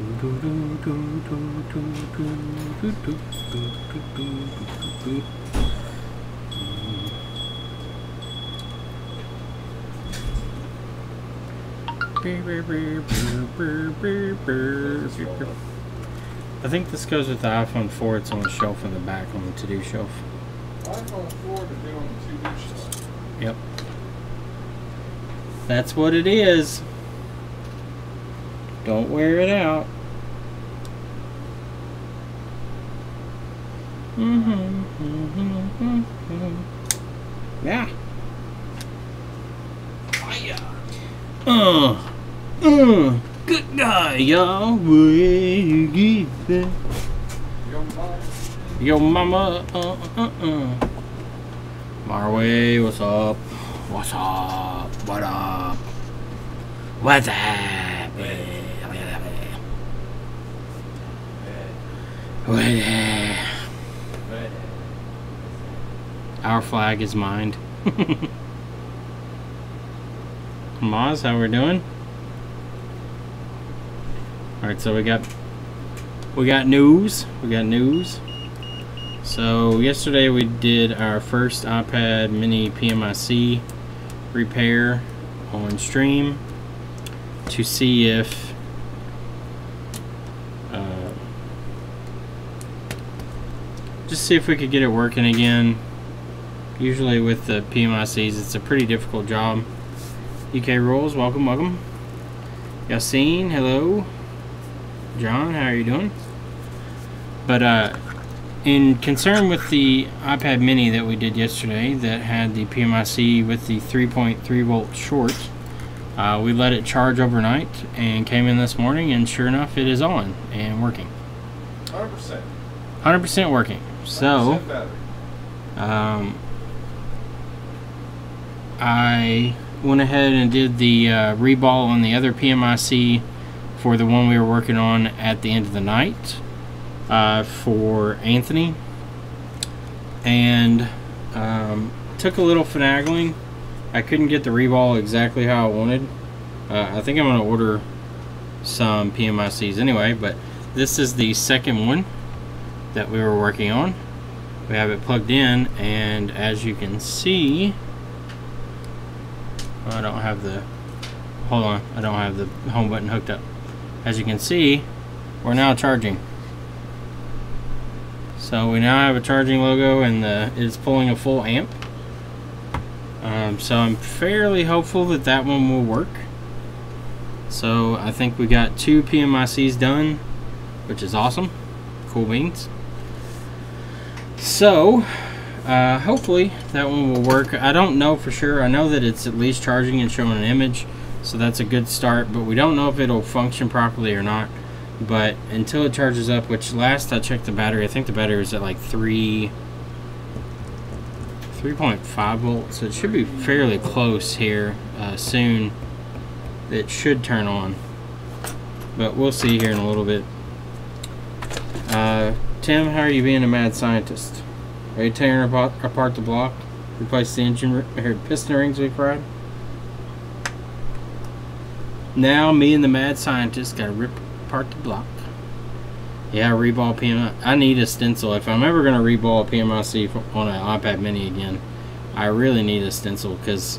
I think this goes with the iPhone 4. It's on the shelf in the back on the to-do shelf. iPhone 4 to do on the to-do shelf. Yep. That's what it is. Don't wear it out. Yeah. Good guy, y'all. Yo, mama. Marway, what's up? What's up? What up? What's up? Our flag is mined. Maz, how we doing? Alright, so we got news. We got news. So yesterday we did our first iPad Mini PMIC repair on stream to see if just see if we could get it working again. Usually with the PMICs it's a pretty difficult job. UK Rules, welcome, welcome. Yassine, hello. John, how are you doing? But in concern with the iPad Mini that we did yesterday that had the PMIC with the 3.3 volt short, we let it charge overnight and came in this morning, and sure enough it is on and working. 100%. 100% working. So I went ahead and did the reball on the other PMIC for the one we were working on at the end of the night for Anthony, and took a little finagling. I couldn't get the reball exactly how I wanted. I think I'm going to order some PMICs anyway, but this is the second one that we were working on. We have it plugged in, and as you can see, I don't have the, hold on, I don't have the home button hooked up. As you can see, we're now charging. So we now have a charging logo, and it's pulling a full amp. So I'm fairly hopeful that that one will work. So I think we got 2 PMICs done, which is awesome. Cool beans. So hopefully that one will work. I don't know for sure. I know that it's at least charging and showing an image, so that's a good start, but we don't know if it'll function properly or not. But until it charges up, which last I checked the battery, I think the battery was at like 3.5 volts, so it should be fairly close here soon. It should turn on, but we'll see here in a little bit. Tim, how are you being a mad scientist? Are you tearing apart the block? Replace the engine piston rings we fried? Now me and the mad scientist gotta rip apart the block. Yeah, reball PMIC. I need a stencil. If I'm ever gonna reball a PMIC on an iPad Mini again, I really need a stencil, because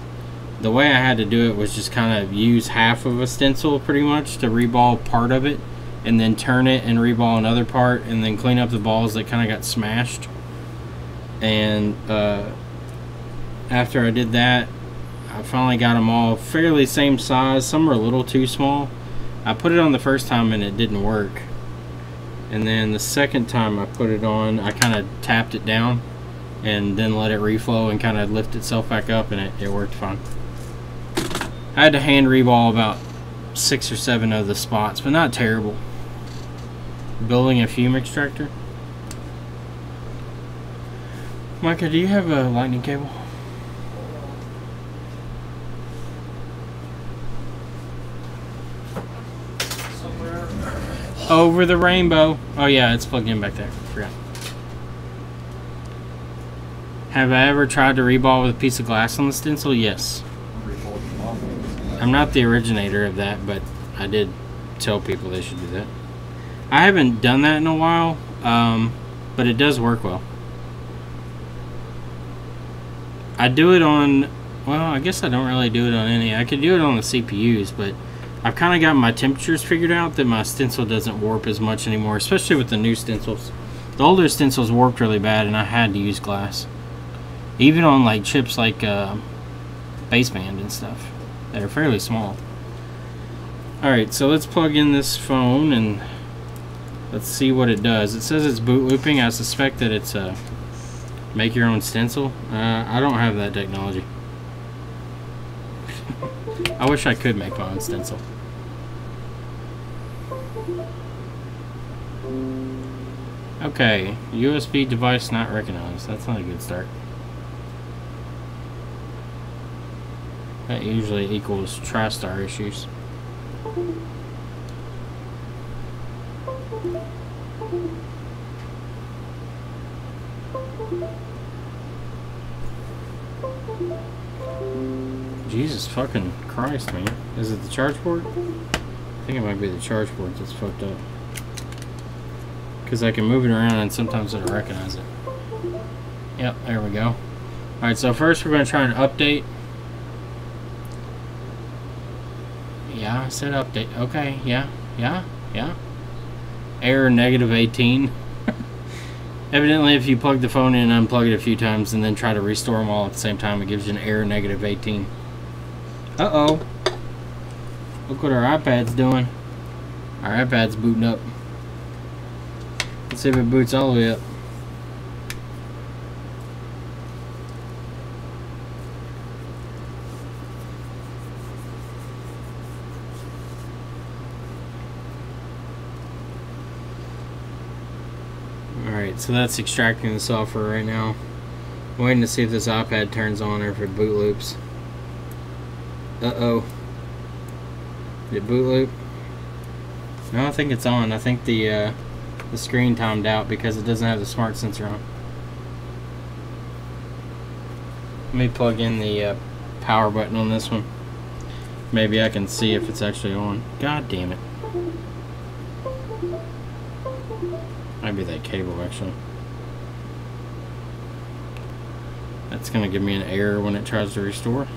the way I had to do it was just kind of use half of a stencil pretty much to reball part of it, and then turn it and reball another part, and then clean up the balls that kind of got smashed. And after I did that, I finally got them all fairly same size. Some were a little too small. I put it on the first time and it didn't work, and then the second time I put it on, I kind of tapped it down and then let it reflow and kind of lift itself back up, and it worked fine. I had to hand reball about 6 or 7 of the spots, but not terrible. Building a fume extractor. Micah, do you have a lightning cable? Somewhere Over the rainbow. Oh yeah, it's plugged in back there. Forgot. Have I ever tried to reball with a piece of glass on the stencil? Yes. I'm not the originator of that, but I did tell people they should do that. I haven't done that in a while, but it does work well. I do it on, well, I guess I don't really do it on any. I could do it on the CPUs, but I've kind of got my temperatures figured out that my stencil doesn't warp as much anymore, especially with the new stencils. The older stencils warped really bad, and I had to use glass. Even on like chips like baseband and stuff that are fairly small. Alright, so let's plug in this phone and let's see what it does. It says it's boot looping. I suspect that it's make your own stencil. I don't have that technology. I wish I could make my own stencil. Okay, USB device not recognized. That's not a good start. That usually equals TriStar issues. Jesus fucking Christ, man. Is it the charge port? I think it might be the charge port that's fucked up. Because I can move it around and sometimes it'll recognize it. Yep, there we go. Alright, so first we're going to try and update. Yeah, I said update. Okay, yeah. Error -18. Evidently, if you plug the phone in and unplug it a few times and then try to restore them all at the same time, it gives you an error -18. Uh-oh. Look what our iPad's doing. Our iPad's booting up. Let's see if it boots all the way up. Alright, so that's extracting the software right now. I'm waiting to see if this iPad turns on or if it boot loops. Uh-oh. Did it boot loop? No, I think it's on. I think the screen timed out because it doesn't have the smart sensor on. Let me plug in the power button on this one. Maybe I can see if it's actually on. God damn it. Might be that cable actually. That's gonna give me an error when it tries to restore.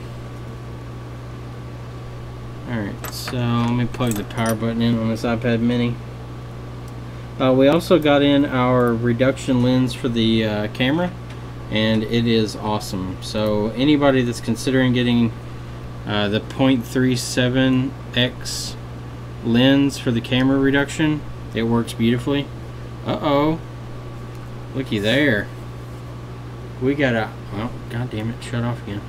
Alright, so let me plug the power button in on this iPad mini. We also got in our reduction lens for the camera, and it is awesome. So anybody that's considering getting the 0.37x lens for the camera reduction, it works beautifully. Uh-oh. Looky there. We got a... Oh, god damn it. Shut off again.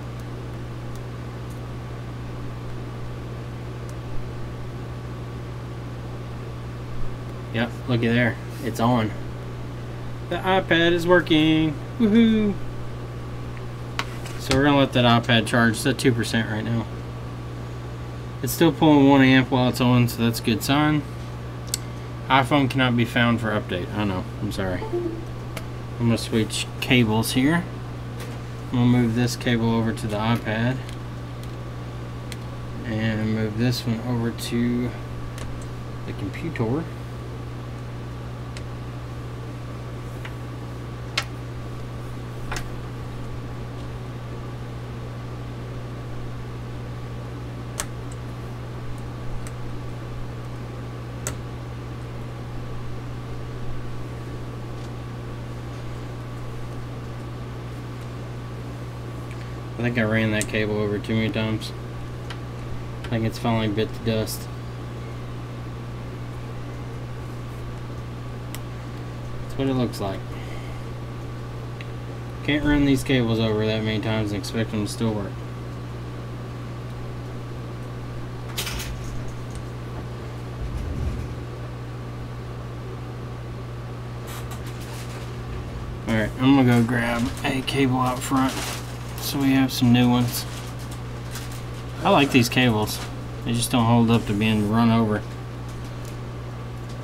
Yep, looky there. It's on. The iPad is working. Woohoo! So we're going to let that iPad charge. It's at 2% right now. It's still pulling 1 amp while it's on, so that's a good sign. iPhone cannot be found for update. I know. I'm sorry. I'm going to switch cables here. I'm going to move this cable over to the iPad. And move this one over to the computer. I think I ran that cable over too many times. I think it's finally bit to dust. That's what it looks like. Can't run these cables over that many times and expect them to still work. Alright, I'm gonna go grab a cable out front so we have some new ones. I like these cables. They just don't hold up to being run over.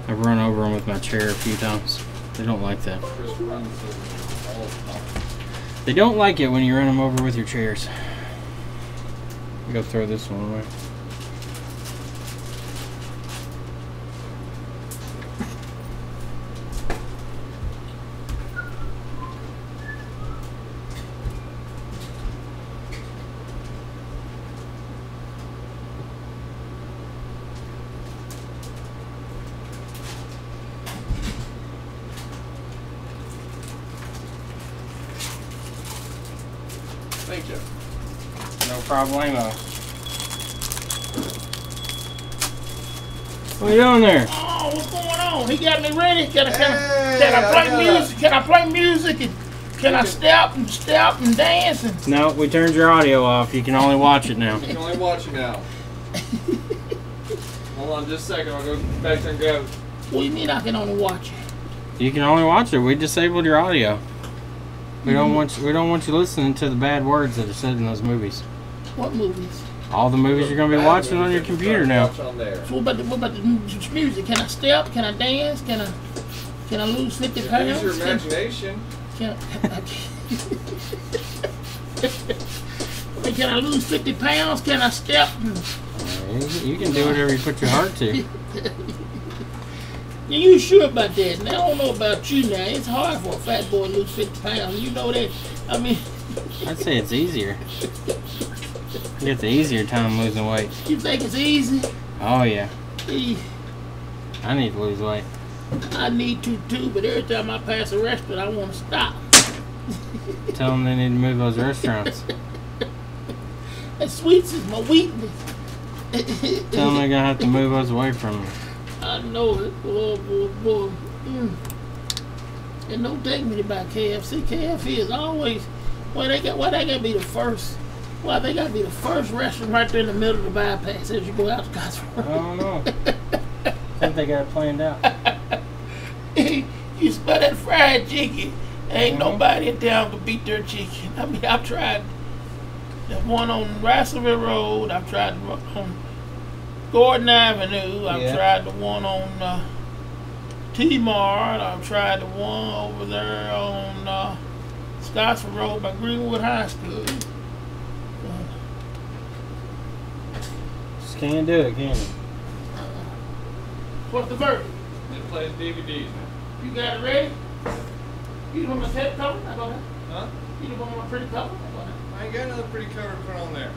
I've run over them with my chair a few times. They don't like that. They don't like it when you run them over with your chairs. Go throw this one away. you. No problemo. What are you doing there? Oh, what's going on? He got me ready. Can I I play got music? Can I play music? And can I step and dance? And No, we turned your audio off. You can only watch it now. You can only watch it now. Hold on just a second. I'll go back there and grab it. what do you mean I can only watch it? You can only watch it. We disabled your audio. We don't want you listening to the bad words that are said in those movies. What movies? All the movies you're gonna be watching on your computer now. Watch on there. So what about the music? Can I step? Can I dance? Can I lose 50 pounds? Use your imagination. Can I lose 50 pounds? Can I step? You can do whatever you put your heart to. You sure about that? Now, I don't know about you now. It's hard for a fat boy to lose 50 pounds. You know that. I mean, I'd say it's easier. You get the easier time losing weight. you think it's easy? Oh yeah, Eh, I need to lose weight. I need to too, but every time I pass a restaurant, I want to stop. Tell them they need to move those restaurants. And sweets is my weakness. Tell them they're gonna have to move us away from them. I know it. Boy. And don't take me about KFC. KFC is always why they gotta be the first. Why they gotta be the first restaurant right there in the middle of the bypass as you go out to Scottsboro. I don't know. I think they got it planned out. You smell that fried chicken. Ain't nobody in town can beat their chicken. I mean, I've tried the one on Russellville Road. I've tried the one on Gordon Avenue. I've tried the one on T-Mart. I've tried the one over there on Scottsville Road by Greenwood High School. Just can't do it, can you? What's the verdict? It plays DVDs. You got it ready? You want my tape cover? I go ahead. Huh? You want my pretty cover? I go ahead. I ain't got another pretty cover to put on there.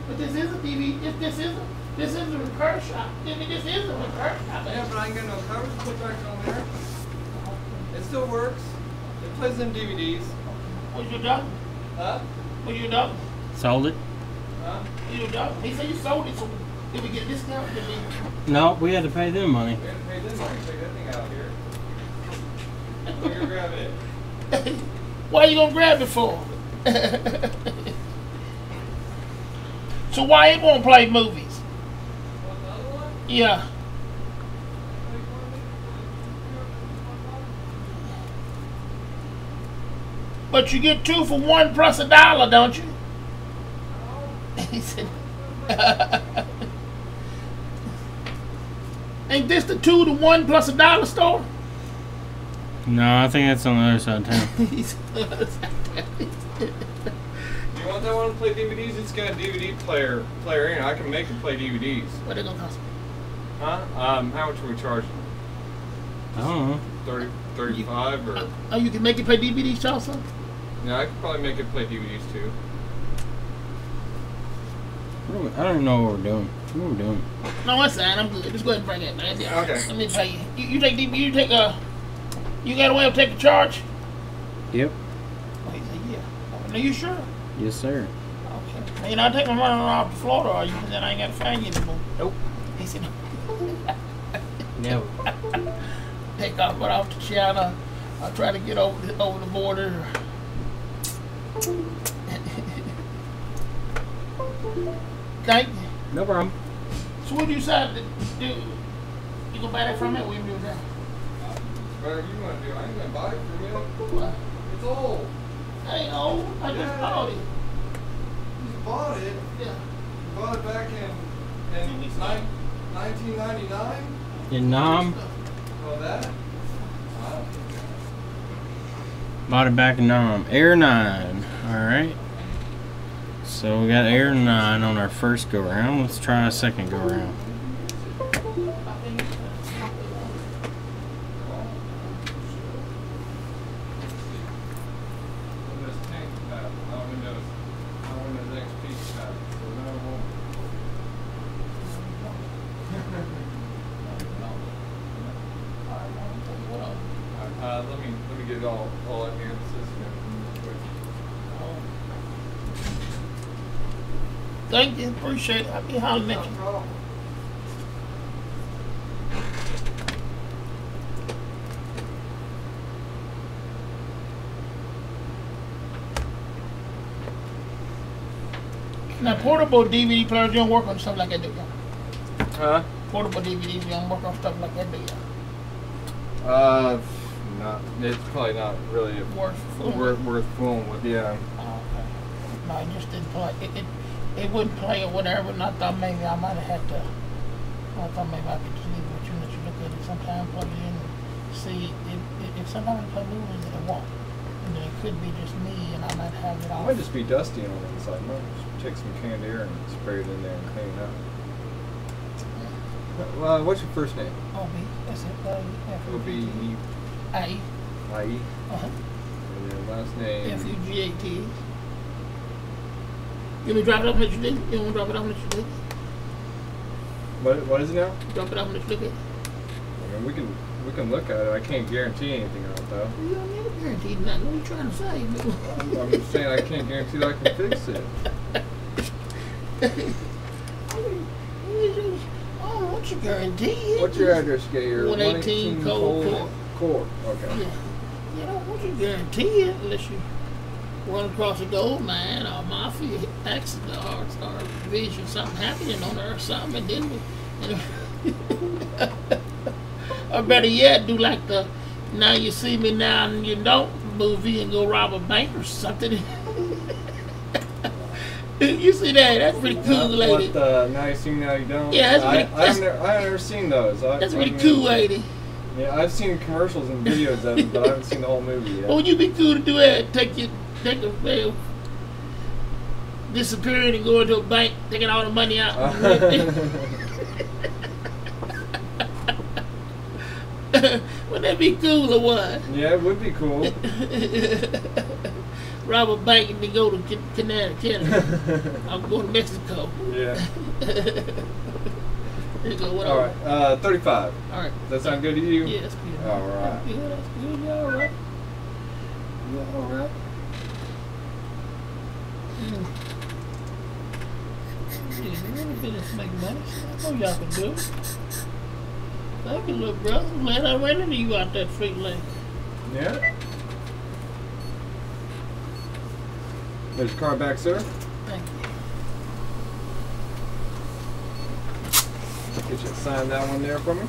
But this is a DVD. This is a repair shop. This is a repair shop. Yeah, but I ain't got no covers to put back on there. It still works. It plays them DVDs. What's your dog? Huh? What's your dog? Sold it? Huh? Your dog. He said you sold it, so did we get a discount? Did we? No, we had to pay them money. We had to pay this money to take that thing out here. We're gonna grab it. Why you gonna grab it for? So why it won't play movies? Another one? Yeah. But you get 2 for $1 plus $1, don't you? He said, ain't this the 2 to 1 plus $1 store? No, I think that's on the other side of town. He said, You want that one to play DVDs? It's got a DVD player in. I can make it play DVDs. what it gonna cost me? Huh? How much are we charging? I don't know. 30, 35 or? Oh, you can make it play DVDs also? Yeah, I could probably make it play DVDs too. I don't even know what we're doing. What are we doing? No, that's fine. I'm good. Just go ahead and bring it, man. Yeah. Okay. Let me pay you. You take DVD. You got a way of taking charge? Yep. Oh, he said, yeah. Are you sure? Yes, sir. Okay. Now, you're not taking running off to Florida, are you? Then I ain't got to find you anymore. Nope. He said, No. take off right off to China. I'll try to get over the border. Okay. No problem. So what do you decide to do? You gonna buy that from me or we do that? Whatever you want to do. I ain't gonna buy it from you. What? It's old. I ain't old. I just Yeah. bought it. You bought it. Yeah. You bought it back in 1999. In Nam. Oh, that? Wow. Bought it back in Nam. Air 9. Alright. So we got Air 9 on our first go round. Let's try a second go round. Windows 10 compatible, not Windows XP compatible. So no, it won't. let me get it all up here in the system real quick. Thank you. Appreciate it. I'll be hollering at you. No problem. Now, portable DVD players, you don't work on stuff like that, do you? Huh? Portable DVDs, you don't work on stuff like that, do you? Not. It's probably not really Worth fooling. worth fooling with. Yeah. Oh, okay. No, it just didn't play. It wouldn't play or whatever, and I thought maybe I might have had to. I thought maybe I could just leave it with you and let you look at it sometime, plug it in, and see if somebody play movies, it won't. And then it could be just me, and I might have it It all. might just be dusty on the inside. Might just take some canned air and spray it in there and clean it out. What's your first name? Oh, me. That's it. O-B-E-I-E. I-E. Uh-huh. And your last name? F-U-G-A-T. You want me to drop it off and let you do? You want me to drop it off and let you do? What is it now? Drop it off and let you look at it. I mean, we can look at it. I can't guarantee anything on it though. You don't need to guarantee nothing. What are you trying to say? I'm just saying I can't guarantee that I can fix it. I don't want you guarantee. What's your address, Gator? 118 Cold Court. Okay. Yeah. You don't want you guarantee it unless you run across a gold mine or mafia accident or vision, something happening on there or something, and then or better yet, do like the Now You See Me Now and You Don't movie and go rob a bank or something. You see that? That's pretty cool, lady. What the Now You See Me Now You Don't? Yeah, that's pretty. I've never seen those. That's pretty cool, lady. Yeah, I've seen commercials and videos of it, but I haven't seen the whole movie yet. Well, would you be cool to do that? Take a disappearing and go into a bank, taking all the money out. Wouldn't that be cool or what? Yeah, it would be cool. Rob a bank and then go to Canada. I'm going to Mexico. Yeah. There you go. What All right. 35. All right. Does that sound good to you? Yeah, that's good. All right. That's good. That's good. You all right? You all right? Yeah, really business make money. I know y'all can do it. Thank you, little brother. Man, I ran into you out that street lane. Yeah. There's your car back, sir. Thank you. Get you to sign that one there for me.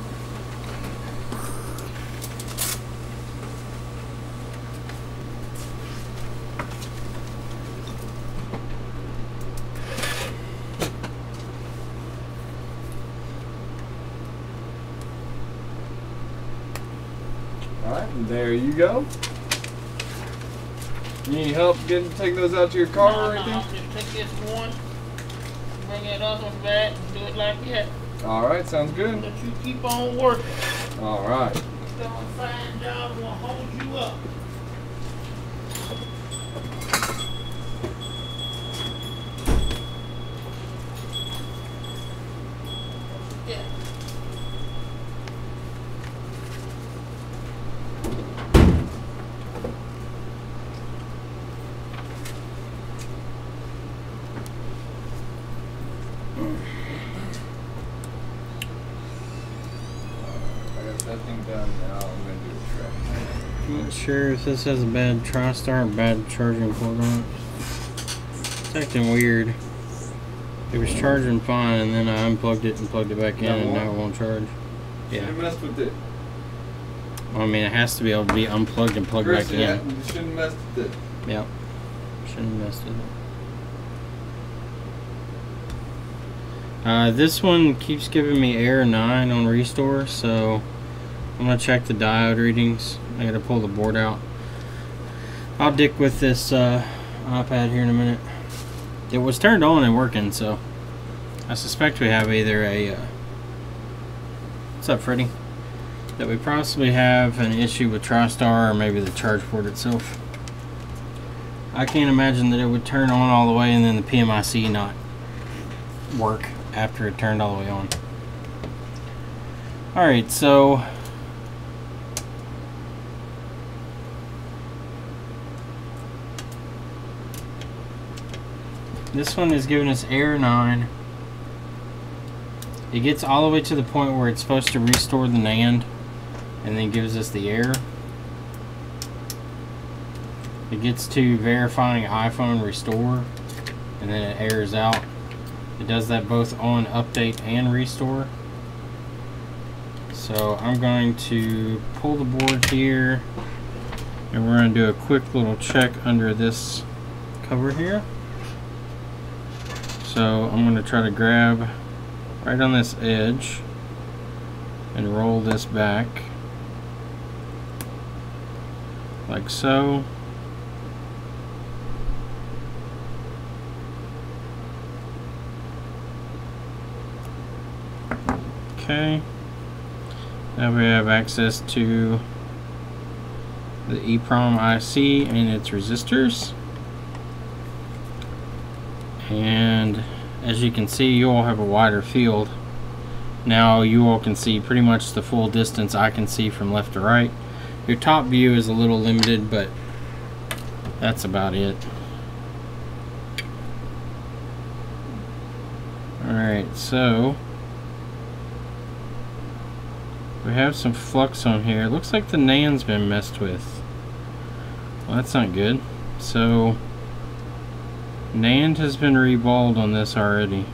Alright, and there you go. You need help taking those out to your car or anything? No, just take this one, bring that other one back, and do it like that. Alright, sounds good. Let you keep on working. Alright. You're doing a fine job and we'll hold you up. Yeah. That thing done now. I'm gonna do a track. I'm not sure if this has a bad TriStar or bad charging port on it. It's acting weird. It was charging fine and then I unplugged it and plugged it back in and now it won't charge. Yeah. You messed with it. Well, I mean, it has to be able to be unplugged and plugged back in. You shouldn't mess with it. Yep. Shouldn't have messed with it. This one keeps giving me error 9 on restore, so I'm going to check the diode readings. I got to pull the board out. I'll dick with this iPad here in a minute. It was turned on and working, so I suspect we have either a... what's up, Freddy? That we possibly have an issue with TriStar or maybe the charge port itself. I can't imagine that it would turn on all the way and then the PMIC not work after it turned all the way on. Alright, so This one is giving us error 9. It gets all the way to the point where it's supposed to restore the NAND and then gives us the error. It gets to verifying iPhone restore and then it errors out. It does that both on update and restore. So I'm going to pull the board here and we're going to do a quick little check under this cover here. So I'm going to try to grab right on this edge and roll this back like so. Okay, now we have access to the EEPROM IC and its resistors, and as you can see, you all have a wider field. Now you all can see pretty much the full distance I can see from left to right. Your top view is a little limited, but that's about it. Alright, so we have some flux on here. It looks like the NAND's been messed with. Well, that's not good. So NAND has been reballed on this already.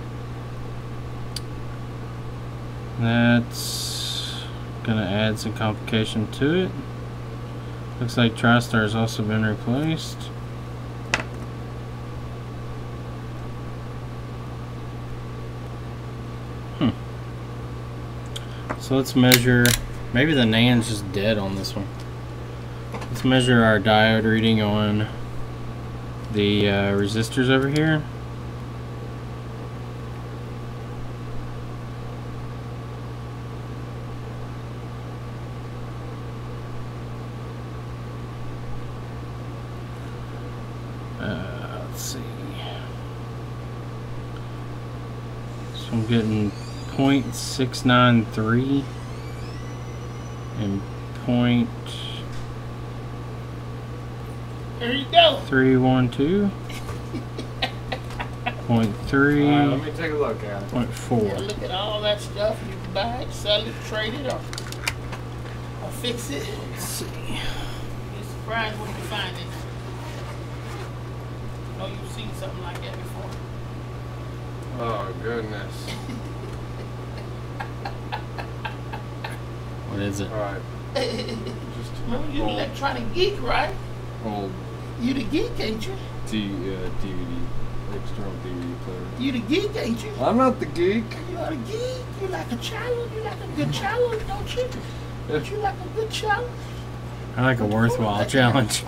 That's gonna add some complication to it. Looks like TriStar has also been replaced. So let's measure, maybe the NAND's just dead on this one. Let's measure our diode reading on the resistors over here. Let's see. So I'm getting 0.693 and There you go. 0.312. 0.3. Alright, let me take a look at it. 0.4. Yeah, look at all that stuff. You can buy it, sell it, trade it, or fix it. Let's see. You're surprised when you find it. I know you've seen something like that before. Oh, goodness. What is it? Alright. Just Remember, you're an electronic geek, right? old You the geek, ain't you? DVD, external DVD player. You the geek, ain't you? I'm not the geek. You are the geek. You like a challenge. You like a good challenge, don't you? Don't you like a good challenge? I like a worthwhile challenge.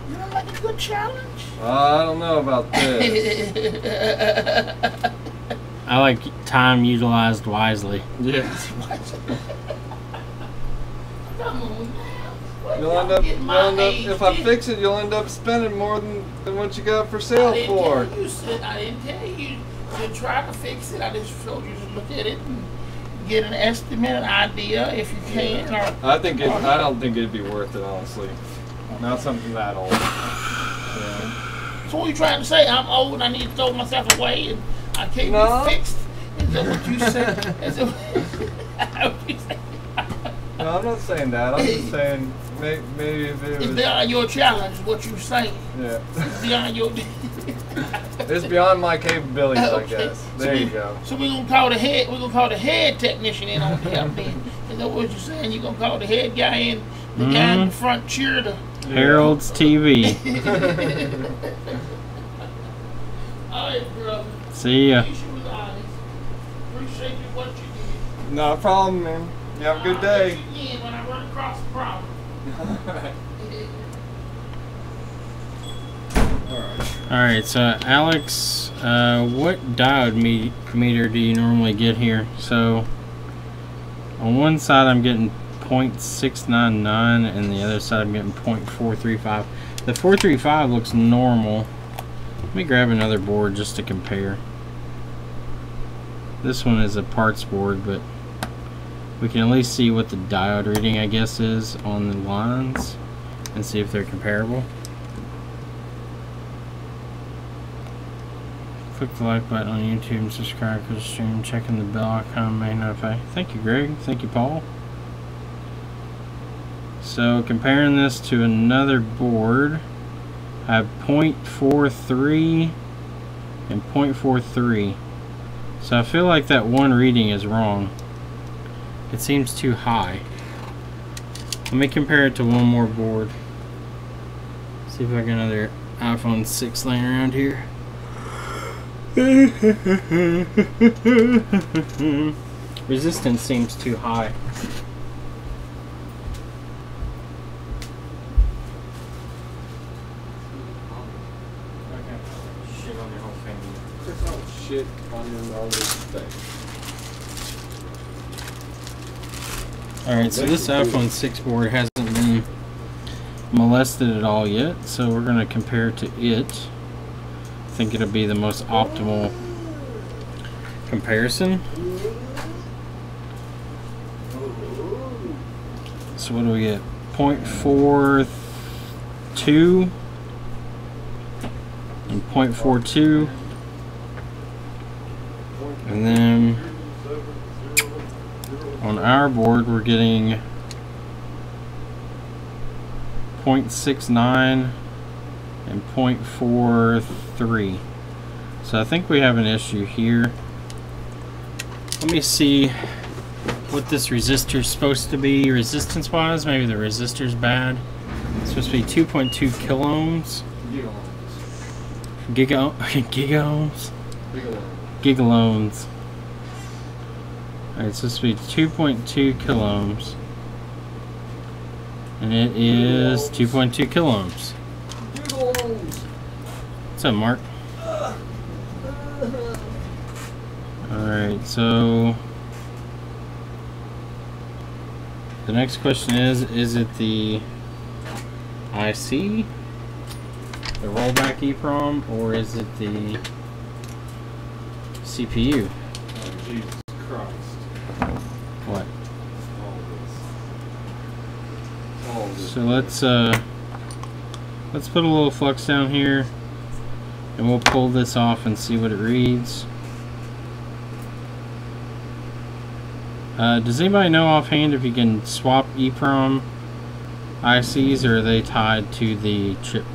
You don't like a good challenge? I don't know about this. I like time utilized wisely. Yeah. Come on now. You'll end up, if I fix it, you'll end up spending more than what you got for sale for. I didn't tell you to try to fix it. I just told you to look at it and get an estimate, an idea, if you can. Or, I don't think it'd be worth it, honestly. Not something that old. Yeah. So what are you trying to say? I'm old and I need to throw myself away and I can't be fixed? Is that what you say? Is that what you say? No, I'm not saying that. I'm just saying maybe if it was... It's beyond your challenge, what you're saying. Yeah. It's beyond your... It's beyond my capabilities, Okay. I guess. There you go. So we're gonna call the head technician in on the help then. Is that what you're saying? You're gonna call the head guy in, the guy in the front cheer to... Harold's TV. Alright, brother. See ya. You was honest. Appreciate you what you did. No problem, man. You have a good day. I'll let you in when I run across the problem. Alright, so Alex, what diode meter do you normally get here? So on one side I'm getting 0.699 and the other side I'm getting 0.435. The 435 looks normal. Let me grab another board just to compare. This one is a parts board, but we can at least see what the diode reading, I guess, is on the lines and see if they're comparable. Click the like button on YouTube and subscribe to the stream. Checking the bell icon may notify. Thank you, Greg. Thank you, Paul. So comparing this to another board, I have 0.43 and 0.43. So I feel like that one reading is wrong. It seems too high. Let me compare it to one more board. See if I got another iPhone 6 laying around here. Resistance seems too high. Shit on your whole family. Shit on this thing. Alright, so this iPhone 6 board hasn't been molested at all yet, so we're going to compare it to it. I think it'll be the most optimal comparison. So what do we get? 0.42 and 0.42, and then on our board we're getting 0.69 and 0.43. So I think we have an issue here. Let me see what this resistor is supposed to be resistance wise. Maybe the resistor's bad. It's supposed to be 2.2 kiloohms. Gigaohms? Gigalohms. Alright, it's supposed to be 2.2 kiloohms. And it is 2.2 kiloohms. What's up, Mark? Alright, so the next question is it the IC, the rollback EEPROM, or is it the CPU? Oh, Jesus Christ. What? All this. So let's put a little flux down here, and we'll pull this off and see what it reads. Does anybody know offhand if you can swap EEPROM ICs, or are they tied to the chip?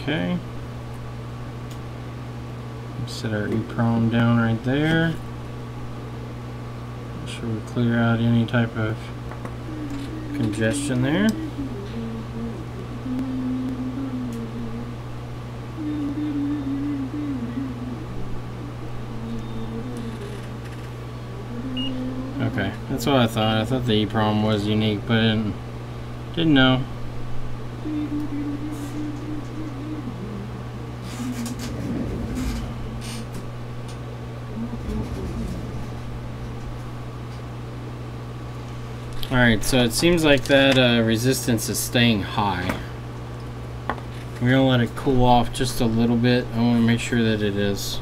Okay. Set our EEPROM down right there. Make sure we clear out any type of congestion there. Okay, that's what I thought. I thought the EEPROM was unique, but I didn't know. Alright, so it seems like that resistance is staying high. We're going to let it cool off just a little bit. I want to make sure that it is.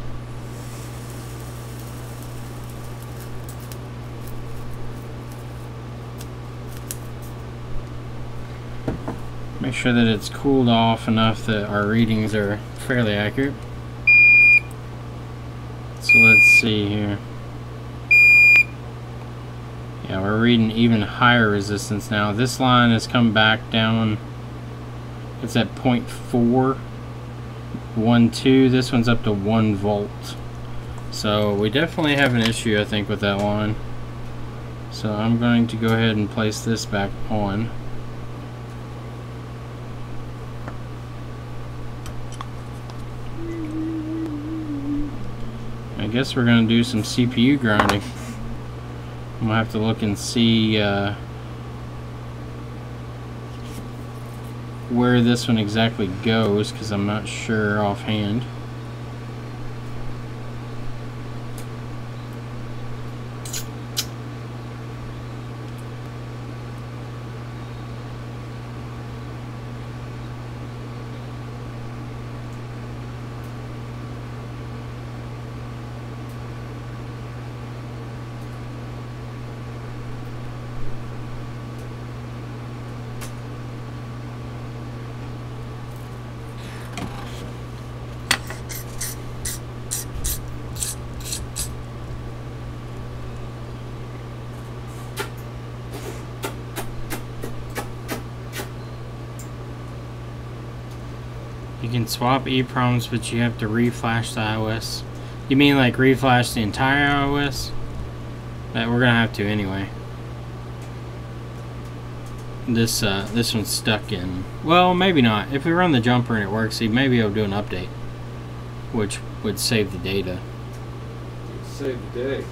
Make sure that it's cooled off enough that our readings are fairly accurate. So let's see here. Yeah, we're reading even higher resistance now. This line has come back down. It's at 0.412. This one's up to 1 volt. So we definitely have an issue, I think, with that line. So I'm going to go ahead and place this back on. I guess we're going to do some CPU grinding. I'm going to have to look and see where this one exactly goes, because I'm not sure offhand. You can swap EEPROMs, but you have to reflash the iOS. You mean like reflash the entire iOS? That we're gonna have to anyway. This one's stuck in. Well, maybe not. If we run the jumper and it works, he may be able to do an update, which would save the data. Save the day.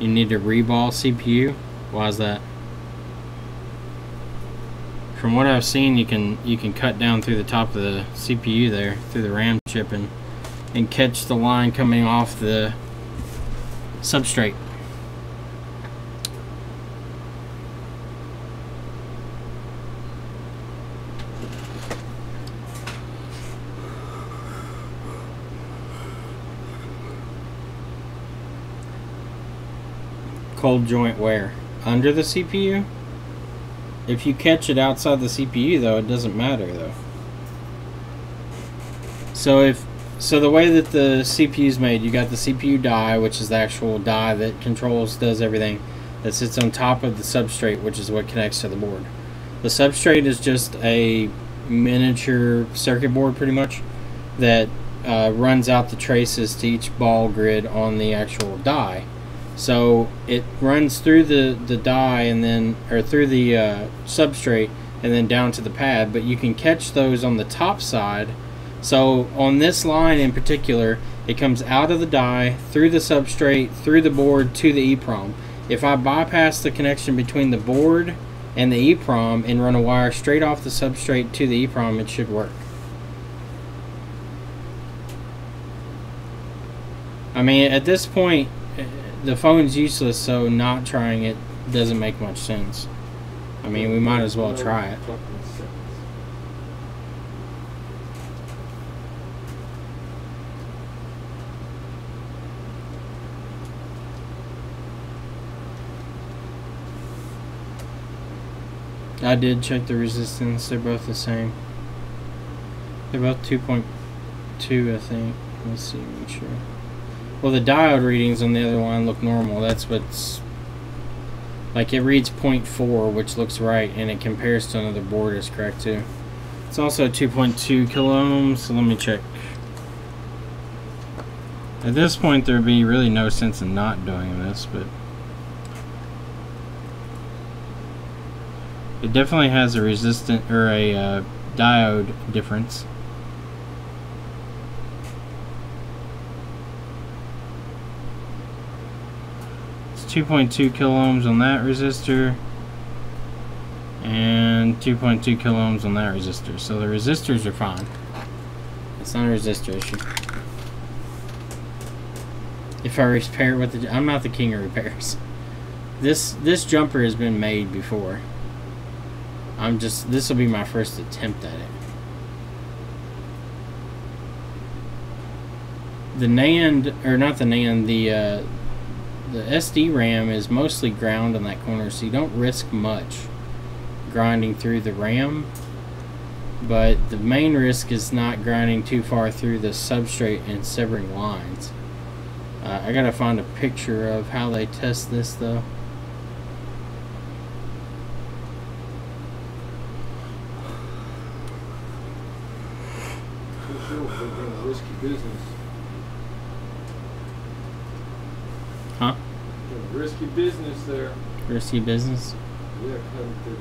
You need to reball CPU. Why is that? From what I've seen, you can cut down through the top of the CPU there, through the RAM chip, and catch the line coming off the substrate. Cold joint where? Under the CPU? If you catch it outside the CPU, though, it doesn't matter, though. So the way that the CPU is made, you got the CPU die, which is the actual die that does everything, that sits on top of the substrate, which is what connects to the board. The substrate is just a miniature circuit board, pretty much, that runs out the traces to each ball grid on the actual die. So it runs through the die and then, or through the substrate and then down to the pad, but you can catch those on the top side. So on this line in particular, it comes out of the die, through the substrate, through the board to the EEPROM. If I bypass the connection between the board and the EEPROM and run a wire straight off the substrate to the EEPROM, it should work. I mean, at this point, the phone's useless, so not trying it doesn't make much sense. I mean, we might as well try it. I did check the resistance. They're both the same. They're both 2.2, I think. Let's see, make sure. Well, the diode readings on the other line look normal. That's what's... Like, it reads 0.4, which looks right, and it compares to another board is correct, too. It's also 2.2 kilo ohms, so let me check. At this point, there'd be really no sense in not doing this, but... It definitely has a resistant, or a diode difference. It's 2.2 kilo ohms on that resistor and 2.2 kilo ohms on that resistor. So the resistors are fine. It's not a resistor issue. If I repair it with the... I'm not the king of repairs. This jumper has been made before. This will be my first attempt at it. The NAND, or not the NAND, the SD RAM is mostly ground in that corner, so you don't risk much grinding through the RAM. But the main risk is not grinding too far through the substrate and severing lines. I gotta find a picture of how they test this, though. Risky business. Huh? Risky business there. Risky business? Yeah, cutting through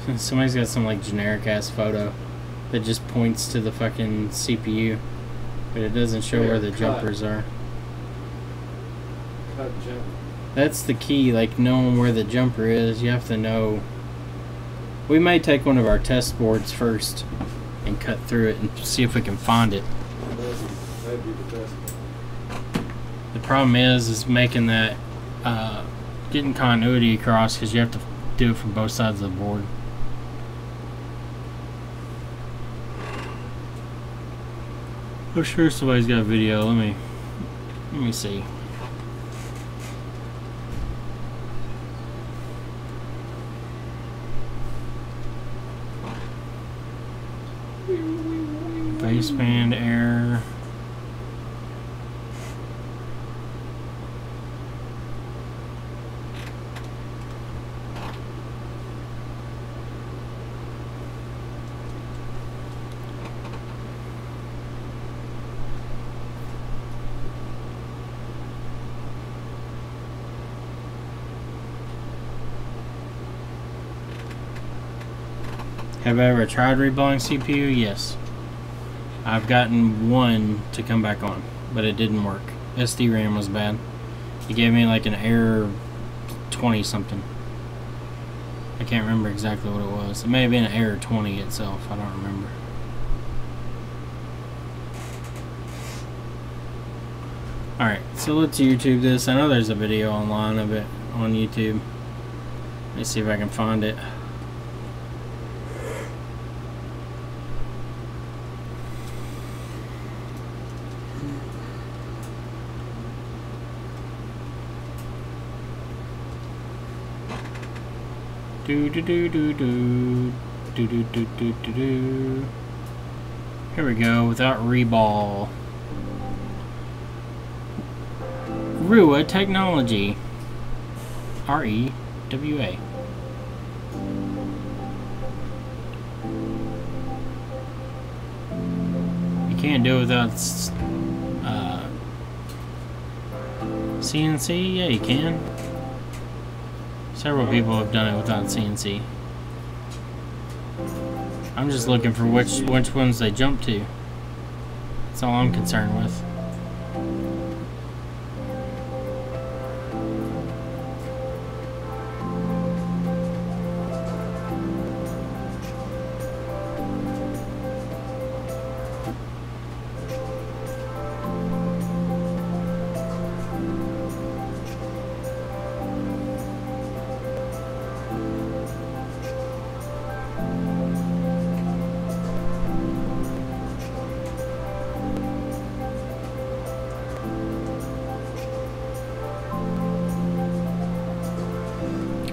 that. Somebody's got some like generic ass photo that just points to the fucking CPU, but it doesn't show where the jumpers are. Cut jump. That's the key, like knowing where the jumper is. You have to know. We may take one of our test boards first and cut through it and see if we can find it. That'd be the best. The problem is making that, getting continuity across, because you have to do it from both sides of the board. I'm sure somebody's got a video. Let me see. Baseband error. Have I ever tried reblowing CPU? Yes. I've gotten one to come back on, but it didn't work. SD RAM was bad. It gave me like an error 20 something. I can't remember exactly what it was. It may have been an error 20 itself. I don't remember. Alright, so let's YouTube this. I know there's a video online of it on YouTube. Let me see if I can find it. Here we go, without reball. Rewa Technology. R-E-W-A. You can't do it without CNC? Yeah, you can. Several people have done it without CNC. I'm just looking for which ones they jump to. That's all I'm concerned with.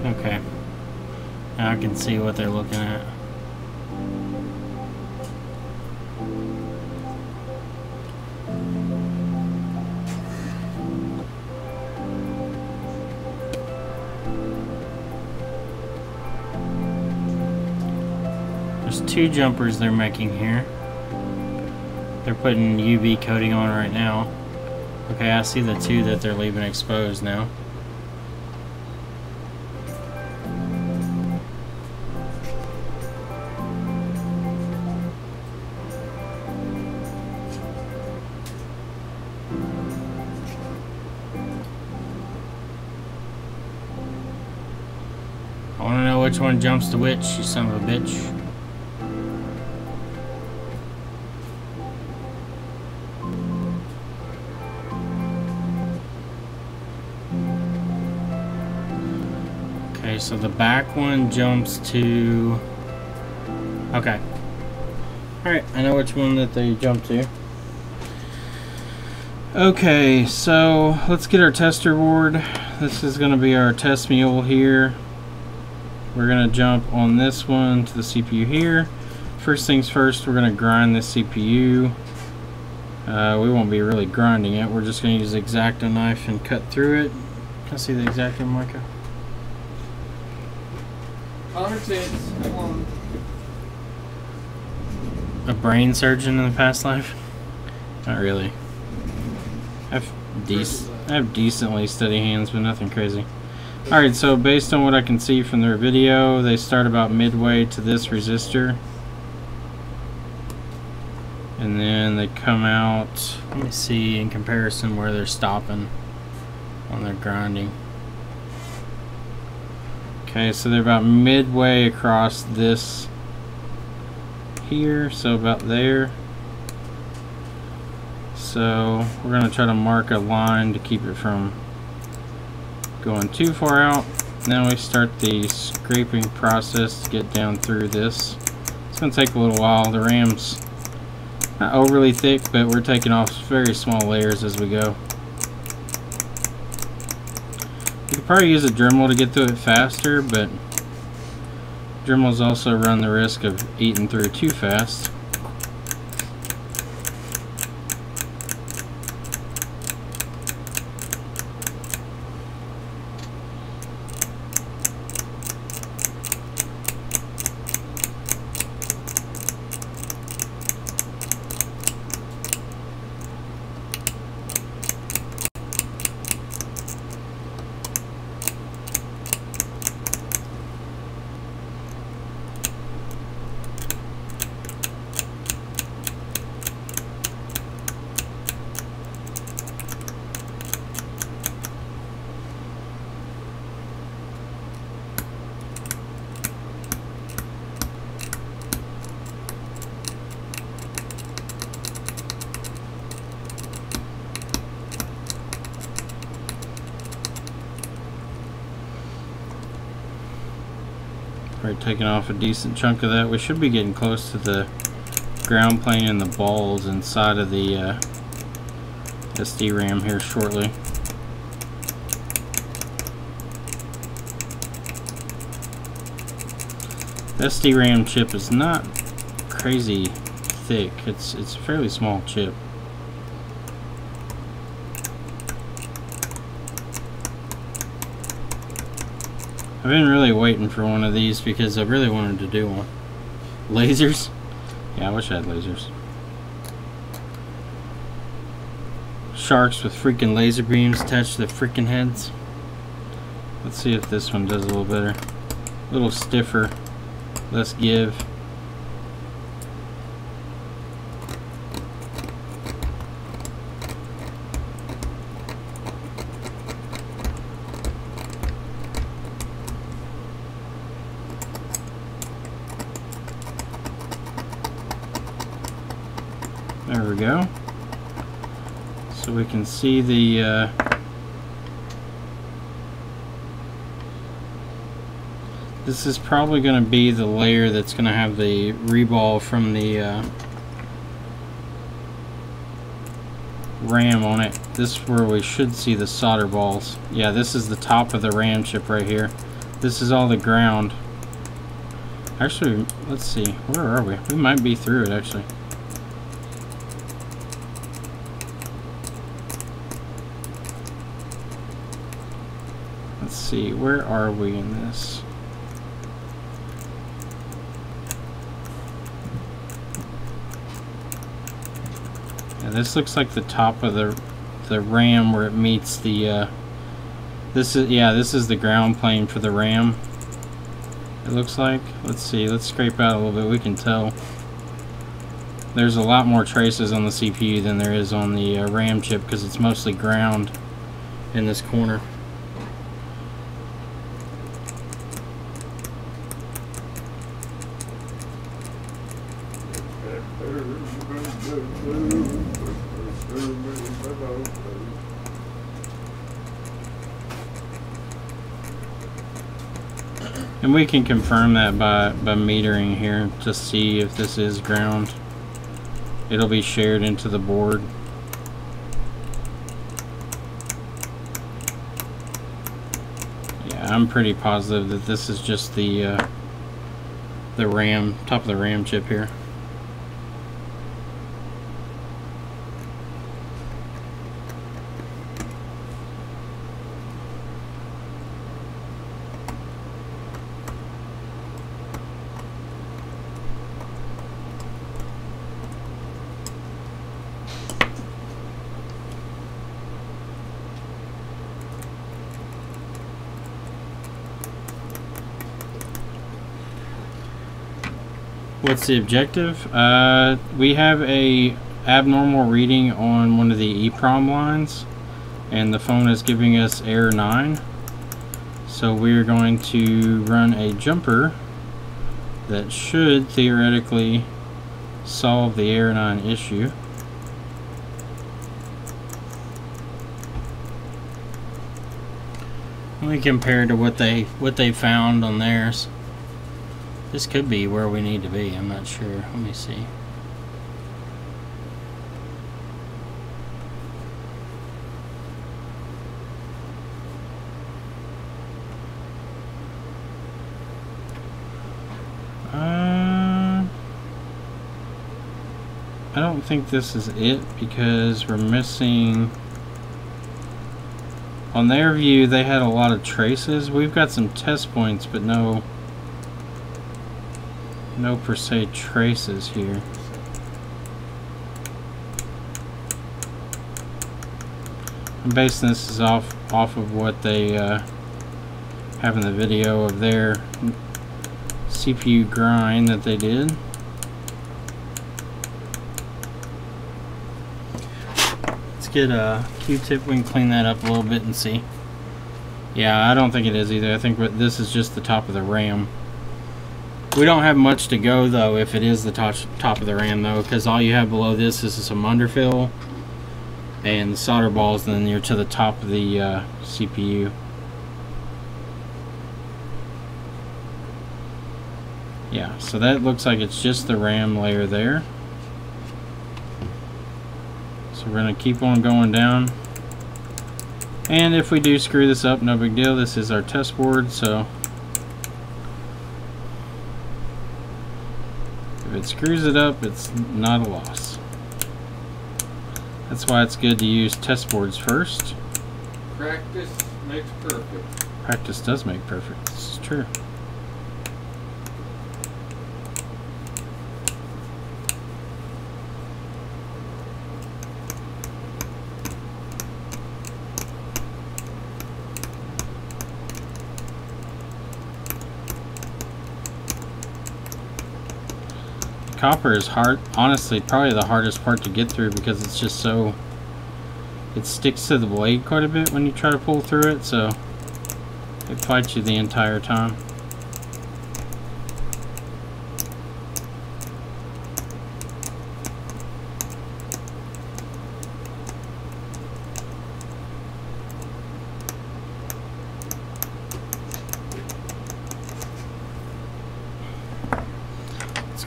Okay, now I can see what they're looking at. There's two jumpers they're making here. They're putting UV coating on right now. Okay, I see the two that they're leaving exposed now. I want to know which one jumps to which, you son of a bitch. Okay, so the back one jumps to... Okay. Alright, I know which one that they jump to. Okay, so let's get our tester board. This is going to be our test mule here. We're going to jump on this one to the CPU here. First things first, we're going to grind this CPU. We won't be really grinding it. We're just going to use the X-Acto knife and cut through it. Can I see the X-Acto, Micah? A brain surgeon in the past life? Not really. I have decently steady hands, but nothing crazy. Alright, so based on what I can see from their video, they start about midway to this resistor. And then they come out, let me see in comparison where they're stopping on their grinding. Okay, so they're about midway across this here, so about there. So we're going to try to mark a line to keep it from going too far out. Now we start the scraping process to get down through this. It's going to take a little while. The RAM's not overly thick, but we're taking off very small layers as we go. You could probably use a Dremel to get through it faster, but Dremels also run the risk of eating through too fast. Probably taking off a decent chunk of that. We should be getting close to the ground plane and the balls inside of the SD RAM here shortly. The SD RAM chip is not crazy thick. It's a fairly small chip. I've been really waiting for one of these because I really wanted to do one. Lasers? Yeah, I wish I had lasers. Sharks with freaking laser beams attached to the freaking heads. Let's see if this one does a little better. A little stiffer, less give. There we go. So we can see the this is probably going to be the layer that's going to have the reball from the RAM on it. This is where we should see the solder balls. Yeah, this is the top of the RAM chip right here. This is all the ground. Actually, let's see. Where are we? We might be through it actually. Let's see, where are we in this? Yeah, this looks like the top of the RAM where it meets the this is the ground plane for the RAM. It looks like. Let's see, let's scrape out a little bit. We can tell there's a lot more traces on the CPU than there is on the RAM chip because it's mostly ground in this corner. And we can confirm that by metering here to see if this is ground. It'll be shared into the board. Yeah, I'm pretty positive that this is just the RAM, top of the RAM chip here. What's the objective? We have a abnormal reading on one of the EEPROM lines and the phone is giving us error 9. So we're going to run a jumper that should theoretically solve the error 9 issue. Let me compare to what they found on theirs. This could be where we need to be, I'm not sure. Let me see. I don't think this is it because we're missing. On their view, they had a lot of traces. We've got some test points, but no per se traces here. I'm basing this off of what they have in the video of their CPU grind that they did. Let's get a Q-tip. We can clean that up a little bit and see. Yeah, I don't think it is either. I think this is just the top of the RAM. We don't have much to go though if it is the top of the RAM though, because all you have below this is some underfill and the solder balls, and then you're to the top of the CPU. Yeah, so that looks like it's just the RAM layer there. So we're going to keep on going down. And if we do screw this up, no big deal. This is our test board, so if it screws it up, it's not a loss. That's why it's good to use test boards first. Practice makes perfect. Practice does make perfect. This is true. Copper is hard, honestly, probably the hardest part to get through because it's just so, it sticks to the blade quite a bit when you try to pull through it, so it fights you the entire time.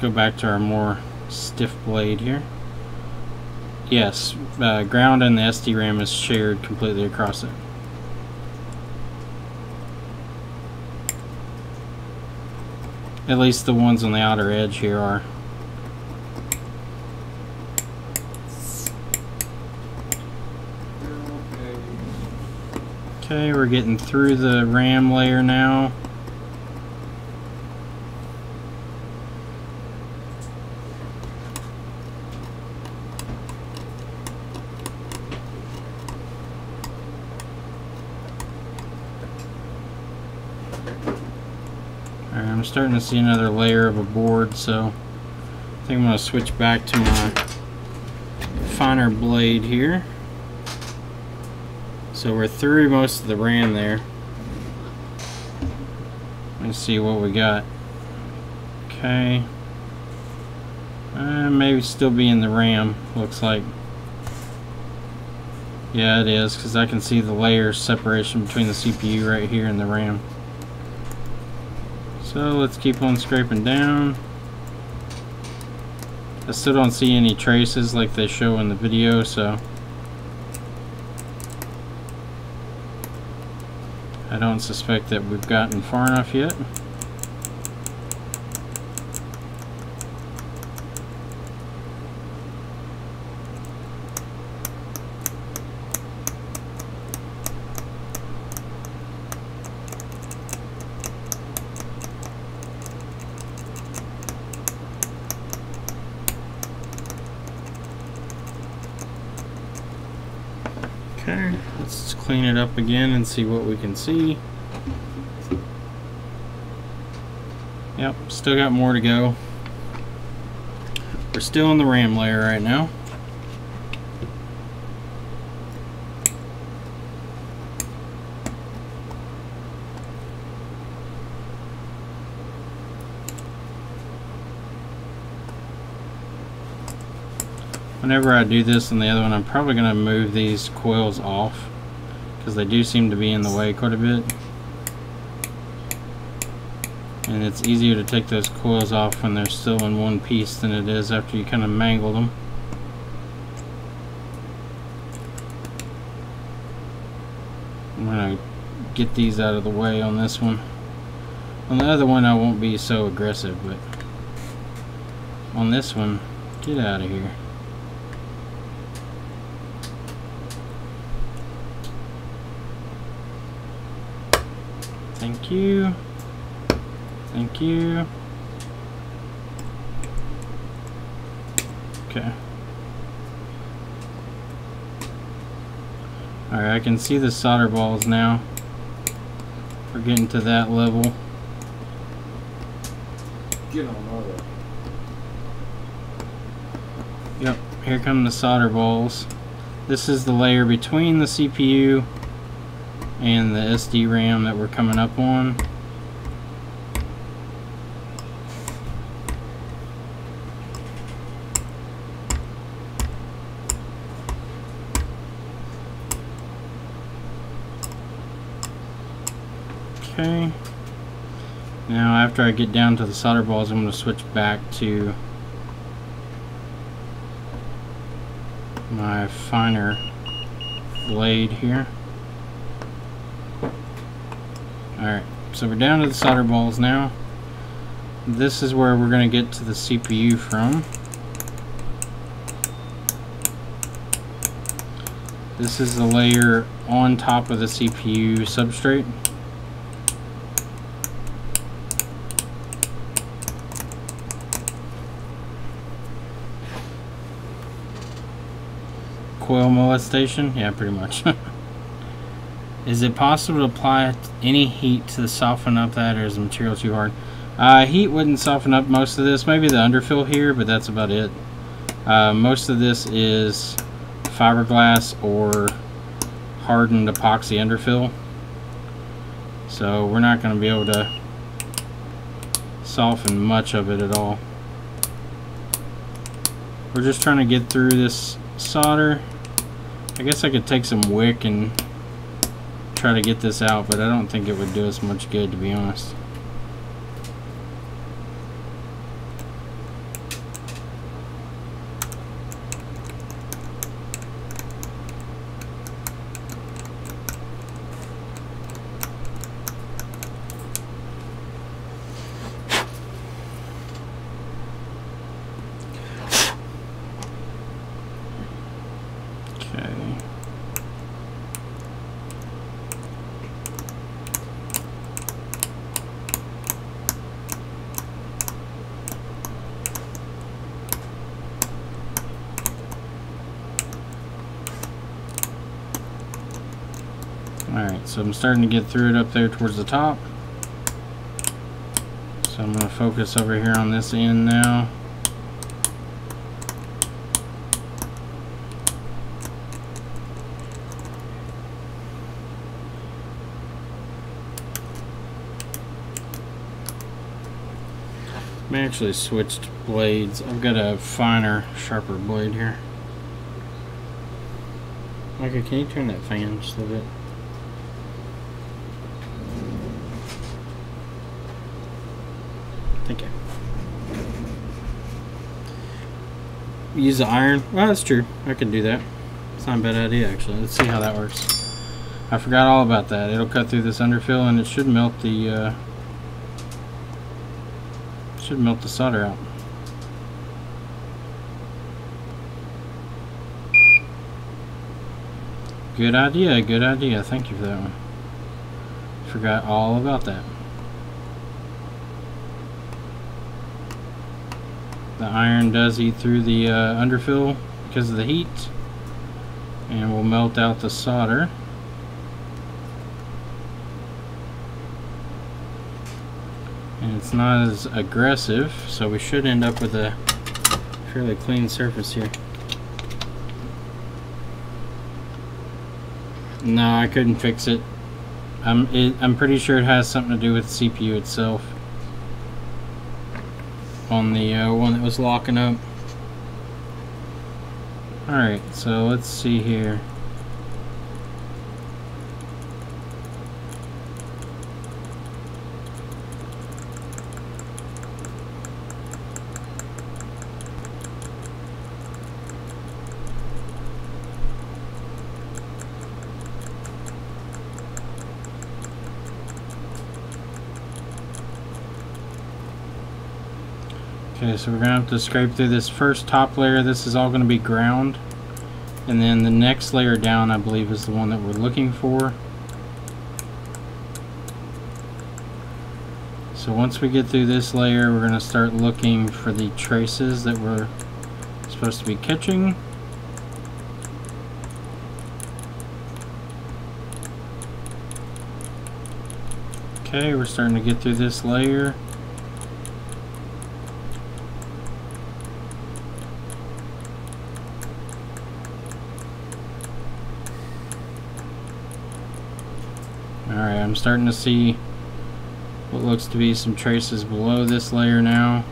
Go back to our more stiff blade here. Yes, ground and the SD RAM is shared completely across it. At least the ones on the outer edge here are. Okay, we're getting through the RAM layer now. I'm starting to see another layer of a board, so I think I'm going to switch back to my finer blade here. So we're through most of the RAM there. Let's see what we got. Okay. Maybe still be in the RAM, looks like. Yeah, it is, because I can see the layer separation between the CPU right here and the RAM. So let's keep on scraping down. I still don't see any traces like they show in the video, so I don't suspect that we've gotten far enough yet. Okay, let's clean it up again and see what we can see. Yep, still got more to go. We're still in the RAM layer right now. Whenever I do this and the other one, I'm probably going to move these coils off because they do seem to be in the way quite a bit. And it's easier to take those coils off when they're still in one piece than it is after you kind of mangle them. I'm going to get these out of the way on this one. On the other one I won't be so aggressive, but on this one, get out of here. Thank you. Thank you. Okay. Alright, I can see the solder balls now. We're getting to that level. Get on all that. Yep, here come the solder balls. This is the layer between the CPU and the SD RAM that we're coming up on. Okay. Now after I get down to the solder balls, I'm going to switch back to my finer blade here. Alright, so we're down to the solder balls now. This is where we're going to get to the CPU from. This is the layer on top of the CPU substrate. Coil molestation? Yeah, pretty much. Is it possible to apply any heat to soften up that, or is the material too hard? Heat wouldn't soften up most of this. Maybe the underfill here, but that's about it. Most of this is fiberglass or hardened epoxy underfill. So we're not going to be able to soften much of it at all. We're just trying to get through this solder. I guess I could take some wick and try to get this out, but I don't think it would do us much good, to be honest. Alright, so I'm starting to get through it up there towards the top. So I'm going to focus over here on this end now. I actually switched blades. I've got a finer, sharper blade here. Micah, can you turn that fan just a little bit? Thank you. Use the iron. Well, that's true. I can do that. It's not a bad idea, actually. Let's see how that works. I forgot all about that. It'll cut through this underfill, and it should melt the solder out. Good idea. Good idea. Thank you for that one. Forgot all about that. The iron does eat through the underfill because of the heat, and will melt out the solder. And it's not as aggressive, so we should end up with a fairly clean surface here. No, I couldn't fix it. I'm pretty sure it has something to do with the CPU itself. On the one that was locking up. Alright, so let's see here. Okay, so we're going to have to scrape through this first top layer. This is all going to be ground. And then the next layer down, I believe, is the one that we're looking for. So once we get through this layer, we're going to start looking for the traces that we're supposed to be catching. Okay, we're starting to get through this layer. Alright, I'm starting to see what looks to be some traces below this layer now.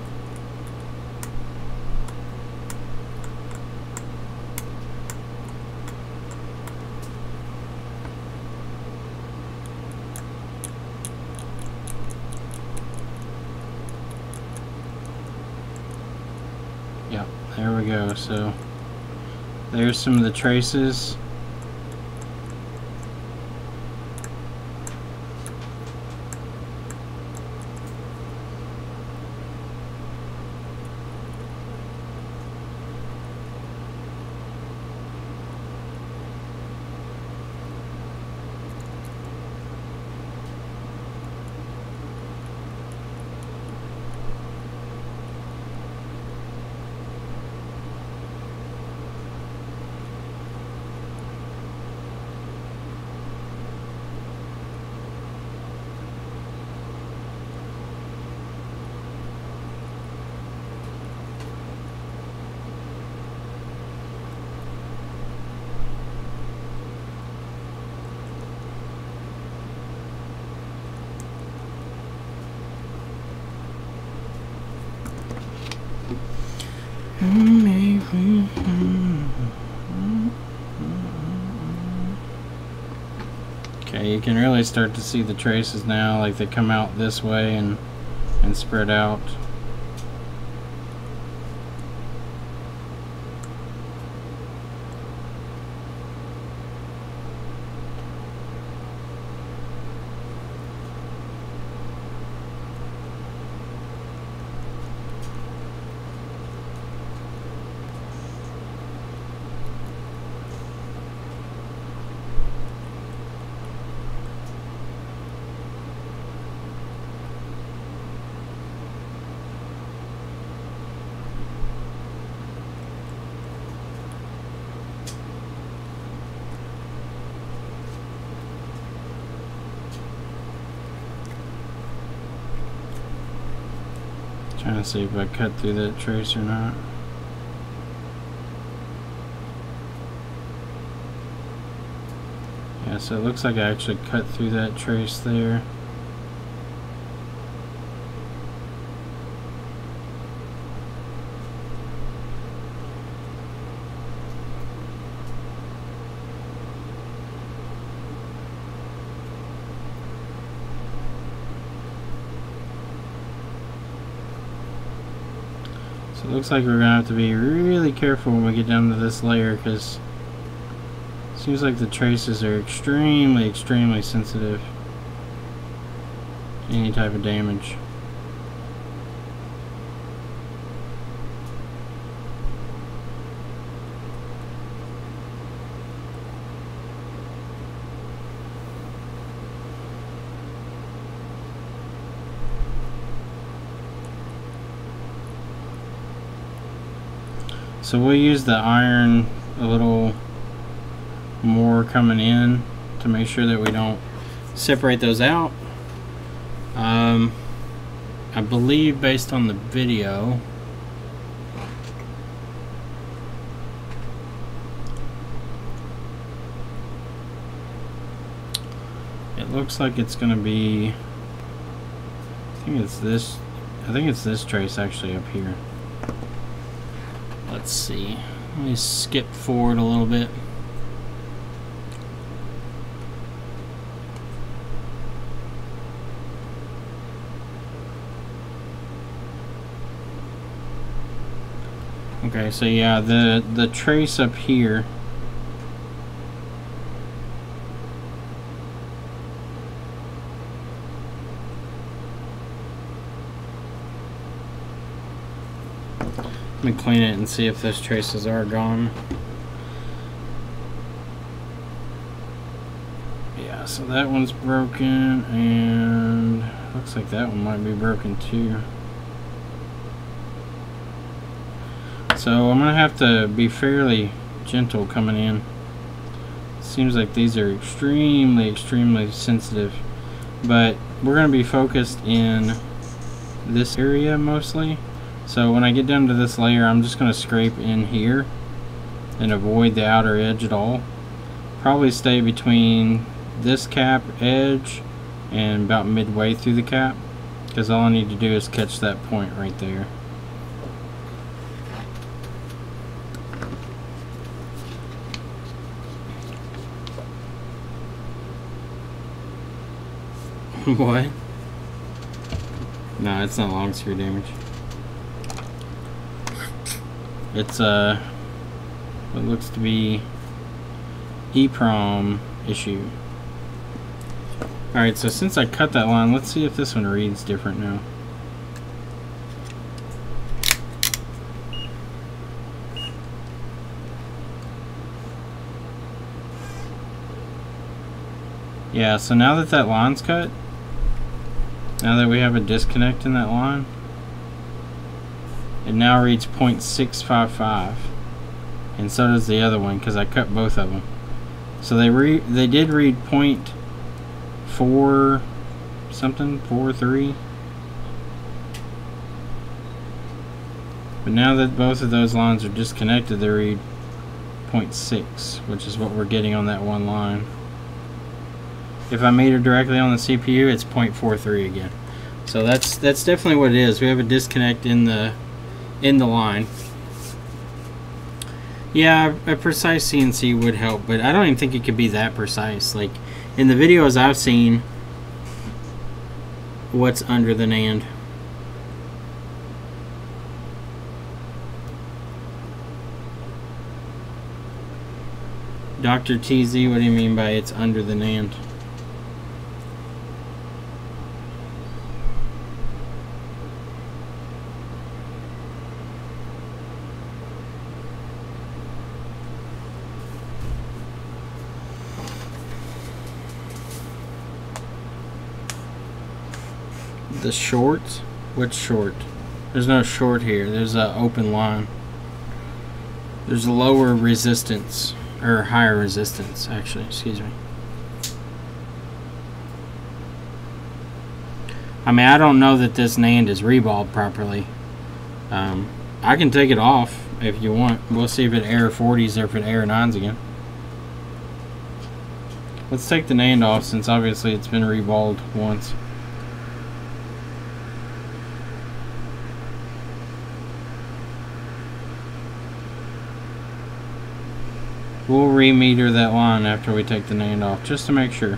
Yep, there we go. So there's some of the traces. Okay, you can really start to see the traces now, like they come out this way and spread out. Trying to see if I cut through that trace or not. Yeah, so it looks like I actually cut through that trace there. So it looks like we're gonna have to be really careful when we get down to this layer, because it seems like the traces are extremely sensitive to any type of damage. So we'll use the iron a little more coming in to make sure that we don't separate those out. I believe based on the video, it looks like it's going to be, I think it's this trace actually up here. Let's see. Let me skip forward a little bit. Okay, so yeah, the trace up here, let me clean it and see if those traces are gone. Yeah, so that one's broken, and looks like that one might be broken too. So I'm gonna have to be fairly gentle coming in. Seems like these are extremely sensitive, but we're gonna be focused in this area mostly. So when I get down to this layer, I'm just going to scrape in here and avoid the outer edge at all. Probably stay between this cap edge and about midway through the cap, because all I need to do is catch that point right there. What? No, it's not long screw damage. It's what looks to be EEPROM issue. Alright, so since I cut that line, let's see if this one reads different now. Yeah, so now that that line's cut, now that we have a disconnect in that line, it now reads 0.655, and so does the other one because I cut both of them. So they did read 0.4 something, 4.3, but now that both of those lines are disconnected, they read 0.6, which is what we're getting on that one line. If I meter directly on the CPU, it's 0.43 again. So that's definitely what it is. We have a disconnect in the line. Yeah, a precise CNC would help, but I don't even think it could be that precise. Like in the videos I've seen, what's under the NAND. Dr. TZ, what do you mean by it's under the NAND? The short? Which short? There's no short here. There's an open line. There's a lower resistance, or higher resistance, actually. Excuse me. I mean, I don't know that this NAND is reballed properly. I can take it off if you want. We'll see if it error 40s or if it error 9s again. Let's take the NAND off since obviously it's been reballed once. We'll remeter that line after we take the NAND off, just to make sure.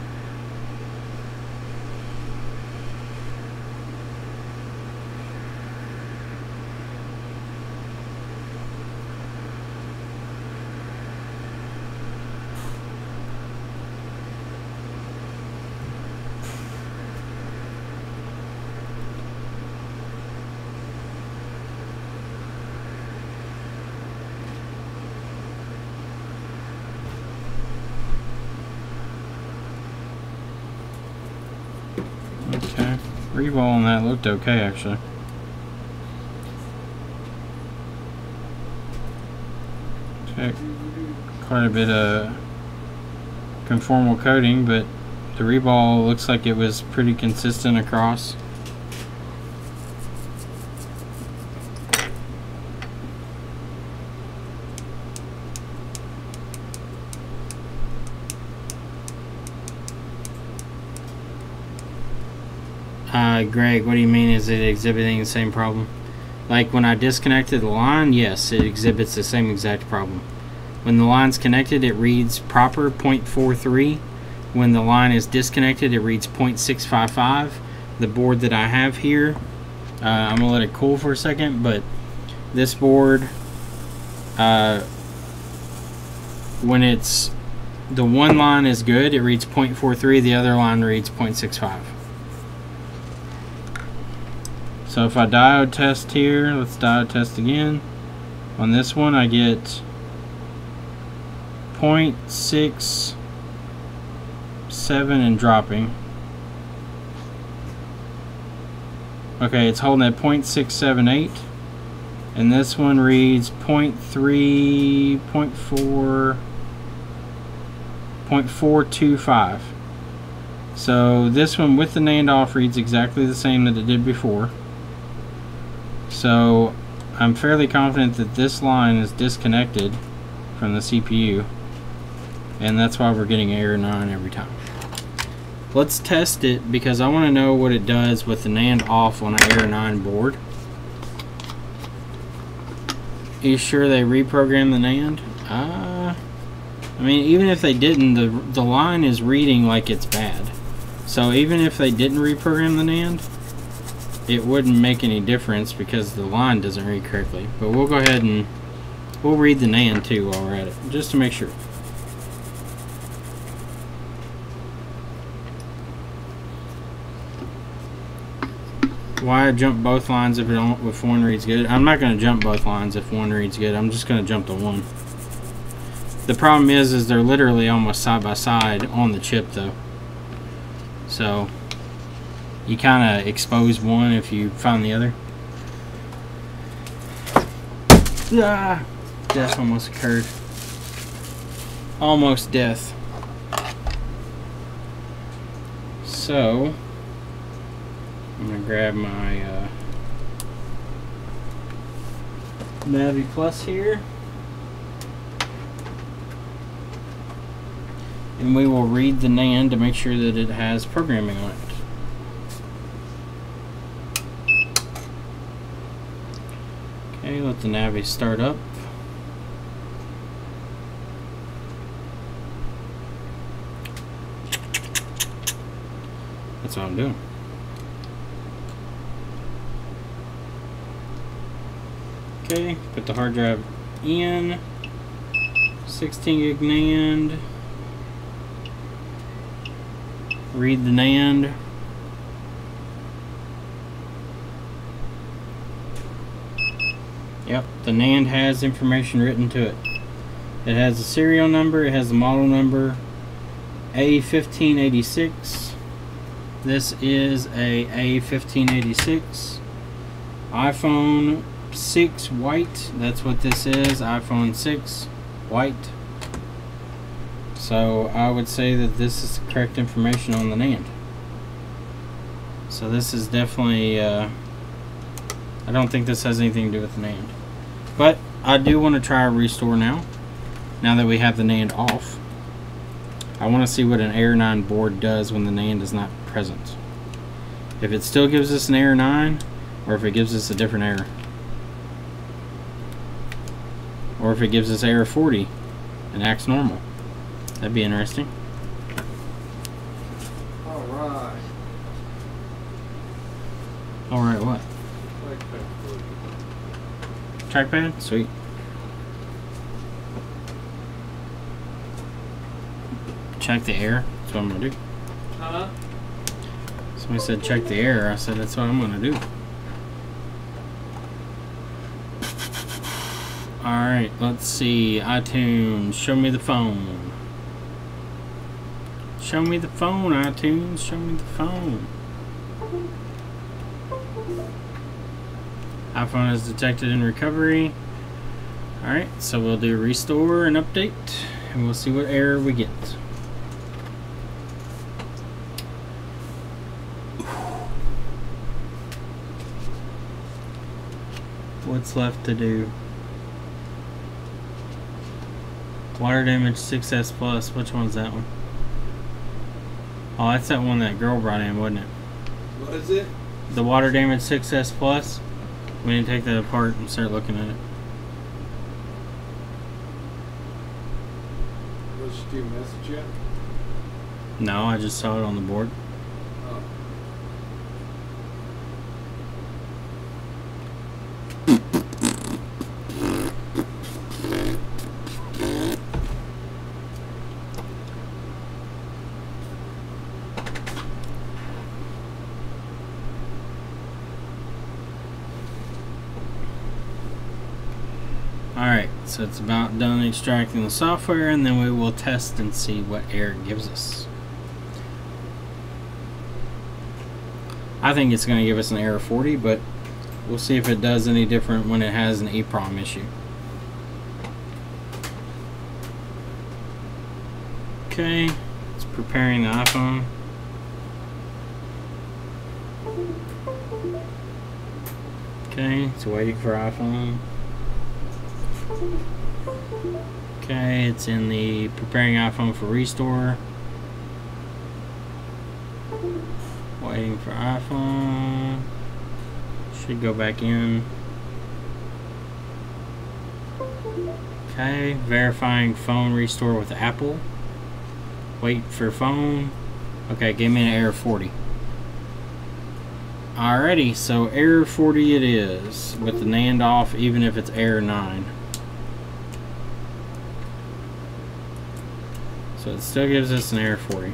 Okay, reball on that looked okay actually. Okay, quite a bit of conformal coating, but the reball looks like it was pretty consistent across. Greg, what do you mean? Is it exhibiting the same problem? Like when I disconnected the line, yes, it exhibits the same exact problem. When the line's connected, it reads proper 0.43. When the line is disconnected, it reads 0.655. The board that I have here, I'm gonna let it cool for a second, but this board, when it's the one line is good, it reads 0.43. The other line reads 0.65. So if I diode test here, let's diode test again. On this one I get 0.67 and dropping. Okay, it's holding at 0.678. And this one reads 0.3, 0.4, 0.425. So this one with the NAND off reads exactly the same that it did before. So I'm fairly confident that this line is disconnected from the CPU, and that's why we're getting error 9 every time. Let's test it because I want to know what it does with the NAND off on an error 9 board. Are you sure they reprogrammed the NAND? I mean, even if they didn't, the line is reading like it's bad. So even if they didn't reprogram the NAND, it wouldn't make any difference because the line doesn't read correctly. But we'll go ahead and We'll read the NAND too while we're at it, just to make sure. Why jump both lines if one reads good? I'm not going to jump both lines if one reads good. I'm just going to jump to one. The problem is they're literally almost side by side on the chip though. So you kind of expose one if you find the other. Ah, death almost occurred. Almost death. So I'm gonna grab my Navi Plus here, and we will read the NAND to make sure that it has programming on it. Okay, let the Navi start up. That's what I'm doing. Okay, put the hard drive in. 16 gig NAND. Read the NAND. Yep, the NAND has information written to it. It has a serial number, it has the model number A1586. This is a A1586. iPhone 6 white, that's what this is, iPhone 6 white. So I would say that this is the correct information on the NAND. So this is definitely, I don't think this has anything to do with the NAND. But I do want to try a restore now that we have the NAND off. I want to see what an error 9 board does when the NAND is not present. If it still gives us an error 9, or if it gives us a different error. Or if it gives us error 40 and acts normal. That'd be interesting. Alright. Alright, what? Trackpad? Sweet. Check the error. That's what I'm gonna do. Huh? Somebody said check the error. I said that's what I'm gonna do. Alright, let's see. iTunes, show me the phone. Show me the phone, iTunes. Show me the phone. iPhone is detected in recovery. Alright, so we'll do restore and update, and we'll see what error we get. What's left to do? Water damage 6S Plus. Which one's that one? Oh, that's that one that girl brought in, wasn't it? What is it? The water damage 6S Plus. We need to take that apart and start looking at it. Do you message yet? No, I just saw it on the board. Oh. Alright, so it's about done extracting the software, and then we will test and see what error it gives us. I think it's going to give us an error 40, but we'll see if it does any different when it has an EEPROM issue. Okay, it's preparing the iPhone. Okay, it's waiting for iPhone. Okay, it's in the preparing iPhone for restore. Waiting for iPhone. Should go back in. Okay, verifying phone restore with Apple. Wait for phone. Okay, gave me an error 40. Alrighty, so error 40 it is, with the NAND off, even if it's error 9. So it still gives us an error 40.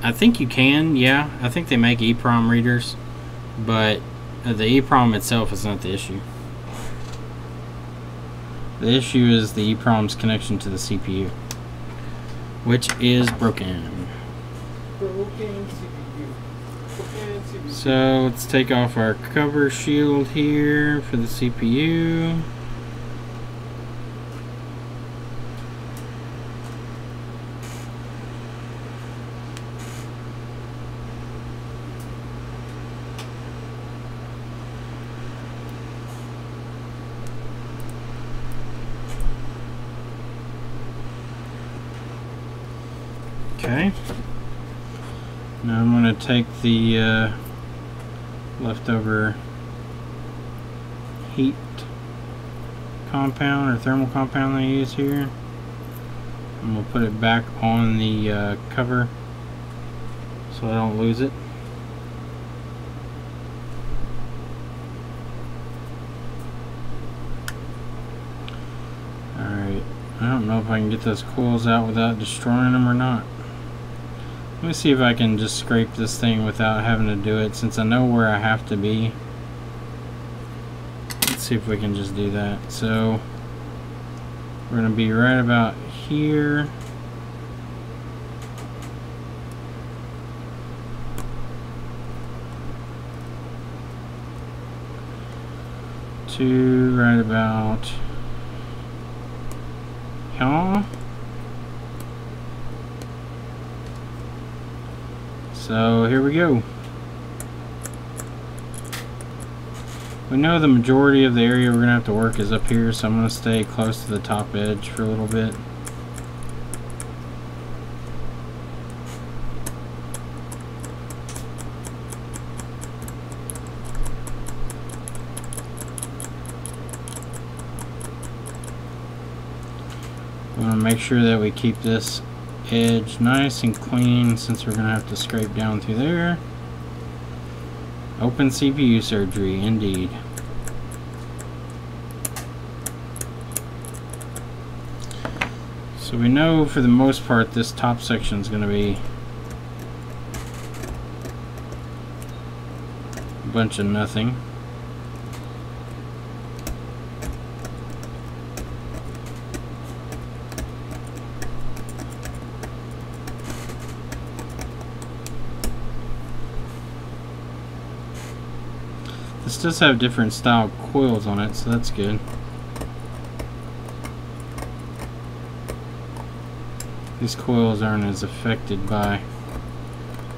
I think you can, yeah. I think they make EEPROM readers, but the EEPROM itself is not the issue. The issue is the EEPROM's connection to the CPU, which is broken. So let's take off our cover shield here for the CPU. Okay. Now I'm going to take the leftover heat compound or thermal compound they use here, and we'll put it back on the cover so I don't lose it. Alright, I don't know if I can get those coils out without destroying them or not. Let me see if I can just scrape this thing without having to do it, since I know where I have to be. Let's see if we can just do that. So we're going to be right about here. To right about here. So here we go. We know the majority of the area we're going to have to work is up here, so I'm going to stay close to the top edge for a little bit. We want to make sure that we keep this edge nice and clean, since we're going to have to scrape down through there. Open CPU surgery, indeed. So we know for the most part this top section is going to be a bunch of nothing. This does have different style coils on it, so that's good. These coils aren't as affected by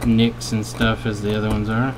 nicks and stuff as the other ones are.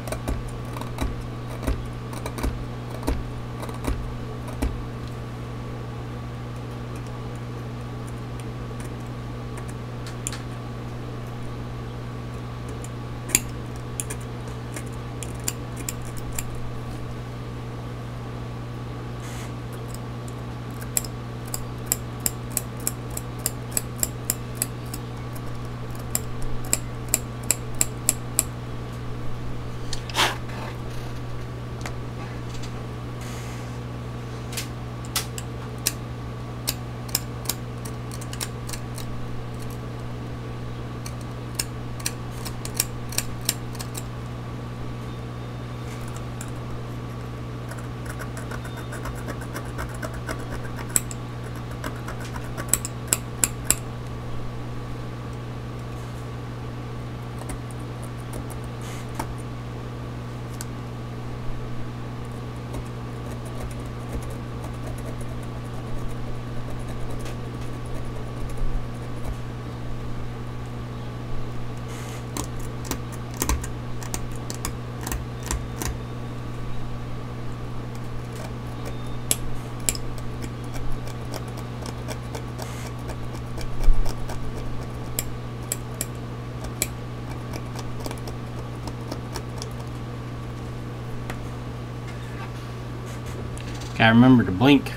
Gotta remember to blink.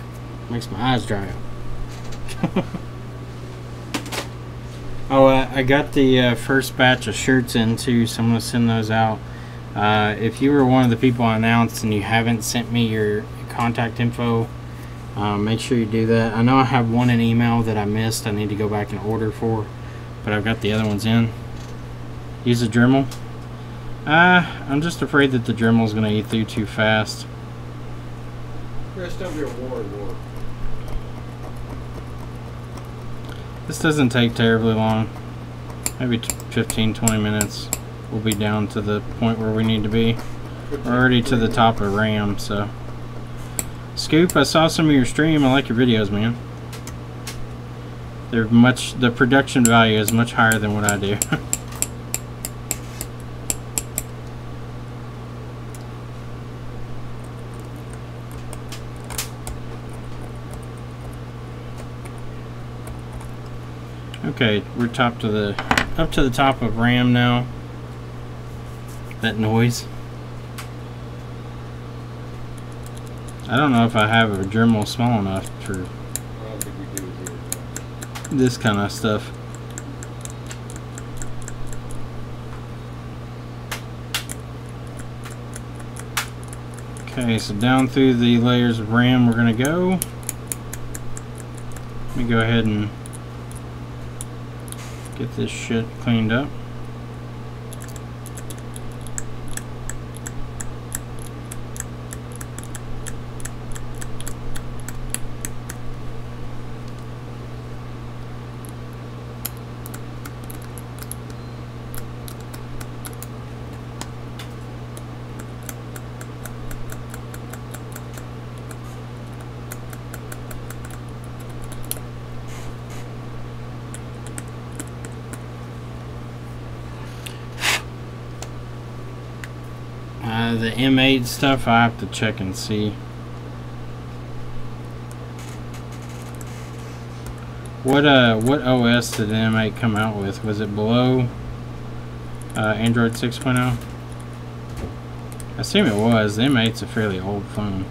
Makes my eyes dry out. Oh, I got the first batch of shirts in too, so I'm gonna send those out. If you were one of the people I announced and you haven't sent me your contact info, make sure you do that. I know I have one in email that I missed. I need to go back and order for, but I've got the other ones in. Use a Dremel. I'm just afraid that the Dremel is going to eat through too fast. Chris, don't be a war. This doesn't take terribly long. Maybe 15-20 minutes. We'll be down to the point where we need to be. We're already to the top of RAM, so. Scoop, I saw some of your stream. I like your videos, man. The production value is much higher than what I do. Okay, we're up to the top of RAM now. That noise. I don't know if I have a Dremel small enough for I don't think we do here. this kind of stuff. Okay, so down through the layers of RAM we're gonna go. Let me go ahead and get this shit cleaned up. The M8 stuff I have to check and see. What OS did the M8 come out with? Was it below Android 6.0? I assume it was. The M8's a fairly old phone.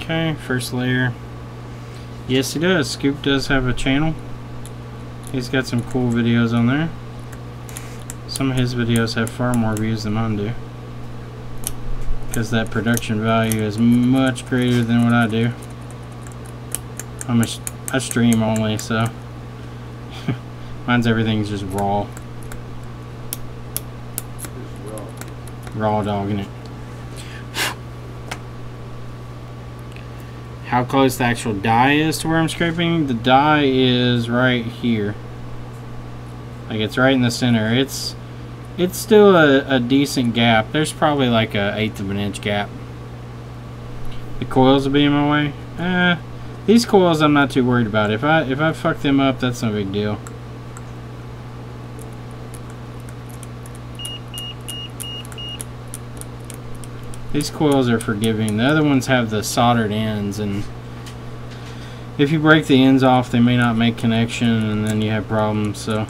Okay, first layer. Yes, he does. Scoop does have a channel. He's got some cool videos on there. Some of his videos have far more views than mine do, because that production value is much greater than what I do. I stream only, so mine's everything's just raw. Raw dogging it. How close the actual die is to where I'm scraping? The die is right here. Like, it's right in the center. It's still a decent gap. There's probably like a 1/8 of an inch gap. The coils will be in my way. These coils I'm not too worried about. If I fuck them up, that's no big deal. These coils are forgiving. The other ones have the soldered ends, and if you break the ends off, they may not make connection, and then you have problems. So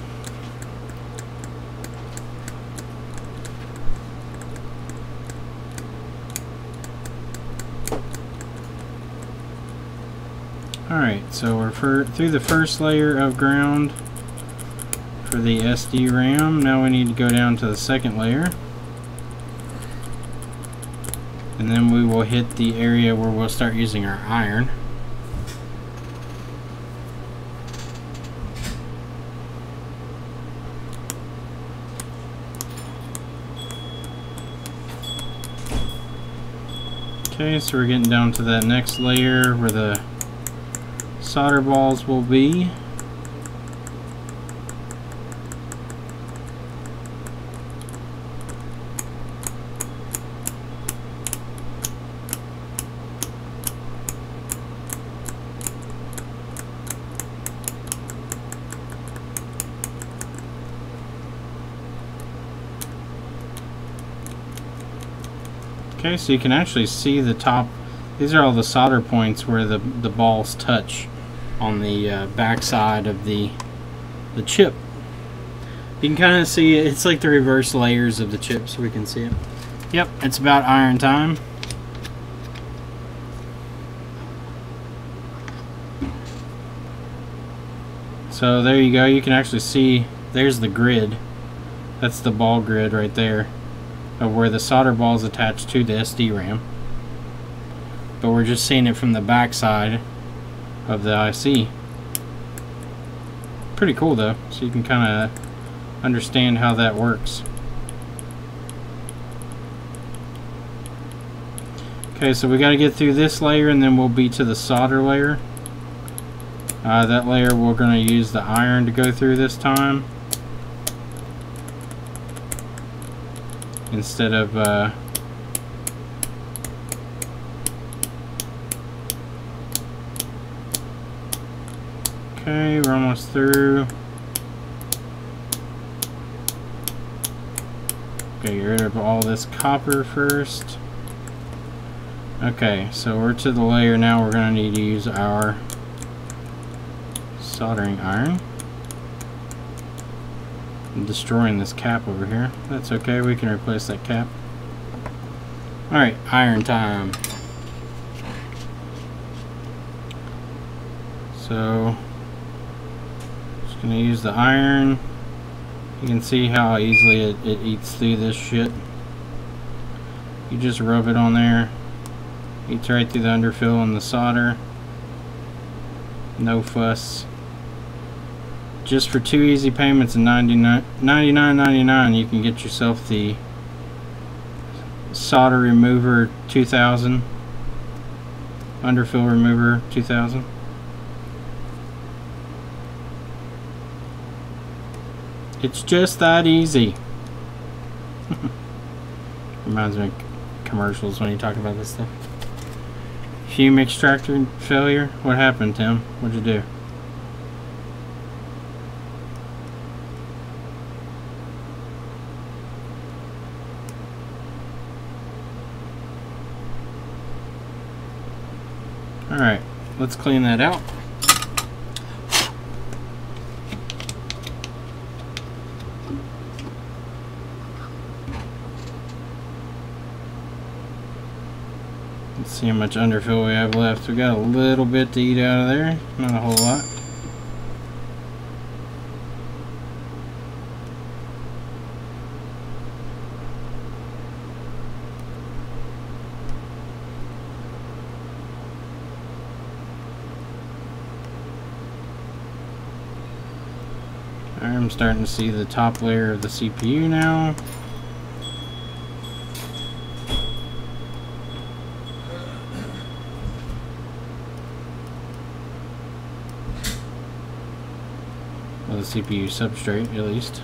alright, so we're through the first layer of ground for the SD RAM. Now we need to go down to the second layer. And then we will hit the area where we'll start using our iron. Okay, so we're getting down to that next layer where the solder balls will be. Okay, so you can actually see the top. These are all the solder points where the balls touch. on the back side of the chip. You can kind of see it. It's like the reverse layers of the chip, so we can see it. Yep, it's about iron time. So there you go. You can actually see there's the grid. That's the ball grid right there of where the solder ball is attached to the SD RAM. But we're just seeing it from the back side of the IC. Pretty cool though, so you can kind of understand how that works. Okay, so we got to get through this layer and then we'll be to the solder layer. That layer we're going to use the iron to go through this time instead of okay, we're almost through. Okay, get rid of all this copper first. Okay, so we're to the layer now. We're going to need to use our soldering iron. I'm destroying this cap over here. That's okay, we can replace that cap. Alright, iron time. So, just going to use the iron. You can see how easily it eats through this shit. You just rub it on there. Eats right through the underfill and the solder. No fuss. Just for 2 easy payments of $99.99, you can get yourself the solder remover 2000, underfill remover 2000. It's just that easy. Reminds me of commercials when you talk about this stuff. Fume extractor failure? What happened, Tim? What'd you do? Alright, let's clean that out. Let's see how much underfill we have left. We got a little bit to eat out of there, not a whole lot. I'm starting to see the top layer of the CPU now. Well, the CPU substrate, at least.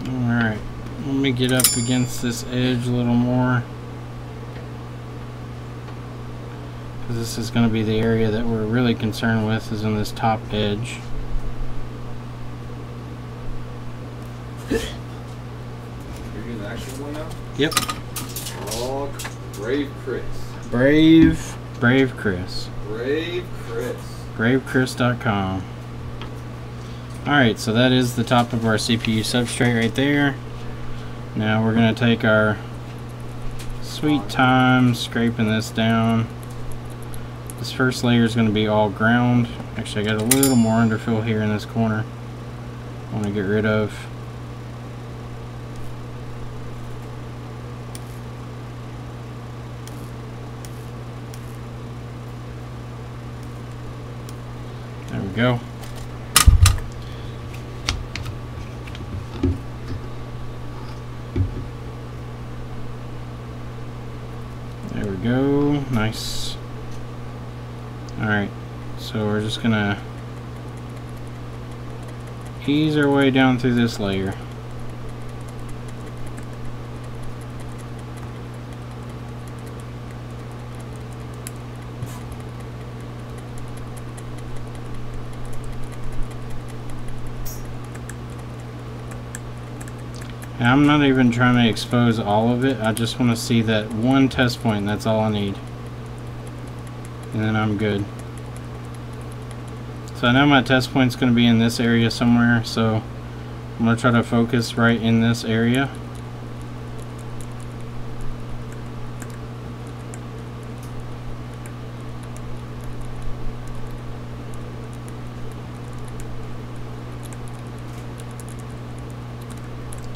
Alright, let me get up against this edge a little more, because this is going to be the area that we're really concerned with, is in this top edge. You're getting the actual one now? Yep. Oh, brave Chris. Brave Chris. Brave Chris. BraveChris.com. Alright, so that is the top of our CPU substrate right there. Now we're going to take our sweet time scraping this down. This first layer is going to be all ground. Actually, I got a little more underfill here in this corner I want to get rid of. There we go. There we go. Nice. Alright, so we're just gonna ease our way down through this layer. And I'm not even trying to expose all of it. I just want to see that one test point, and that's all I need. And then I'm good. So I know my test point's going to be in this area somewhere, so I'm going to try to focus right in this area.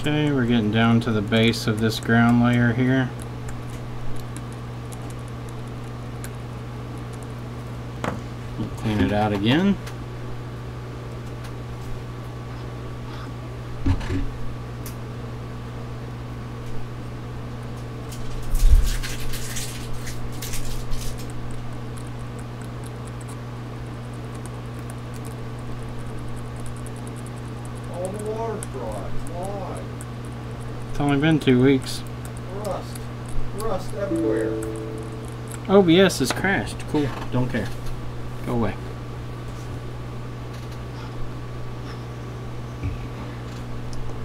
Okay, we're getting down to the base of this ground layer here. We'll clean it out again. All the water's dry. Why? It's only been 2 weeks. Rust. Rust everywhere. OBS has crashed. Cool. Don't care. Go away.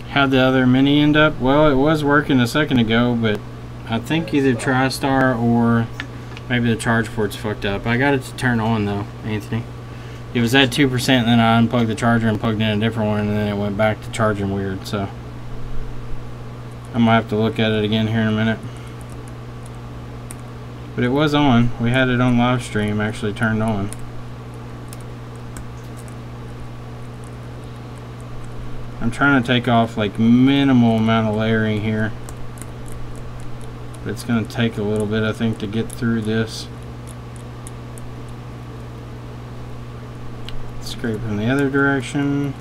How'd the other Mini end up? Well, it was working a second ago, but I think either TriStar or maybe the charge port's fucked up. I got it to turn on though, Anthony. It was at 2%, and then I unplugged the charger and plugged in a different one, and then it went back to charging weird, so I might have to look at it again here in a minute. But it was on. We had it on live stream actually turned on. I'm trying to take off like minimal amount of layering here, but it's going to take a little bit, I think, to get through this. Scrape in the other direction.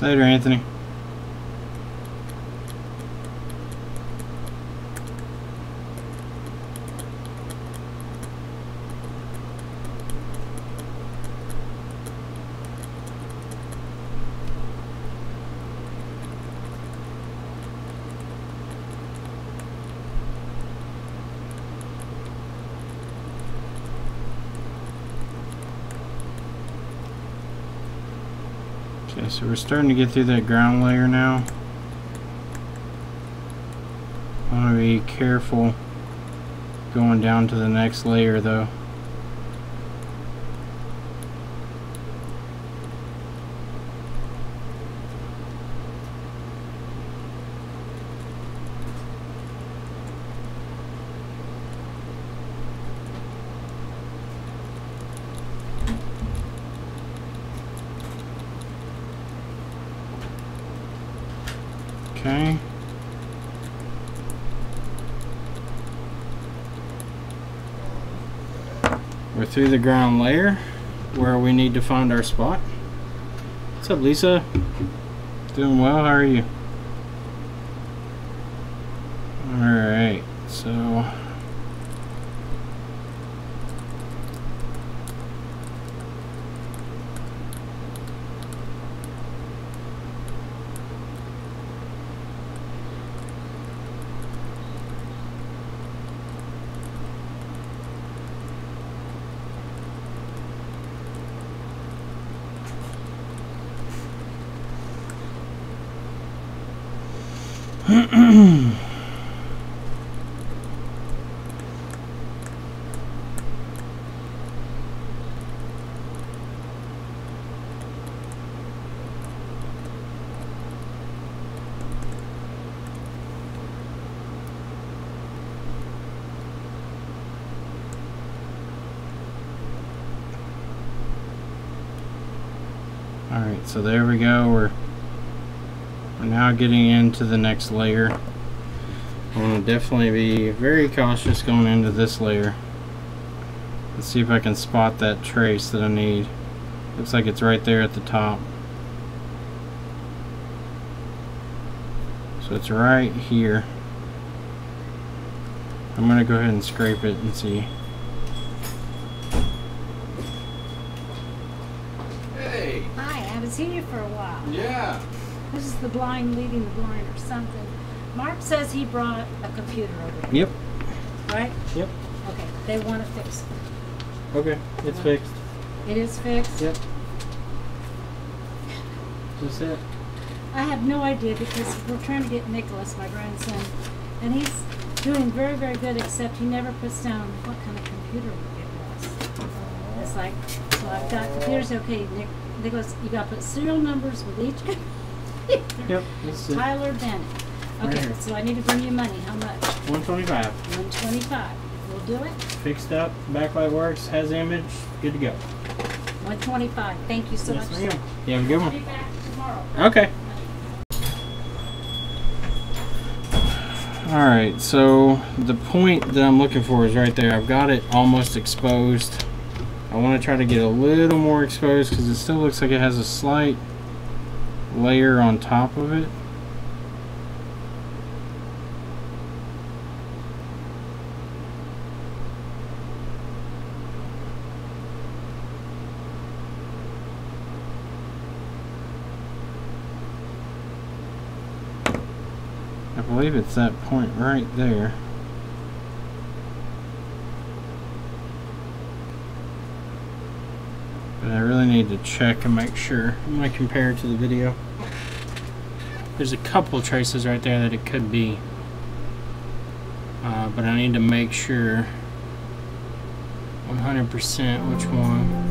Later, Anthony. Okay, so we're starting to get through that ground layer now. I want to be careful going down to the next layer though. Okay. We're through the ground layer where we need to find our spot. What's up, Lisa? Doing well, how are you? Alright, so alright, so there we go. We're now getting into the next layer. I want to definitely be very cautious going into this layer. Let's see if I can spot that trace that I need. Looks like it's right there at the top. So it's right here. I'm going to go ahead and scrape it and see. Hey! Hi, I haven't seen you for a while. Yeah! This is the blind leading the blind or something. Mark says he brought a computer over here. Yep. right? Yep. Okay, they want to fix it. Okay, it's fixed. It is fixed? Yep. That's it. I have no idea because we're trying to get Nicholas, my grandson, and he's doing very, very good, except he never puts down what kind of computer it was. It's like, so I've got computers, okay, Nicholas, you got to put serial numbers with each computer. Yep, that's it. Tyler Bennett. Right Okay, here. so I need to bring you money. How much? $125. $125. We'll do it? Fixed up, backlight works, has image, good to go. $125. Thank you so Yes, much. ma'am. You have a good I'll one. be back tomorrow. Okay. Alright, so the point that I'm looking for is right there. I've got it almost exposed. I want to try to get a little more exposed because it still looks like it has a slight layer on top of it. I believe it's that point right there. But I really need to check and make sure. I'm going to compare it to the video. There's a couple traces right there that it could be. But I need to make sure 100% which one.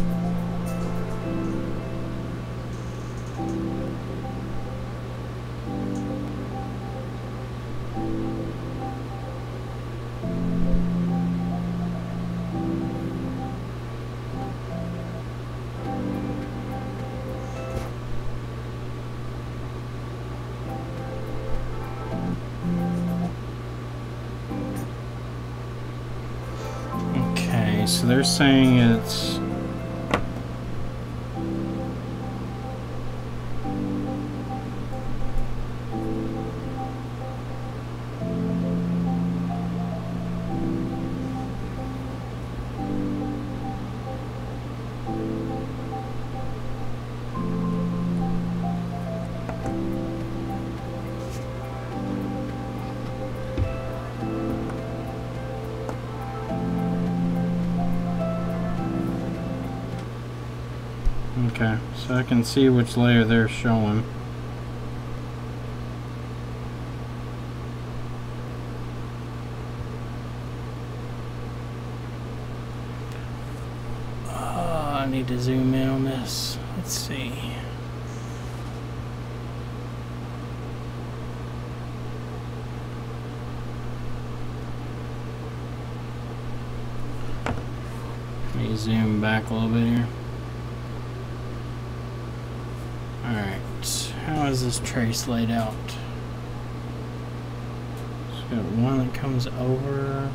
So they're saying it's okay, so I can see which layer they're showing. I need to zoom in on this. Let's see. Let me zoom back a little bit here. Alright, how is this trace laid out? It's got one that comes over.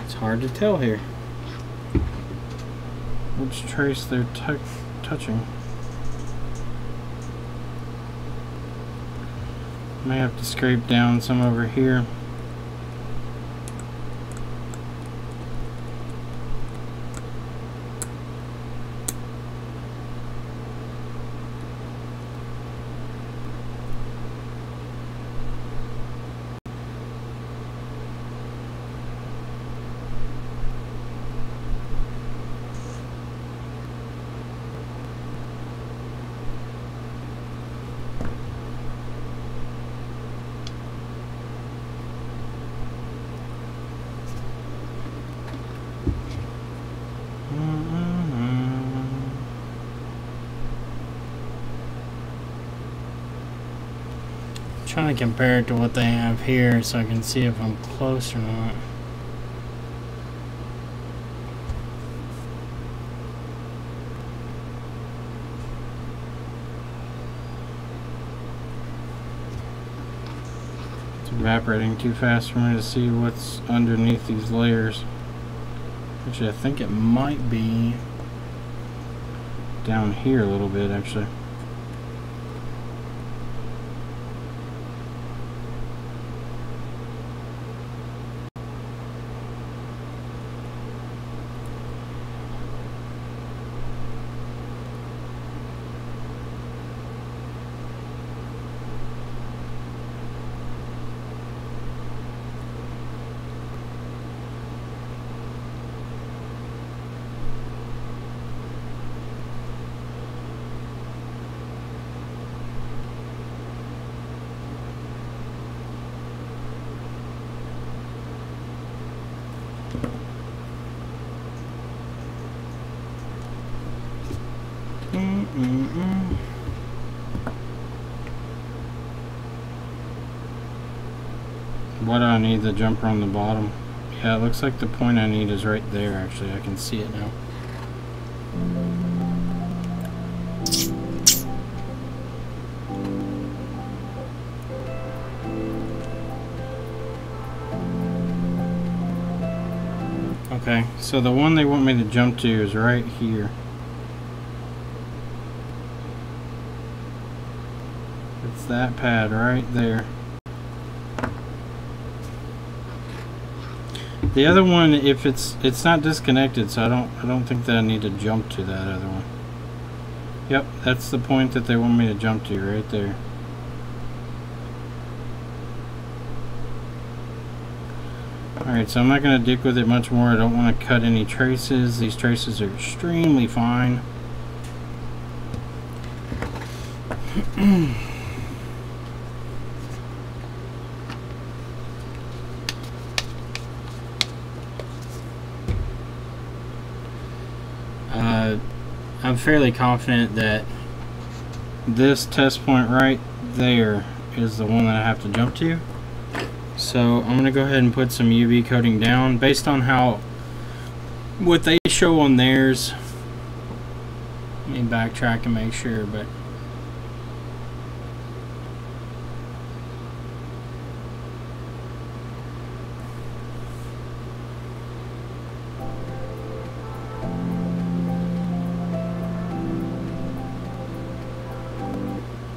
It's hard to tell here which trace they're touching. May have to scrape down some over here. Trying to compare it to what they have here so I can see if I'm close or not. It's evaporating too fast for me to see what's underneath these layers. Actually, I think it might be down here a little bit, actually. What do I need? The jumper on the bottom. Yeah, it looks like the point I need is right there, actually. I can see it now. Okay, so the one they want me to jump to is right here. It's that pad right there. The other one, if it's not disconnected, so I don't think that I need to jump to that other one. Yep, that's the point that they want me to jump to right there. Alright, so I'm not going to dick with it much more. I don't want to cut any traces. These traces are extremely fine. I'm fairly confident that this test point right there is the one that I have to jump to. So I'm going to go ahead and put some UV coating down based on what they show on theirs. Let me backtrack and make sure, but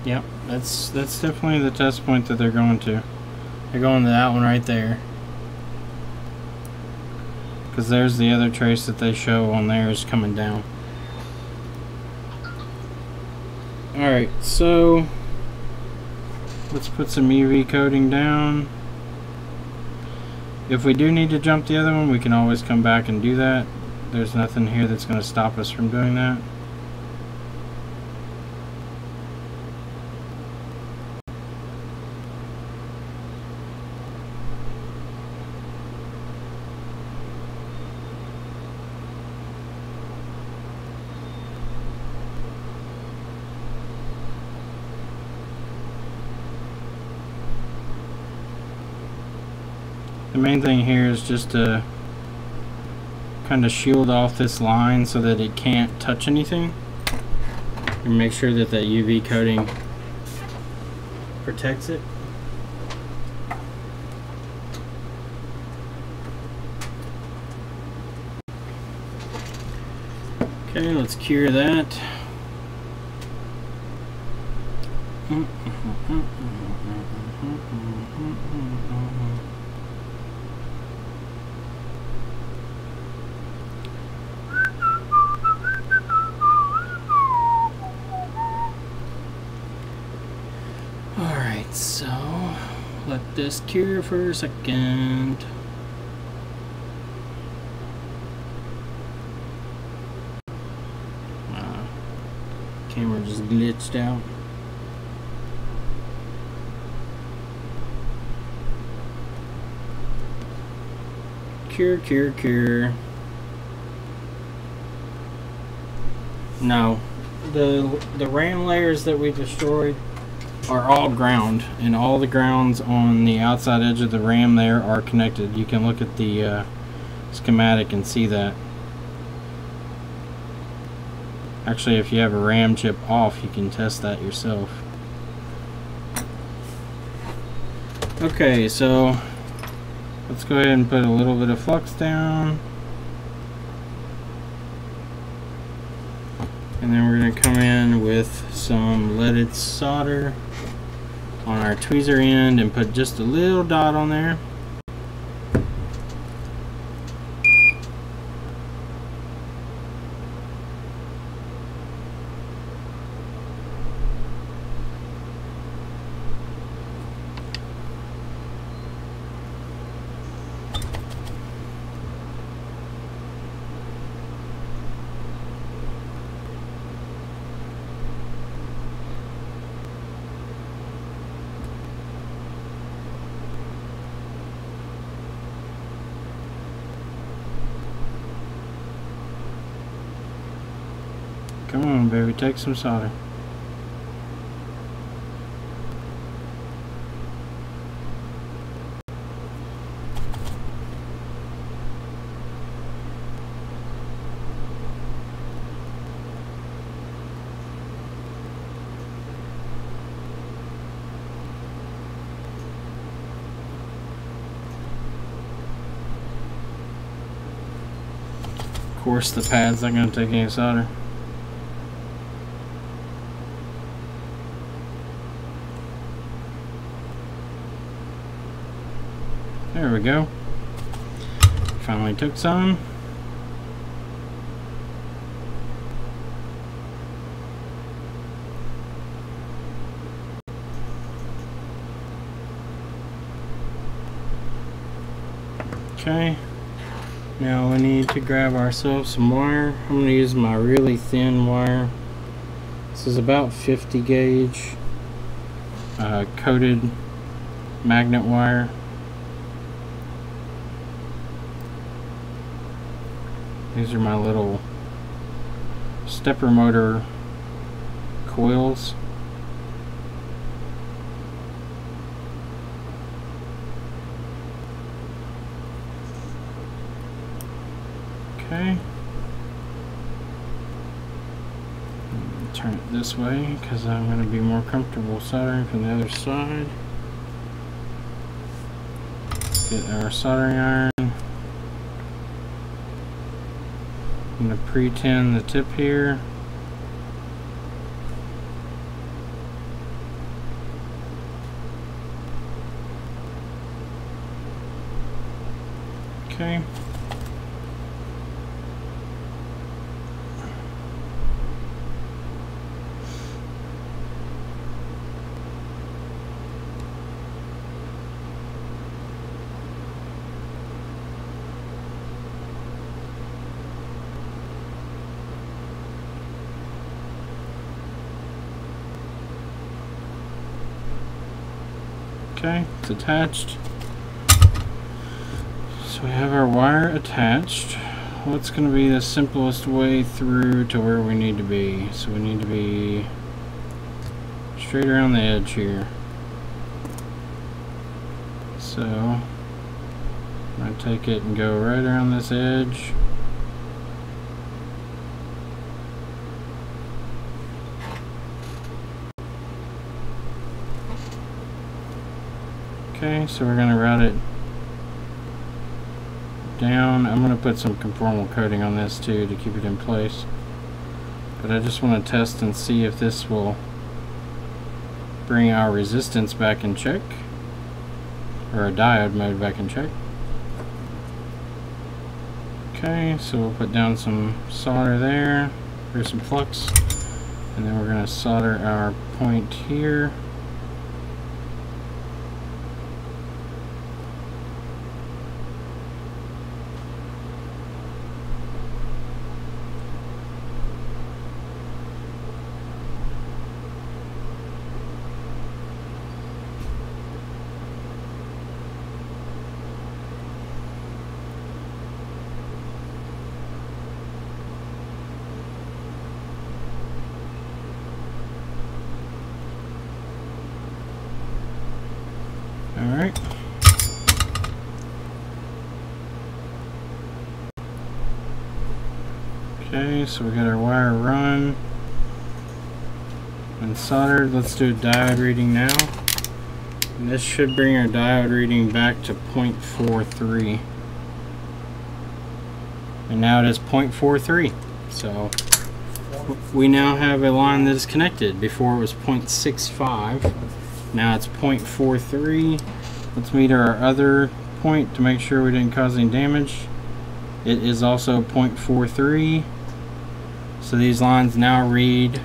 yep, that's definitely the test point that they're going to. They're going to that one right there. Because there's the other trace that they show on theirs coming down. Alright, so let's put some UV coating down. If we do need to jump the other one, we can always come back and do that. There's nothing here that's going to stop us from doing that. The main thing here is just to kind of shield off this line so that it can't touch anything, and make sure that that UV coating protects it. Okay, let's cure that. Alright, so let this cure for a second. Camera just glitched out. Cure. No, the RAM layers that we destroyed are all ground, and all the grounds on the outside edge of the RAM there are connected. You can look at the schematic and see that. Actually, if you have a RAM chip off, you can test that yourself. Okay, so let's go ahead and put a little bit of flux down. And then we're going to come in with some leaded solder on our tweezer end and put just a little dot on there. Come on, baby, take some solder. Of course, the pad's not going to take any solder. There we go. Finally took some. Okay. Now we need to grab ourselves some wire. I'm going to use my really thin wire. This is about 50 gauge coated magnet wire. These are my little stepper motor coils. Okay. Turn it this way because I'm going to be more comfortable soldering from the other side. Get our soldering iron. I'm going to pre-tin the tip here. Okay. Okay, it's attached. So we have our wire attached. What's going to be the simplest way through to where we need to be? So we need to be straight around the edge here. So I'm going to take it and go right around this edge. Okay, so we're going to route it down. I'm going to put some conformal coating on this too to keep it in place. But I just want to test and see if this will bring our resistance back in check, or a diode mode back in check. Okay, so we'll put down some solder there, or some flux, and then we're going to solder our point here. Alright. Okay, so we got our wire run and soldered. Let's do a diode reading now. And this should bring our diode reading back to 0.43. And now it is 0.43. So we now have a line that is connected. Before it was 0.65. Now it's 0.43. Let's meter our other point to make sure we didn't cause any damage. It is also 0.43. So these lines now read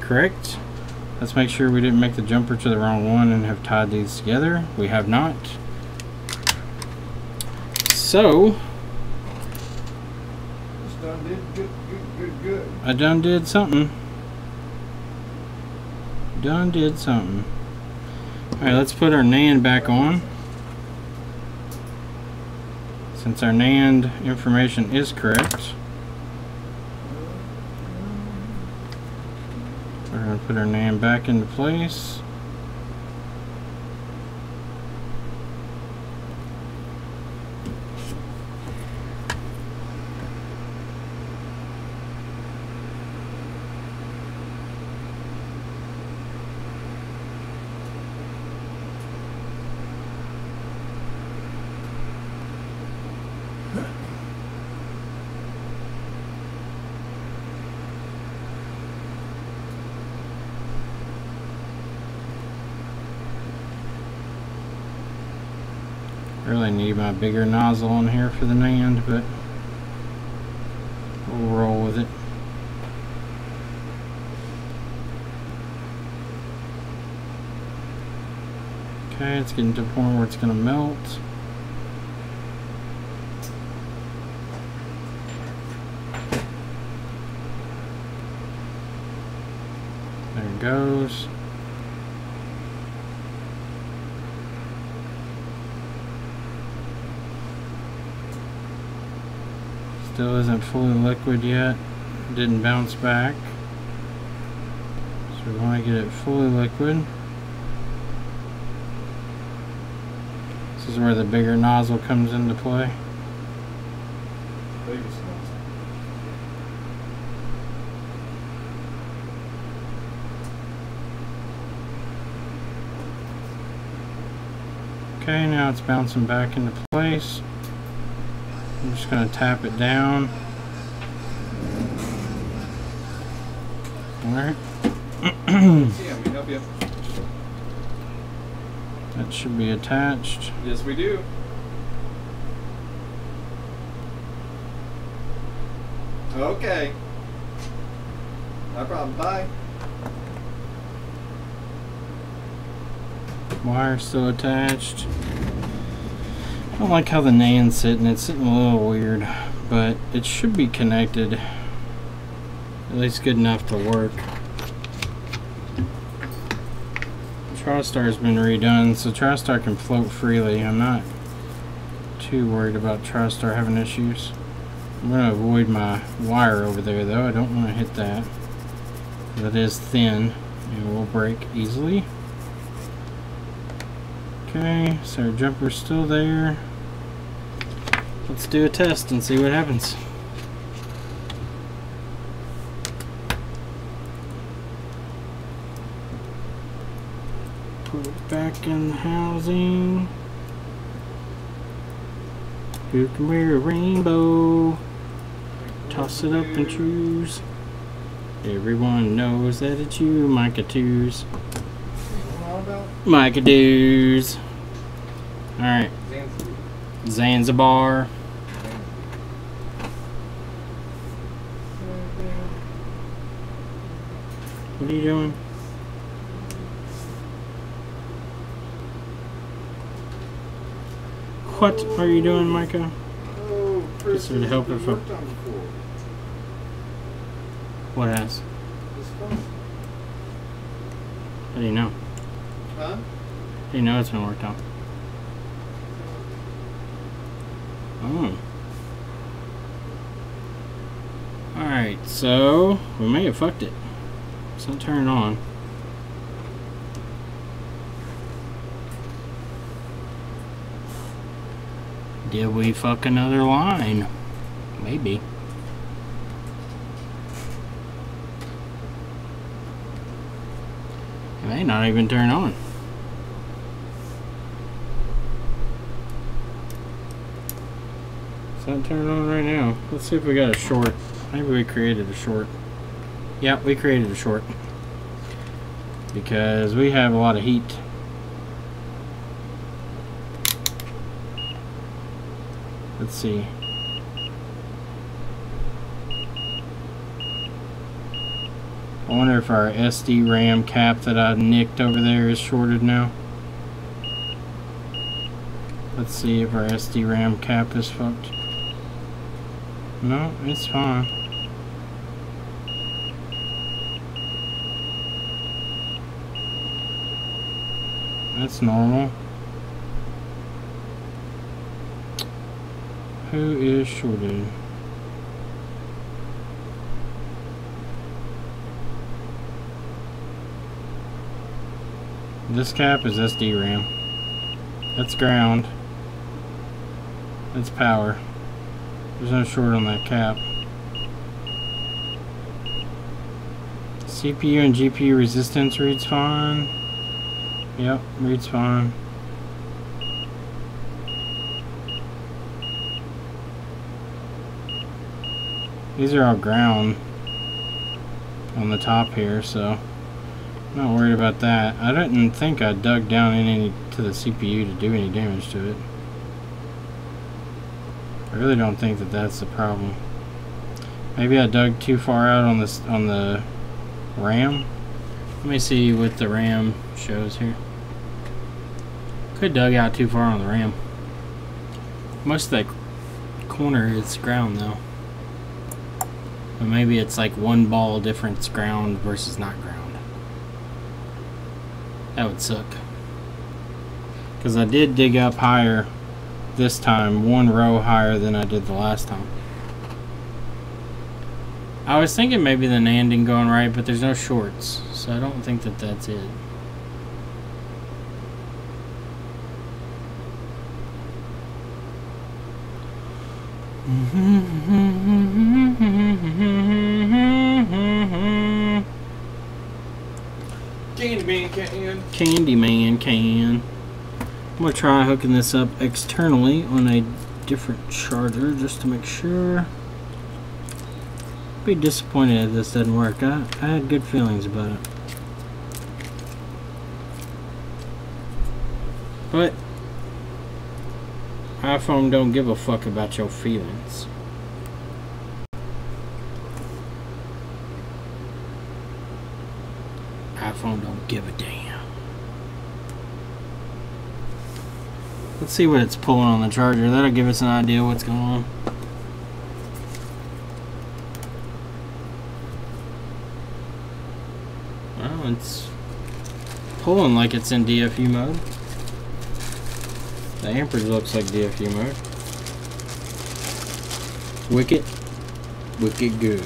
correct. Let's make sure we didn't make the jumper to the wrong one and have tied these together. We have not. So I done did something. Alright, let's put our NAND back on. Since our NAND information is correct, we're going to put our NAND back into place. Really need my bigger nozzle on here for the NAND, but we'll roll with it. Okay, it's getting to the point where it's going to melt. There it goes. Still isn't fully liquid yet. Didn't bounce back. So we want to get it fully liquid. This is where the bigger nozzle comes into play. Okay, now it's bouncing back into place. I'm just going to tap it down. Alright. That should be attached. Yes, we do. Okay. No problem. Bye. Wire still attached. I don't like how the NAND's sitting. It's sitting a little weird, but it should be connected. At least good enough to work. TriStar's been redone, so TriStar can float freely. I'm not too worried about TriStar having issues. I'm going to avoid my wire over there, though. I don't want to hit that. That is thin and will break easily. Okay, so our jumper's still there. Let's do a test and see what happens. Put it back in the housing. Who can wear a rainbow? Toss it up and choose. Everyone knows that it's you, Micah Twos. Micah Doos. Alright. Zanzibar. What are you doing? What are you doing, Micah? Oh, Chris, Just would help if I... What has? This phone. How do you know? Huh? How do you know it's been worked on? Oh. Alright, so we may have fucked it. It's not turning on. Did we fuck another line? Maybe. It may not even turn on. not turning on right now. Let's see if we got a short. Maybe we created a short. Yep, we created a short. Because we have a lot of heat. Let's see. I wonder if our SD RAM cap that I nicked over there is shorted now. Let's see if our SD RAM cap is fucked. No, it's fine. That's normal. Who is shorted? This cap is SD RAM. That's ground. That's power. There's no short on that cap. CPU and GPU resistance reads fine. Yep, reads fine. These are all ground on the top here, so I'm not worried about that. I didn't think I dug down any to the CPU to do any damage to it. I really don't think that that's the problem. Maybe I dug too far out on this on the RAM. Let me see what the RAM shows here. Could dug out too far on the RAM. Most of that corner is ground though. But maybe it's like one ball difference ground versus not ground. That would suck. Because I did dig up higher this time, one row higher than I did the last time. I was thinking maybe the NAND didn't going right, but there's no shorts, so I don't think that that's it. Candyman can. Candyman can. I'm going to try hooking this up externally on a different charger just to make sure. Be disappointed if this doesn't work. I had good feelings about it. But iPhone don't give a fuck about your feelings. iPhone don't give a damn. Let's see what it's pulling on the charger. That'll give us an idea what's going on. Well, it's pulling like it's in DFU mode. The amperage looks like DFU mode. Wicked. Wicked good.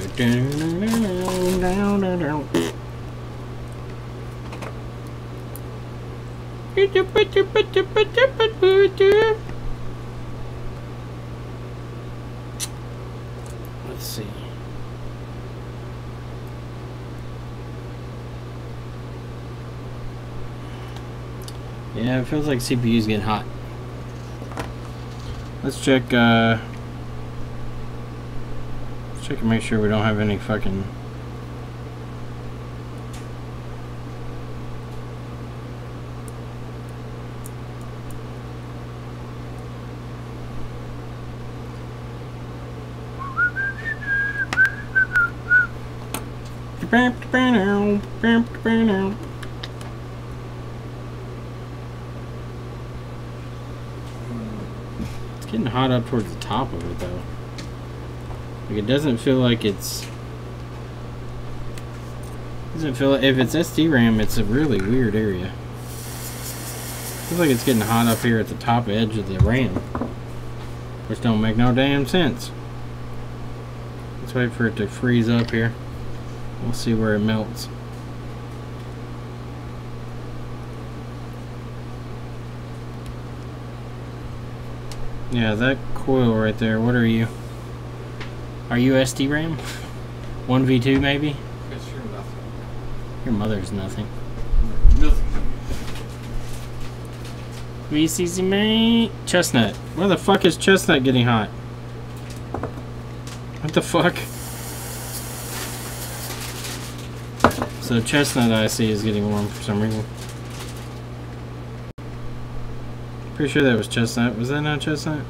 Let's see. Yeah, it feels like CPU's getting hot. Let's check and make sure we don't have any fucking It's getting hot up towards the top of it though. Like it doesn't feel like it's doesn't feel like, if it's SD RAM, it's a really weird area. Feels like it's getting hot up here at the top edge of the RAM, which don't make no damn sense. Let's wait for it to freeze up here. We'll see where it melts. Yeah, that coil right there, what are you? Are you SD RAM? 1v2 maybe? Guess you're nothing. Your mother's nothing. Nothing. VCC mate. Chestnut. Where the fuck is Chestnut getting hot? What the fuck? So chestnut IC is getting warm for some reason. Pretty sure that was chestnut. Was that not chestnut?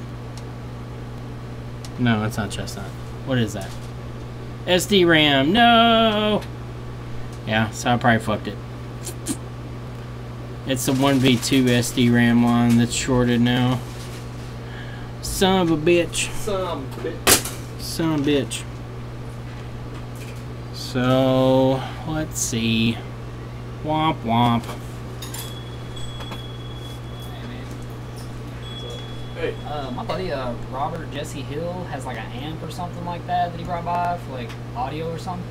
No, it's not chestnut. What is that? SD RAM. No! Yeah, so I probably fucked it. It's the 1v2 SD RAM line that's shorted now. Son of a bitch. Some bitch. Son of a bitch. So, let's see. Womp womp. Hey. My buddy Robert Jesse Hill has like an amp or something like that he brought by for like audio or something.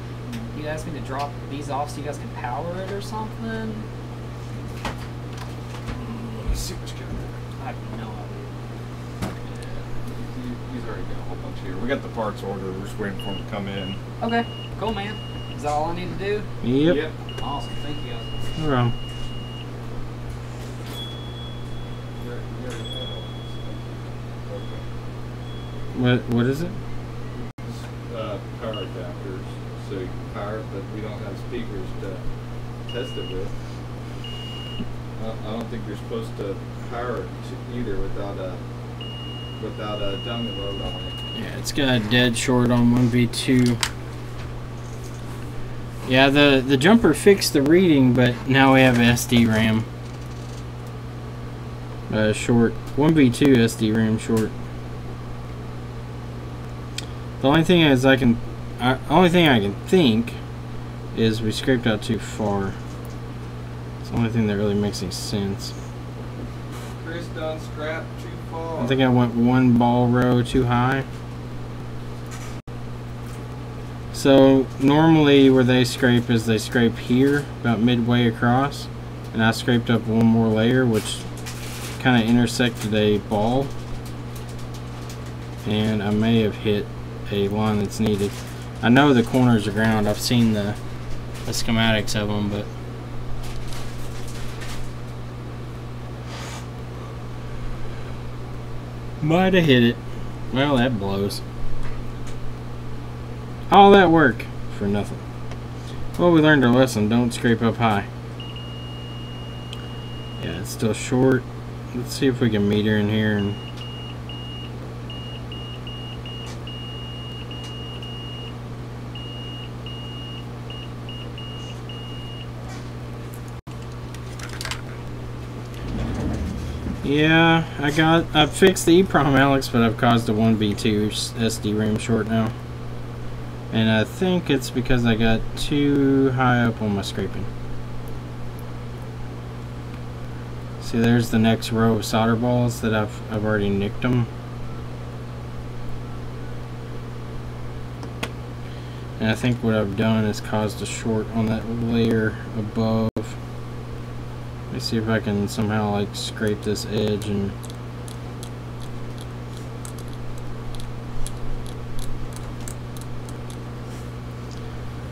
You asked me to drop these off so you guys can power it or something. Let me see what you got there. I have no idea. He's already got a whole bunch here. We got the parts ordered. We're just waiting for them to come in. Okay, cool, man. Is that all I need to do? Yep. Awesome, thank you guys. No problem. What is it? Power adapters, so you can power it, but we don't have speakers to test it with. I don't think you're supposed to power it either without a dummy load on it. Yeah, it's got a dead short on 1v2. Yeah, the jumper fixed the reading, but now we have SD RAM. Short. 1v2 SD RAM short. The only thing is only thing I can think is we scraped out too far. It's the only thing that really makes any sense. Chris done scrap too far. I think I went one ball row too high. So normally where they scrape is they scrape here about midway across, and I scraped up one more layer which kind of intersected a ball, and I may have hit a line that's needed. I know the corners are ground. I've seen the schematics of them, but might have hit it. Well, that blows. All that work for nothing. Well, we learned our lesson. Don't scrape up high. Yeah, it's still short. Let's see if we can meter in here and yeah, I fixed the EEPROM Alex, but I've caused a 1v2 SD RAM short now. And I think it's because I got too high up on my scraping. See, there's the next row of solder balls that I've already nicked them. And I think what I've done is caused a short on that layer above. Let me see if I can somehow like scrape this edge and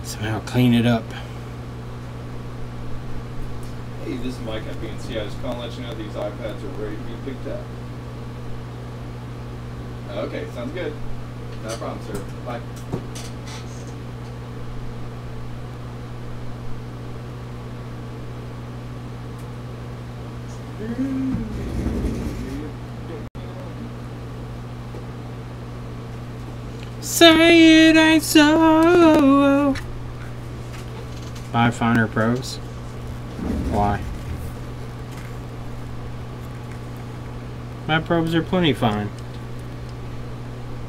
somehow clean it up. Hey, this is Mike at BNC. I just calling to let you know these iPads are ready to be picked up. Okay, sounds good. No problem, sir. Bye. Say it ain't so. Buy finer probes. Why? My probes are plenty fine.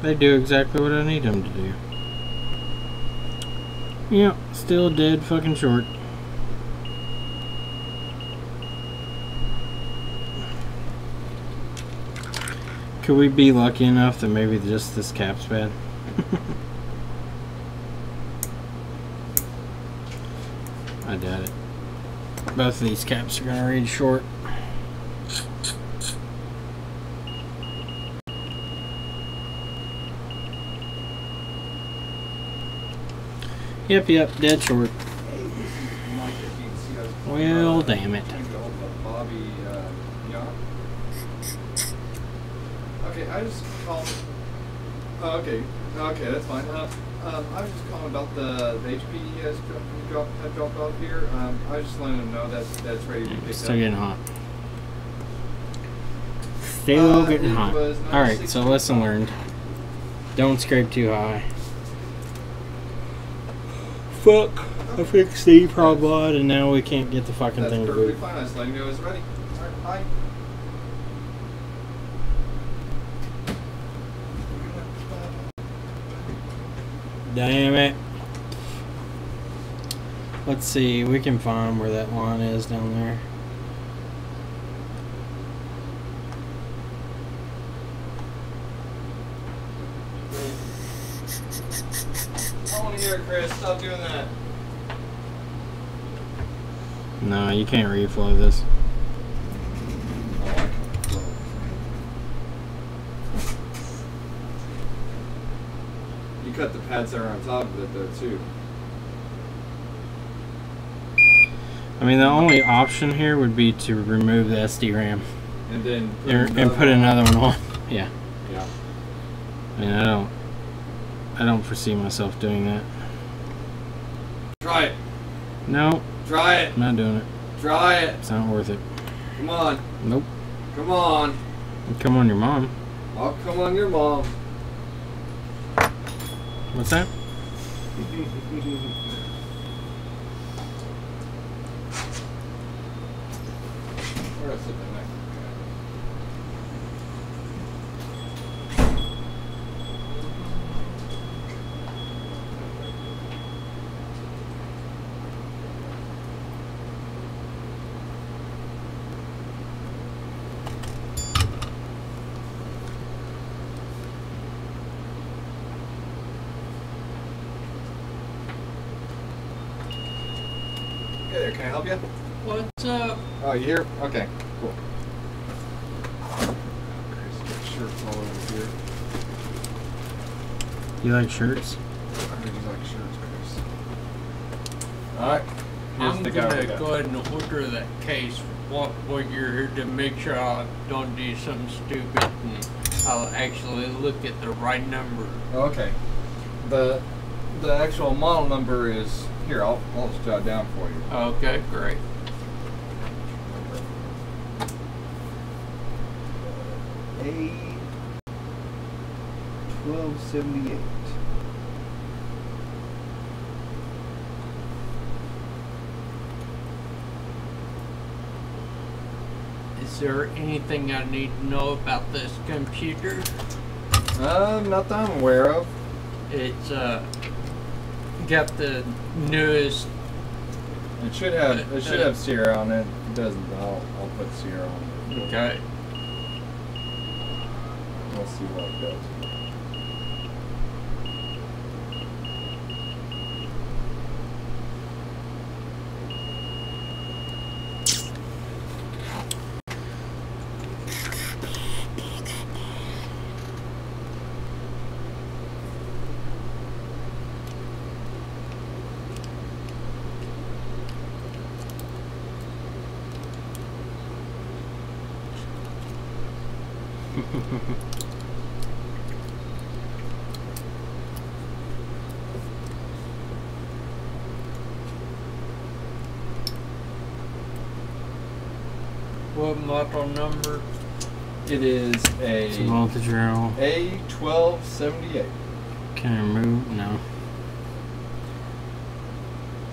They do exactly what I need them to do. Yep, still dead fucking short. Could we be lucky enough that maybe just this cap's bad? I doubt it. Both of these caps are gonna read short. Yep, dead short. Hey, this is Mike at BNC. I was calling Well, damn it. trying to get hold of Bobby Yacht. Okay, I just called. Oh, okay. Okay, that's fine. I was just calling about the HP has dropped off here. I was just letting them know that's ready to be picked up. Still getting hot. Still getting hot. Alright, so lesson learned. Don't scrape too high. Fuck. I fixed the problem and now we can't get the fucking thing to boot. That's perfectly fine. I was letting you know it's ready. Alright, bye. Damn it. Let's see, we can find where that line is down there. I want to hear it, Chris. Stop doing that. No, you can't reflow this. You cut the pads that are on top of it though too. I mean, the only option here would be to remove the SD RAM And then and put another one on. Yeah. Yeah. I mean, I don't foresee myself doing that. Try it. No, Try it. I'm not doing it. Try it. It's not worth it. Come on. Nope. Come on. Come on, your mom. I'll come on your mom. What's that? Where did I sit that next? Hey there, can I help you? What's up? Oh, you here? Okay, cool. Chris, got shirts all over here. You like shirts? I heard you like shirts, Chris. Alright. I'm gonna go ahead and order that case while you're here to make sure I don't do something stupid and I'll actually look at the right number. Okay. The actual model number is here. I'll just jot it down for you. Okay, great. A1278. Is there anything I need to know about this computer? Not that I'm aware of. It's got the newest. It should have Sierra on it. If it doesn't, I'll put Sierra on it. Okay. We'll see what it does. What model number? It is It's a voltage rail. A1278. Can I remove? No.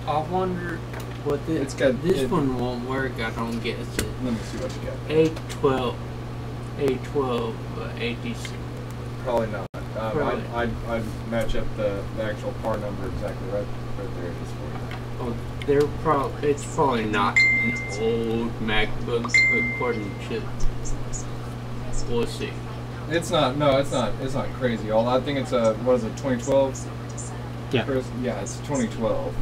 I wonder what this. It's got- this one won't work. I don't guess it. Let me see what you got. A12, 86. Probably not. Probably. I'd match up the actual part number exactly right there it is for you. Oh, it's probably not an old MacBook according to. We'll see. It's not. No, it's not. It's not crazy. All I think it's a what is it? 2012. Yeah. Chris? Yeah, it's 2012.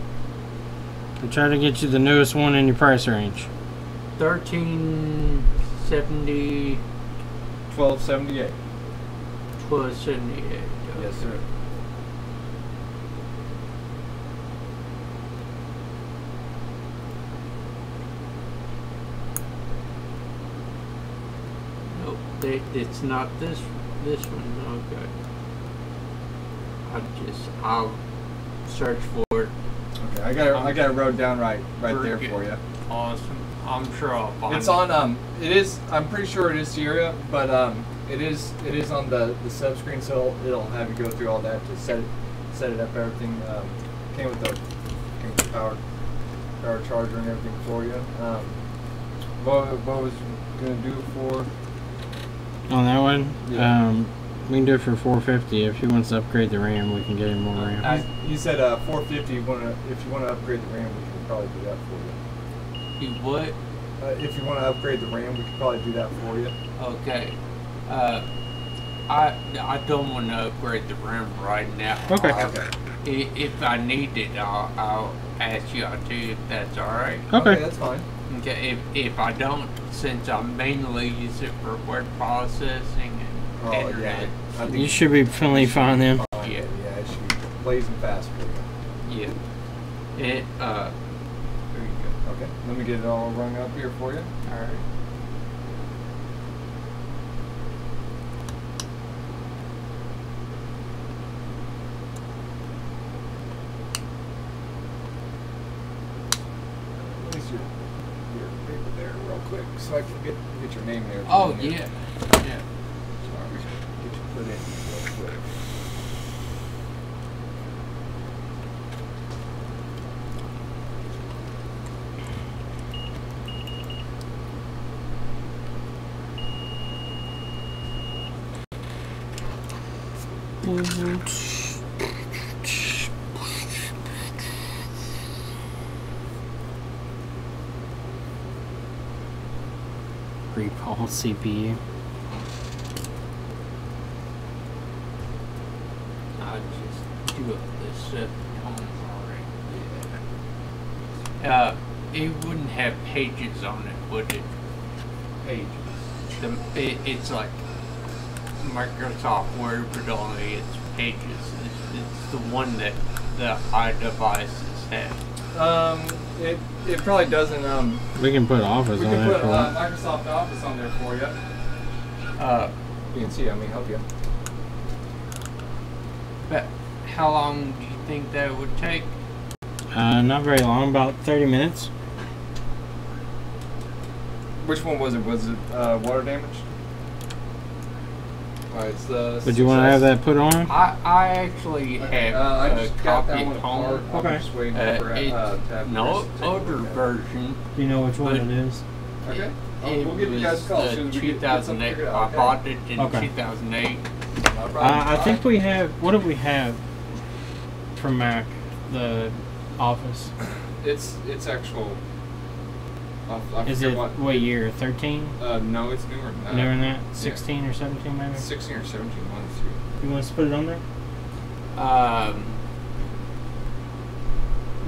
I'm trying to get you the newest one in your price range. 1370. 1278. 1278. Yes, sir. Nope, it's not this one. Okay. I'll search for it. Okay, I got it wrote down right there for you. Awesome. I'm sure I'll find It's on it is, I'm pretty sure it is Sierra, but it is on the sub screen, so it'll have you go through all that to set it up, everything. Came with the power charger and everything for you. What was you gonna do for On that one, Yeah. we can do it for $450. If he wants to upgrade the RAM, we can get him more RAM. he said $450. If you want to upgrade the RAM, we can probably do that for you. You what? If you want to upgrade the RAM, we can probably do that for you. Okay. I don't want to upgrade the RAM right now. Okay. If I need it, I'll ask you to, if that's all right. Okay. That's fine. Okay. If I don't, since I mainly use it for word processing and internet. I think You should be plenty fine then. fine. Yeah. Yeah, it should be blazing fast for you. Yeah. There you go. Okay, let me get it all rung up here for you. All right. At least your paper there real quick so I can get your name there. Oh Put in there. yeah. Yeah. Sorry, get you put in real quick. Recall CPU. I just do this stuff at home already. It wouldn't have pages on it, would it? Pages. It's like Microsoft Word, but only it's pages. It's the one that the iDevices have. It probably doesn't. We can put Office We on can there put for it. Microsoft Office on there for you. You can see. I mean, help you. But how long do you think that would take? Not very long, about 30 minutes. Which one was it? Was it water damage? Alright, it's the. Would you want to have that put on? I actually have I a just got copy that one at home. apart. I'm Okay. just waiting for It's to have no Chris to take a older look at it. version. Do you know which one But- it is? Okay. It We'll give you guys a call as soon as we get something 2008. figured I out. Okay? bought it in Okay. 2008. No problem. I think we have. What do we have from Mac? The Office. It's actual. I Is forget it what year? 13? No, it's newer than that. Newer than that? 16 or 17 maybe? 16 or 17 months. Here. You want us to put it on there?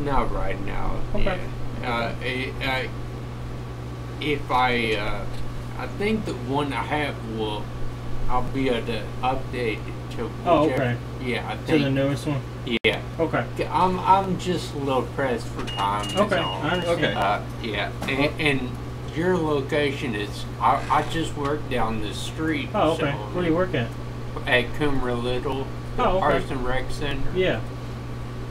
Not right now. Okay. Yeah. If I think the one I have I'll be able to update it to Oh, whichever- okay. Yeah, I To the think. newest one? Yeah. Okay. I'm just a little pressed for time. is Okay, all. I understand. Okay. Yeah, and your location is. I just work down the street. Oh, okay. So, Where do you work at? At Cumber Little, the Oh, okay. Parks and Rec Center. Yeah.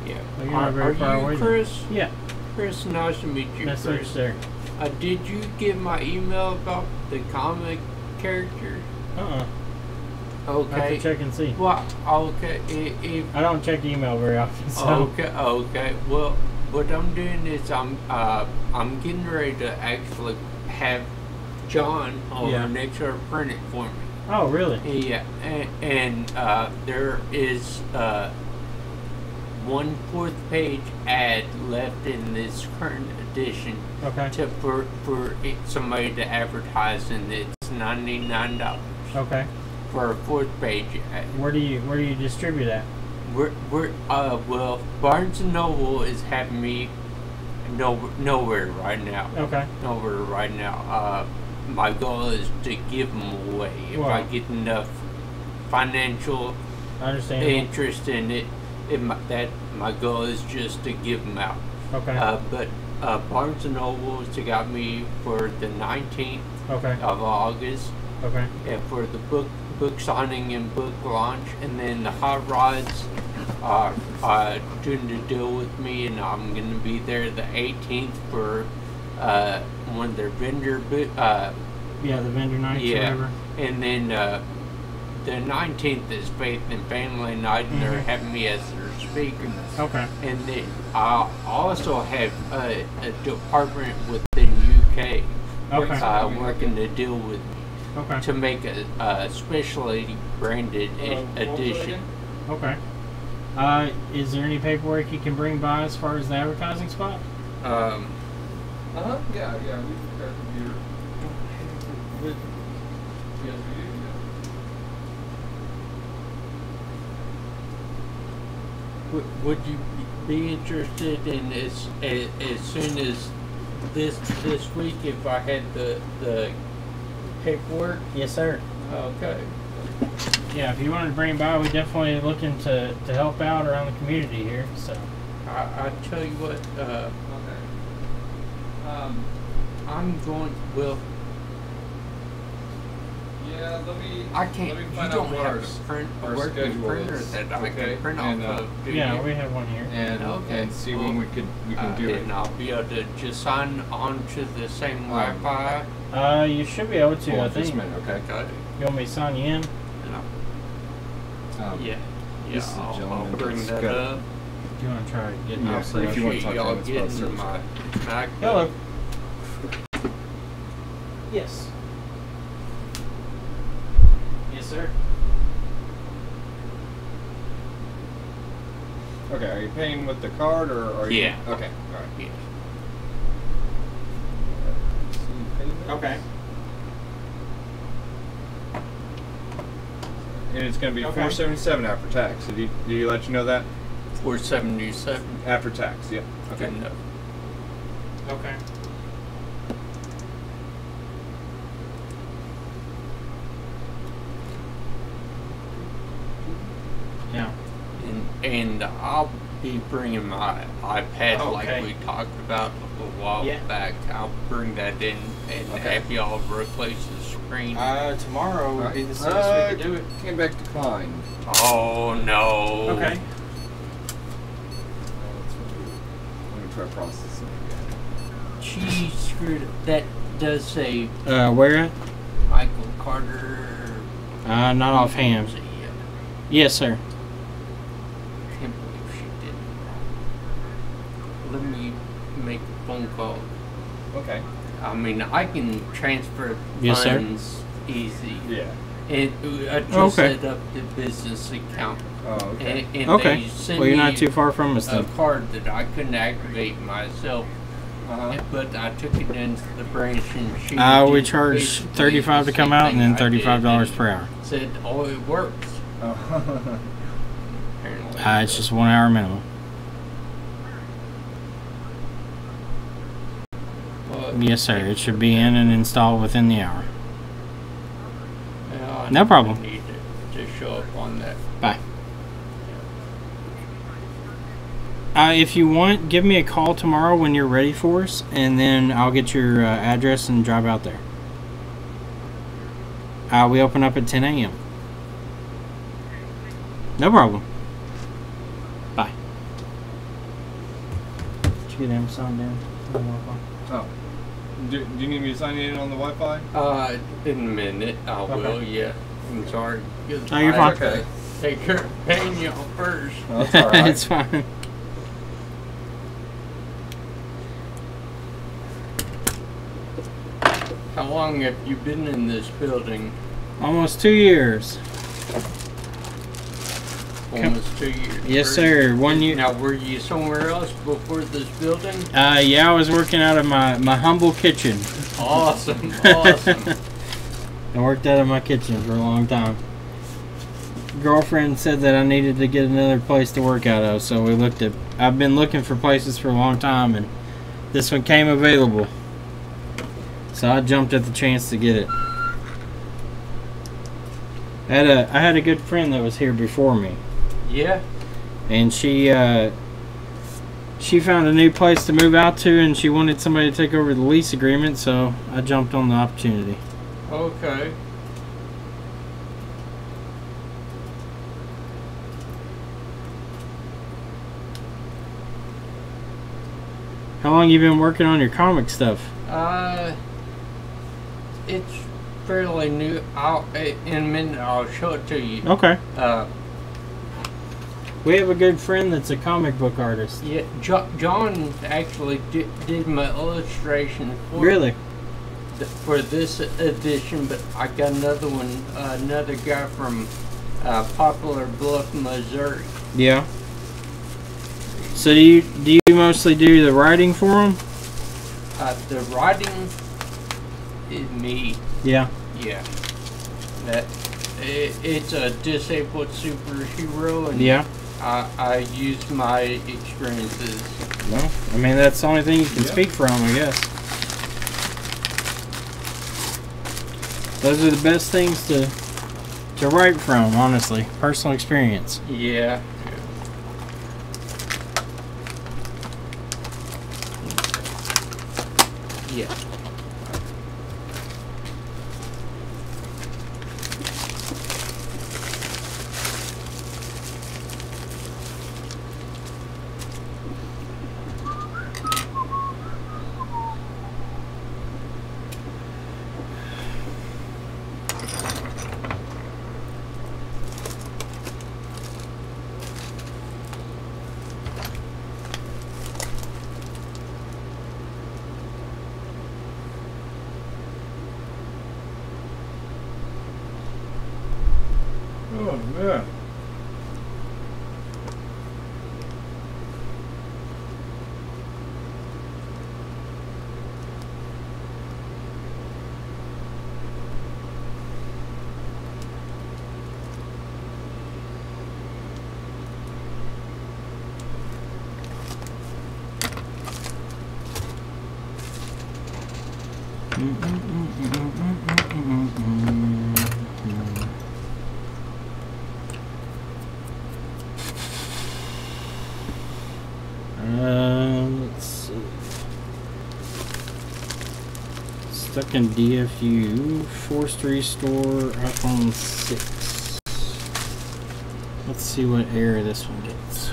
Yeah. Oh, you're not very far you away then. Chris? Yeah. Chris, nice to meet you, That's what Chris. there. Did you get my email about the comic character? I have to Okay. check and see. Well, okay. If I don't check email very often, so. okay. Well, what I'm doing is I'm getting ready to actually have John over Yeah. next door print it for me. Oh, really? Yeah, and there is 1/4 page ad left in this current edition Okay. for somebody to advertise, and it's $99 Okay. for a 4th page ad. Where do you distribute at? Well, Barnes and Noble is having me nowhere right now. Okay. Nowhere right now. My goal is to give them away if Wow. I get enough financial I understand. interest in it. My goal is just to give them out. Okay. But Barnes and Noble has got me for the 19th Okay. of August, Okay. and for the book signing and book launch, and then the Hot Rods doing the deal with me, and I'm gonna be there the 18th for one of their vendor Yeah, the vendor nights or yeah, whatever. and then the 19th is Faith and Family Night, and they're having me as their speaker. Okay. And then I also have a department within UK Okay. working to deal with me Okay. to make a specially branded edition. Okay. Is there any paperwork you can bring by as far as the advertising spot? Yeah, we've got a computer. Yes, we do. Would you be interested in as soon as this week if I had the paperwork? Yes, sir. Okay. Yeah, if you wanted to bring it by, we're definitely looking to help out around the community here. So. I tell you what. Okay. I'm going. Well, Yeah, let me. I can't. Let me You find don't out what have our, a print, our working schedule printer is. that I Okay, can print and, off of. do Yeah, you? we have one here. and see when we can do it. And I'll be able to just sign on to the same Wi-Fi. You should be able to. Hold I on just a think. minute, okay? Okay. You want me to sign you in? Yeah. this is a I'll gentleman bring that's that got- up. Do you want to try getting Yeah, all I set up? if you want to appreciate talk to y'all him, it's about getting my service. MacBook. Hello. Yes. Yes, sir. Okay, are you paying with the card or are you? Yeah. Okay, all right. Yeah. Okay. And it's going to be Okay. $477 after tax. Did he let you know that? 477. After tax, yeah. Okay. Good enough. Okay. Yeah. And I'll be bringing my iPad Okay. like we talked about a while Yeah. back. I'll bring that in and Okay. have y'all replace the screen. Tomorrow would be the the soonest we could do it. Came back declined. Oh no. Okay. Let me try processing again. She screwed it. That does say Where at? Michael Carter. Not offhand. Yeah. Yes, sir. Can't believe she did it. Let me make a phone call. Okay. I mean, I can transfer Yes, sir. funds easy. Yeah. And I just Okay. set up the business account. Oh, okay. And Okay. they sent Well, you're me not too far from us a then. card that I couldn't activate myself. Uh-huh. But I took it into the branch and she We did charge basically $35 to the come same out and then thing I did $35 and per hour. Said, oh, it works. Oh. Apparently. It's just 1 hour minimum. But, Yes, sir. It should be in and installed within the hour. I No problem. need it to show up on that. Bye. If you want, give me a call tomorrow when you're ready for us, and then I'll get your address and drive out there. We open up at 10 a.m. No problem. Bye. Did you get Amazon down? Oh. Do you need me to sign in on the Wi-Fi? In a minute, I will, yeah. I'm sorry. Oh, you're I fine. have to take care of paying y'all first. Oh, that's all right. It's fine. How long have you been in this building? Almost 2 years. Almost 2 years. Yes, sir. 1 year. Now, were you somewhere else before this building? Yeah, I was working out of my humble kitchen. Awesome, awesome. I worked out of my kitchen for a long time. Girlfriend said that I needed to get another place to work out of, so we looked at. I've been looking for places for a long time, and this one came available. So I jumped at the chance to get it. I had a good friend that was here before me, Yeah? and she found a new place to move out to, and she wanted somebody to take over the lease agreement, so I jumped on the opportunity. Okay. How long you been working on your comic stuff? It's fairly new. In a minute I'll show it to you. Okay. Uh, We have a good friend that's a comic book artist. yeah, John actually did my illustration for Really? for this edition, but I got another one, another guy from Poplar Bluff, Missouri. Yeah. So do you mostly do the writing for them? The writing is me. Yeah. Yeah. It's a disabled superhero, and Yeah. I use my experiences. Well, I mean that's the only thing you can speak from, I guess. Those are the best things to write from, honestly. Personal experience. Yeah. Yeah. Oh, man. Let's see. Stuck in DFU. Forced restore iPhone 6. Let's see what error this one gets.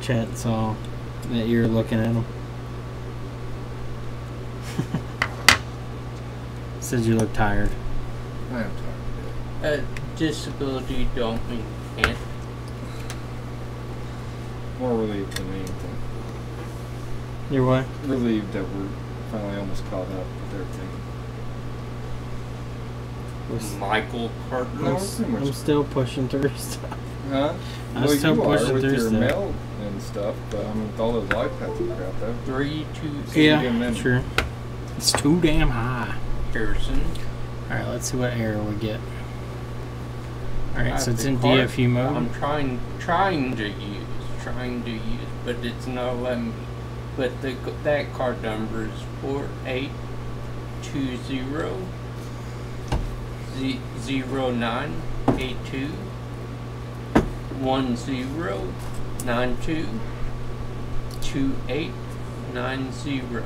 Chat saw that you're looking at them. Said you look tired. I am tired. Disability don't mean can't. More relieved than anything. You're what? Relieved that we're finally almost caught up with everything. Michael Cardinal. I'm still pushing through stuff. Huh? I'm Well, still you pushing are with through your stuff. mail and stuff, but I mean, with all those iPads and crap, though. 3, 2, Yeah, true. It's too damn high. Harrison. Alright, let's see what error we get. Alright, I so it's in think card- DFU mode. I'm trying to use, but it's not letting me. But that card number is 48200982 1092 2890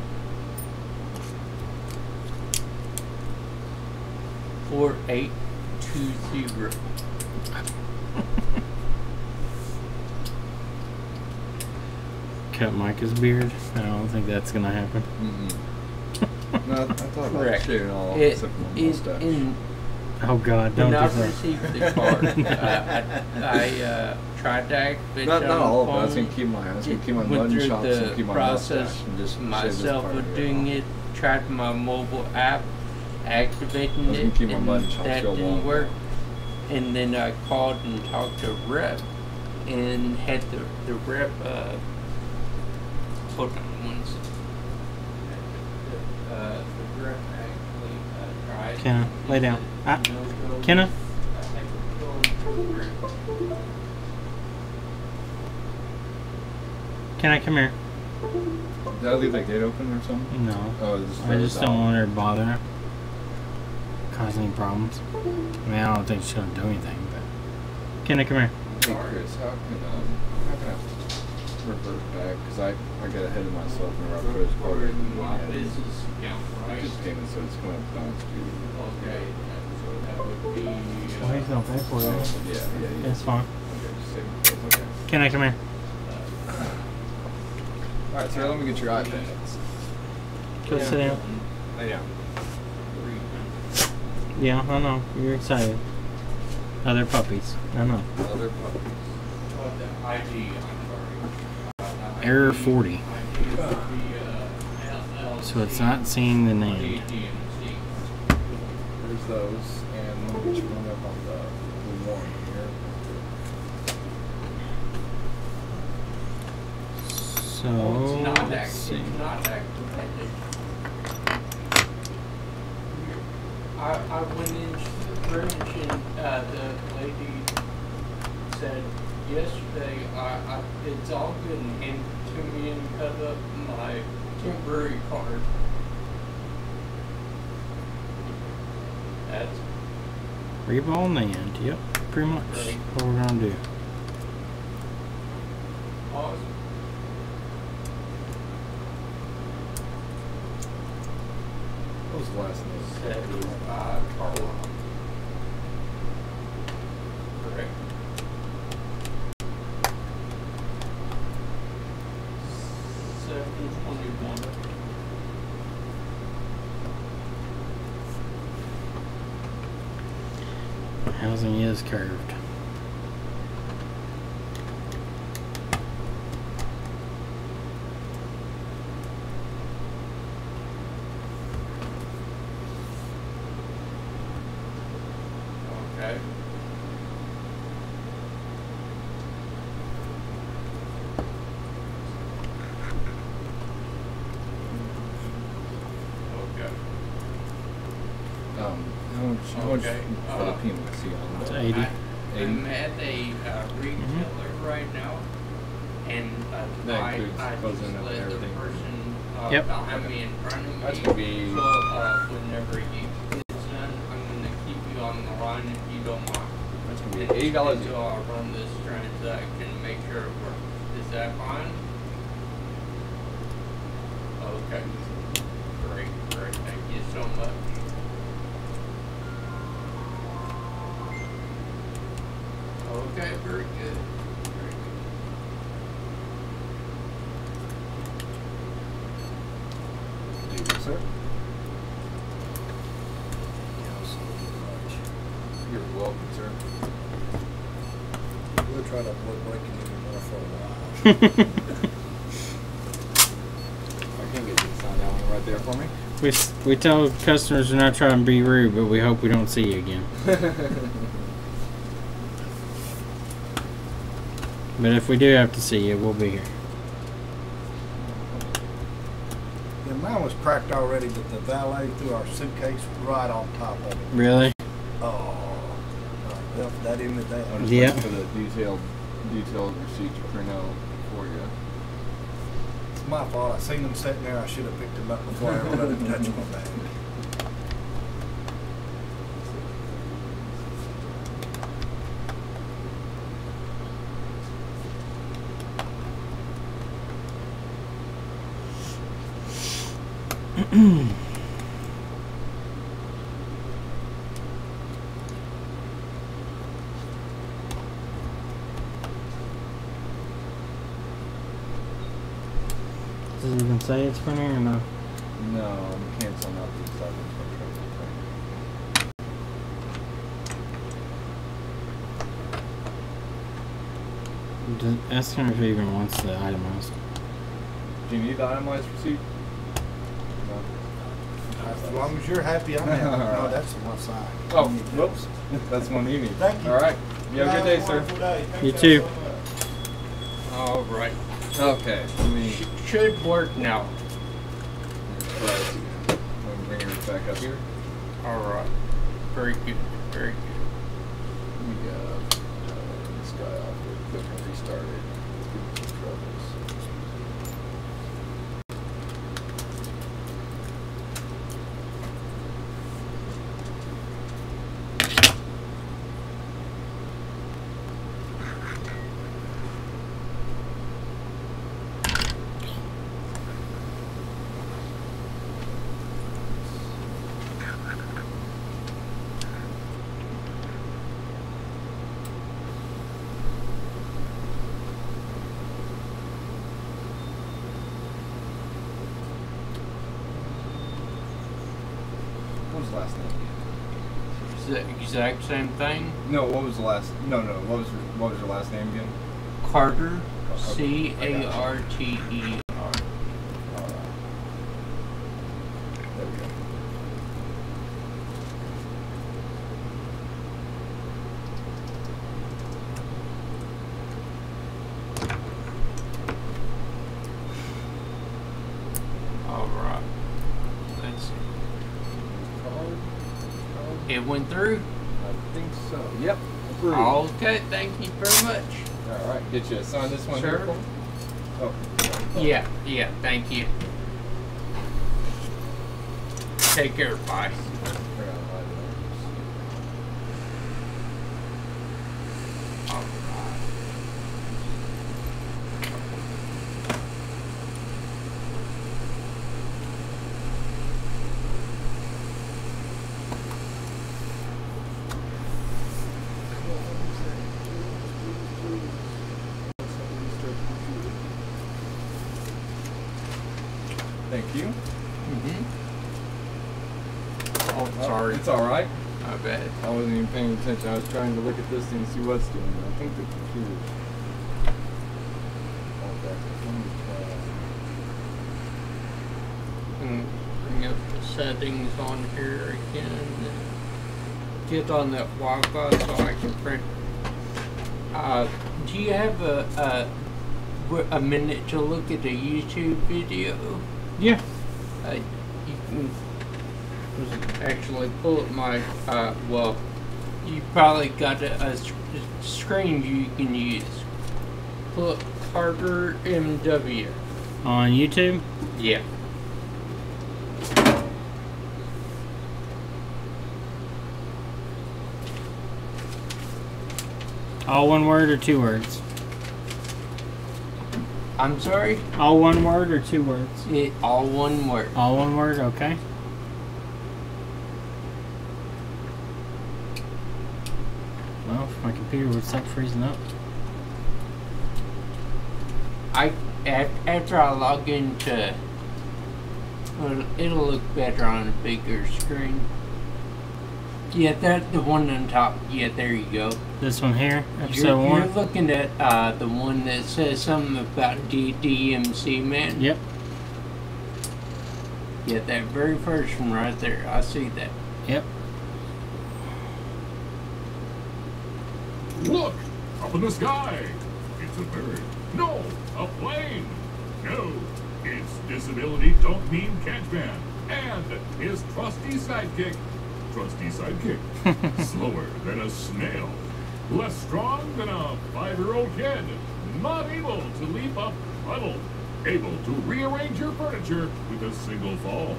4820. Cut Micah's beard. I don't think that's gonna happen. No, I thought about Correct. shaving all It except for my is mustache. in. Oh God, don't When do I that. received the card, I tried to activate Not it all on of it. I was the gonna keep my phone. mutton Went chops through and the keep my process mustache and just shave this myself part of of doing off. it. Tried my mobile app, activating I was it, gonna keep my and mutton chops that real didn't long. work. And then I called and talked to Rep, and had the Rep. Hold on one second. The Rep actually tried. Kenna, lay down. Kenna? Can I come here? Did I leave that gate open or something? No. Oh, I just don't want her to bother her. Cause any problems. I mean, I don't think she's gonna do anything, but. Kenna, come here. Hey Chris, how can I revert back? Because I got ahead of myself and our first quarter and business account, right? just payment, so it's going to bounce due. Okay, so that would be. Well, he's gonna pay for it. Yeah. It's fine. Okay, just save it. Okay. Can I come here? All right, sir. Let me get your iPad. Go sit down. Yeah. Yeah, I know. You're excited. Other puppies. I know. Other puppies. Error 40. So it's not seeing the name. There's those, and let me get you one up on the one here. So let's see. I went into the branch and the lady said yesterday it's all good and handed it to me and cut up my temporary card. That's Reball NAND. Yep, pretty much what we're gonna do. awesome. What was the last name? 75 Carlon. Correct. 721. Housing is curved. Okay. Okay. How much Okay, for the PMIC on It's that? 80. I'm at a retailer right now, and That I includes just closing up let the everything. person Yep. behind me in front of me. That's gonna be. So whenever you get done, I'm gonna keep you on the line if you don't mind. That's gonna be And $80. until I run this transaction, make sure it works. Is that fine? Okay. Great. Thank you so much. Okay, very good. Thank you, sir. You're welcome, sir. We'll try to avoid breaking even more for a while. I can get you to sign that one right there for me. We tell customers we're not trying to be rude, but we hope we don't see you again. But if we do have to see you, we'll be here. Yeah, mine was cracked already, but the valet threw our suitcase right on top of it. Really? Oh, well, that ended that. I'm just Yeah. waiting for the detailed receipt to print out for you. It's my fault. I seen them sitting there. I should have picked them up before I ever let them touch my bag. Does it even say it's printing or no? No, I'm canceling out these items. Ask him if he even wants the itemized. Do you need the itemized receipt? No. As long as you're happy, I'm happy. No, that's the one side. Oh, whoops. That's one you need. Thank you. All right. You have a good day, sir. You too. All right. Okay. Let me Should work now. bring yours back up here. All right. Very good. Very good. Let me this guy off real quick and restart it. Let's give him some troubles. his last name? Is that exact same thing? No, what was the last? No. What was your last name again? Carter. Okay. Carter. Alright. There we go. Alright. Let's see. It went through? I think so. Yep. Approved. Okay, thank you very much. Alright, get you to sign this one Sure. here for me? Oh. Yeah, thank you. Take care, bye. Thank you. Oh, sorry. It's alright. My bad. I wasn't even paying attention. I was trying to look at this thing and see what's doing. I think the computer's. Bring up the settings on here again. Get on that Wi-Fi so I can print. Do you have a minute to look at a YouTube video? Yeah. You can actually pull up my, well, you probably got a screen you can use. Pull up Carter MW. On YouTube? Yeah. All one word or two words? I'm sorry? All one word or two words? All one word. All one word, okay. Well, if my computer would stop freezing up. After I log into, well, it'll look better on a bigger screen. Yeah, that the one on top. Yeah, there you go. This one here, episode You're 1. looking at the one that says something about DMC, man. Yep. Yeah, that very first one right there. I see that. Yep. Look! Up in the sky! It's a bird. No! A plane! No! Its disability don't mean catchman. And his trusty sidekick. Trusty sidekick. Slower than a snail. Less strong than a 5-year-old kid. Not able to leap up puddle. Able to rearrange your furniture with a single fall.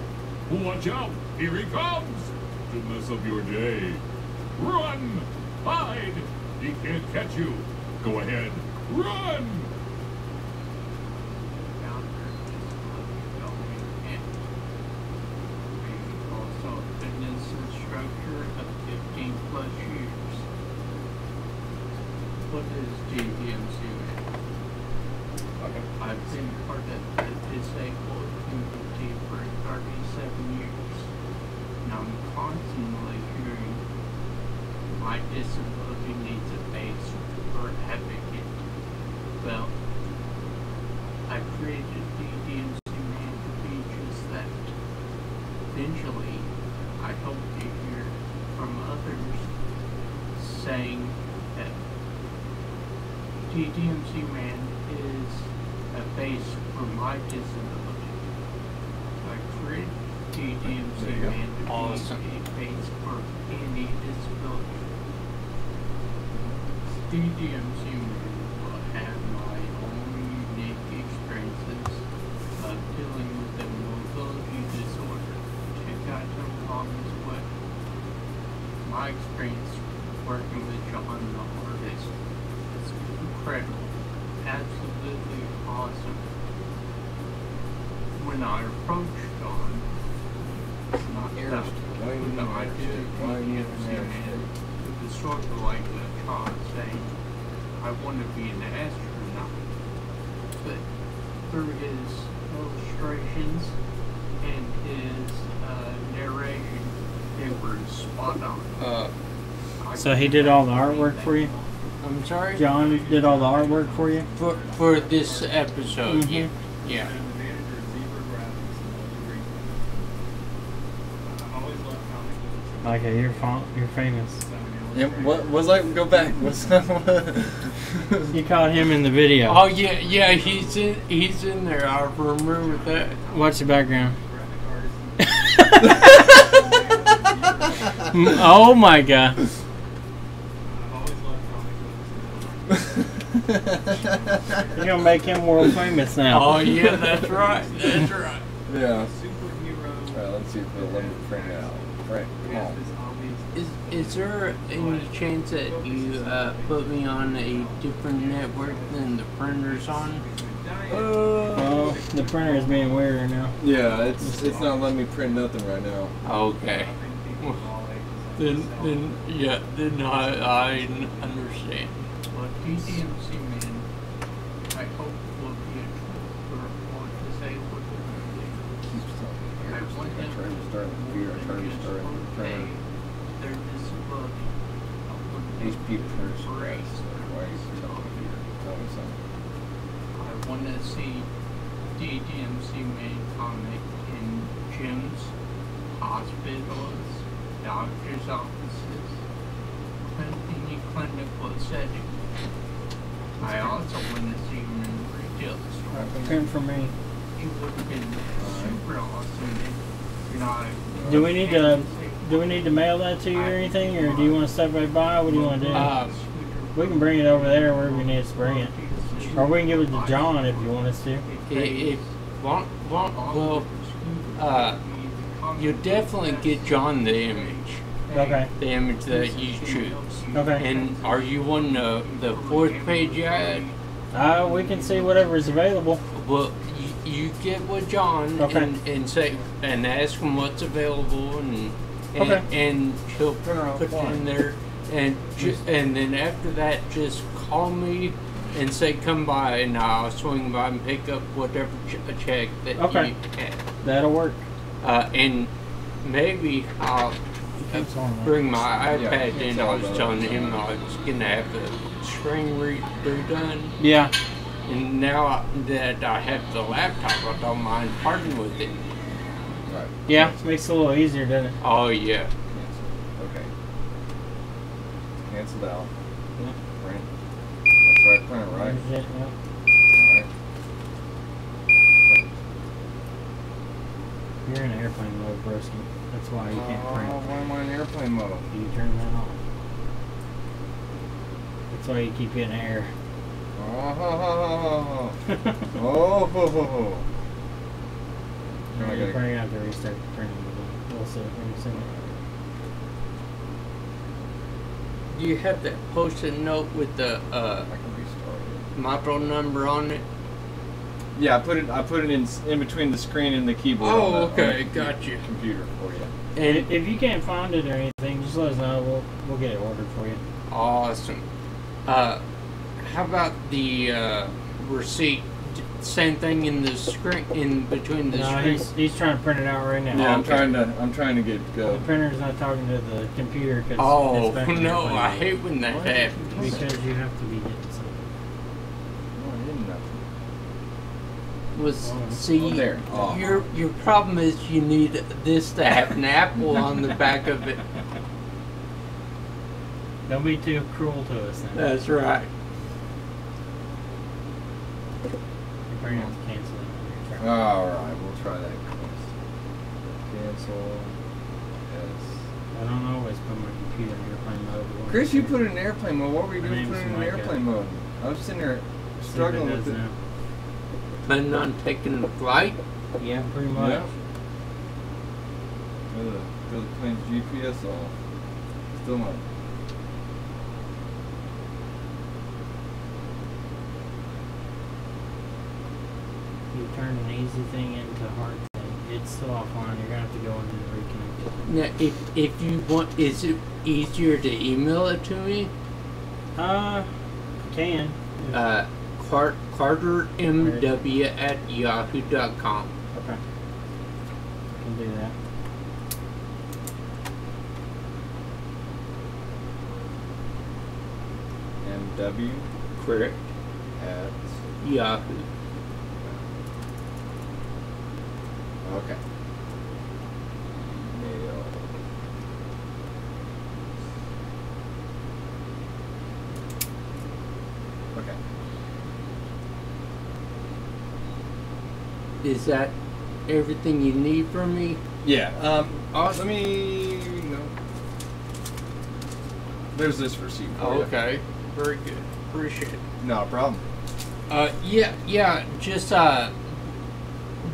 Watch out! Here he comes! To mess up your day. Run! Hide! He can't catch you. Go ahead. Run! Also, fitness instructor of 15 plus years. What is DMC? I've been part of the disabled community for 37 years. And I'm constantly hearing my disability needs a base or advocate. Well, I created the DMC Man to be just that. Eventually, I hope to hear from others saying that DMC Man is a base for my disability. I created DMC Man to be a base for any disability. DMC Man will have my own unique experiences of dealing with a mobility disorder to guide them along this way. My experience working with John the artist is incredible, absolutely awesome. When I approached John, it's not that when I did DMC Man, it was sort of like a child saying, I want to be an astronaut. But through his illustrations and his narration, They were spot on. So he did all the artwork for you? I'm sorry? John did all the artwork for you? For this episode, Mhm. yeah. Okay, you're famous. Yeah, what was like? Go back. What's You caught him in the video. Oh yeah, he's in there. I remember that. What's the background? Oh my god. You're gonna make him world famous now. Oh yeah, that's right. That's right. Yeah. Alright, let's see if they'll let me print it out. Right. Come on. Is there any chance that you put me on a different network than the printer's on? Well, the printer is being weirder now. Yeah, it's not letting me print nothing right now. Okay. Then I understand. Well, DDMC man, I hope will be a for what to say what they're going to do. I want them Trying to start the computer. I'm trying to start the printer. their disability. HP printers. Why are you telling me here? Tell me something. I want to see DDMC made comic in gyms, hospitals, doctors' offices, any clinical setting. I also want to see him in retail stores. Print for me. It would have been super awesome if not. Do we need to mail that to you or anything, or do you want to stop right by? What do you want to do? We can bring it over there wherever we need to bring it, or we can give it to John if you want us to. You definitely get John the image. Okay. The image that you choose. Okay. And are you on the fourth page ad? We can see whatever is available. Well, you get with John Okay. and say and ask him what's available and Okay. and he'll Turn around, put it fine. in there and and then after that just call me and say come by and I'll swing by and pick up whatever check that Okay. you have. That'll work. And maybe I'll Keeps on, right? bring my Yeah, iPad it's in. all I was about telling it. him I was gonna have the screen redone. Yeah. And now that I have the laptop, I don't mind parting with it. Right. Yeah. Makes it a little easier, doesn't it? Oh yeah. Cancel. Okay. Canceled out. Yeah. Print. That's right. Print it right. There's it, yeah. Alright. You're in airplane mode, broski. That's why you can't print. Why am I in airplane mode? You turn that off. That's why you keep getting air. Oh, oh, You're I gotta- probably gonna have to restart the printing again. We'll see when you send it. Do you have that post-it note with the I can restart it. model number on it? Yeah, I put it in between the screen and the keyboard. Oh, on the- okay, on the gotcha. Computer for you. And If you can't find it or anything, just let us know. We'll get it ordered for you. awesome. How about the receipt? Same thing in the screen, in between the No, screen. he's trying to print it out right now. Yeah, okay. I'm trying to get The printer's not talking to the computer because Oh it's back in no, airplane I mode. hate when that happens. Because you have to be getting something. Oh, I didn't know. Was Oh, see there. Oh. your problem is you need this to have an apple on the back of it. Don't be too cruel to us then. That's right. You're probably gonna have to cancel it. Alright, we'll try that. Cancel. Yes. I don't always put my computer in airplane mode. Chris, you put it in airplane mode. What were you My doing name's putting it in Micah. airplane mode? I was sitting there See if struggling it with does it. now. Planning on taking a flight? Yeah, pretty much. Yeah. Still playing GPS off. Still not. You turn an easy thing into a hard thing. It's still offline. You're gonna have to go in and reconnect it. Now, if you want, is it easier to email it to me? You can. CarterMW@yahoo.com. Okay. I can do that. W. Correct. At. Yahoo. Okay. Mail. Okay. Is that everything you need from me? Yeah. Let me. No. There's this receipt for you. Okay. Very good. Appreciate it. Not a problem. Yeah. Just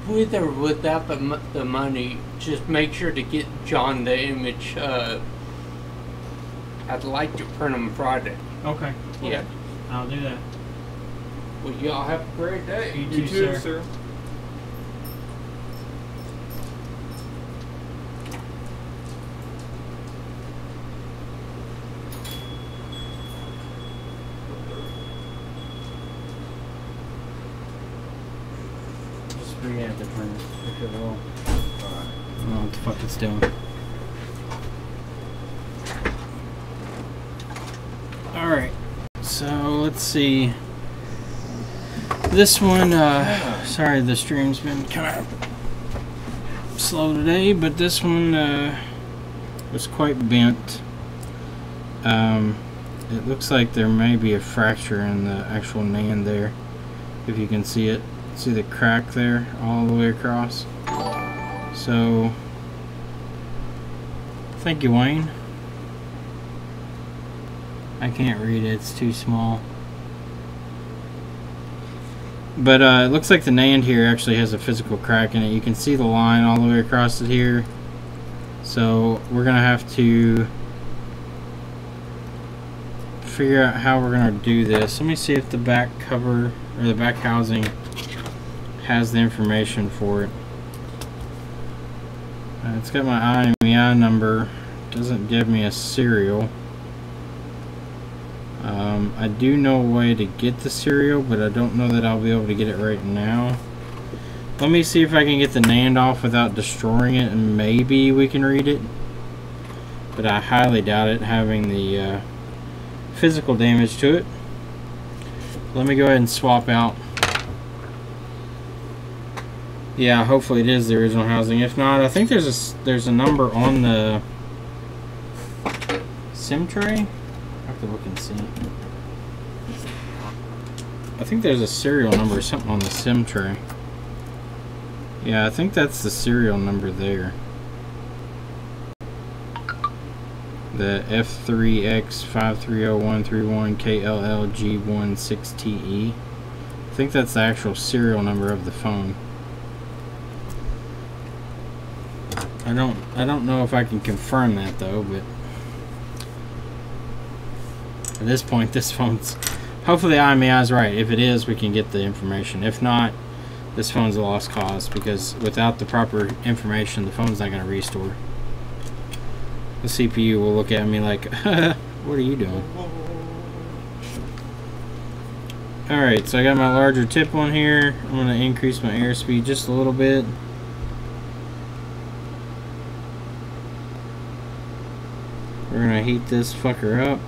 with or without the money, just make sure to get John the image. I'd like to print them Friday. Okay. Yeah. I'll do that. Well, y'all have a great day. You too, sir. Just bring it at the print if it will. Alright. I don't know what the fuck it's doing. Alright, so let's see. This one, sorry the stream's been kind of slow today, but this one was quite bent. It looks like there may be a fracture in the actual NAND there, if you can see it. See the crack there all the way across. So, thank you, Wayne. I can't read it, it's too small. But it looks like the NAND here actually has a physical crack in it. You can see the line all the way across it here. So we're going to have to figure out how we're going to do this. Let me see if the back cover, or the back housing, has the information for it. It's got my IMEI number. Doesn't give me a serial. I do know a way to get the serial, but I don't know that I'll be able to get it right now. Let me see if I can get the NAND off without destroying it, and maybe we can read it. But I highly doubt it, having the physical damage to it. Let me go ahead and swap out. Yeah, hopefully it is the original housing. If not, I think there's a number on the SIM tray. I have to look and see. I think there's a serial number or something on the SIM tray. Yeah, I think that's the serial number there. The F3X530131KLLG16TE. I think that's the actual serial number of the phone. I don't know if I can confirm that though, but at this point this phone's, hopefully the IMEI is right. If it is, we can get the information. If not, this phone's a lost cause, because without the proper information, the phone's not going to restore. The CPU will look at me like, what are you doing? Alright, so I got my larger tip on here. I'm going to increase my airspeed just a little bit. We're going to heat this fucker up.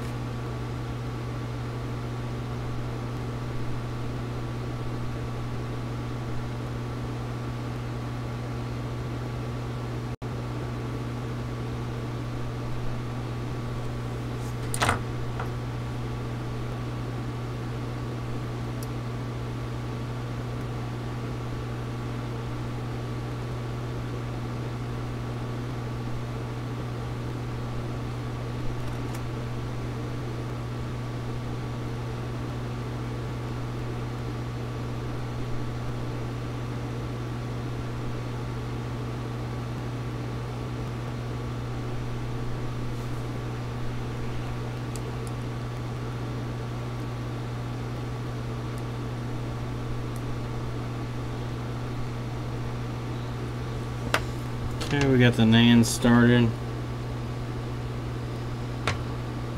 Okay, we got the NAND started.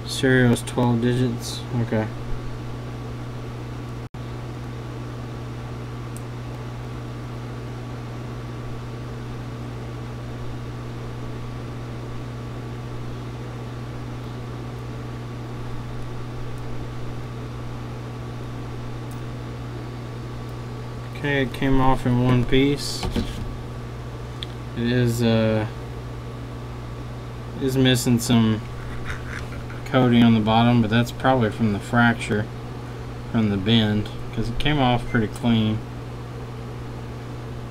Serial's 12 digits. Okay. Okay, it came off in one piece. It is missing some coating on the bottom, but that's probably from the fracture from the bend, because it came off pretty clean.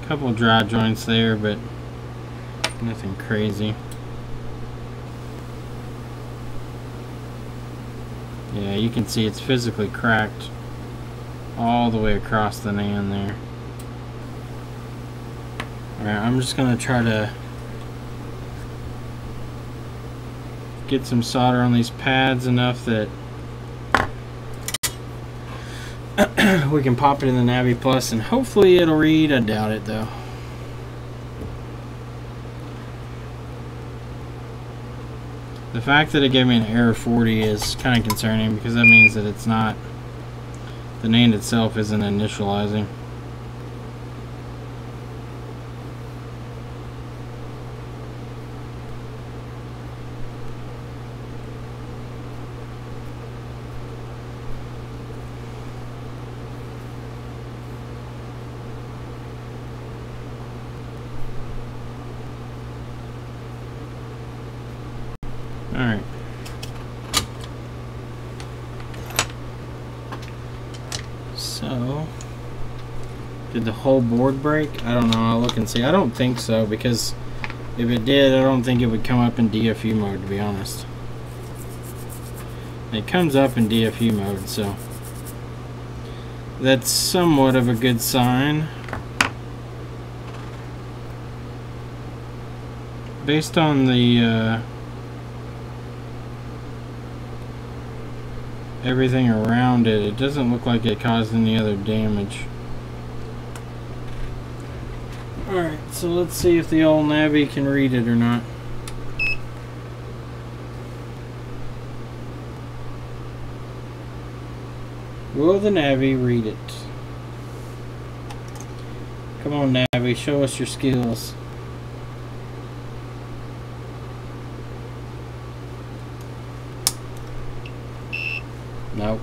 A couple dry joints there, but nothing crazy. Yeah, you can see it's physically cracked all the way across the NAND there. Alright, I'm just going to try to get some solder on these pads enough that we can pop it in the Navi Plus and hopefully it'll read. I doubt it though. The fact that it gave me an error 40 is kind of concerning, because that means that it's not, the NAND itself isn't initializing. Alright. So, did the whole board break? I don't know. I'll look and see. I don't think so, because if it did, I don't think it would come up in DFU mode, to be honest. It comes up in DFU mode, so that's somewhat of a good sign. Based on the everything around it, it doesn't look like it caused any other damage. Alright, so let's see if the old Navi can read it or not. Will the Navi read it? Come on, Navi, show us your skills. Nope.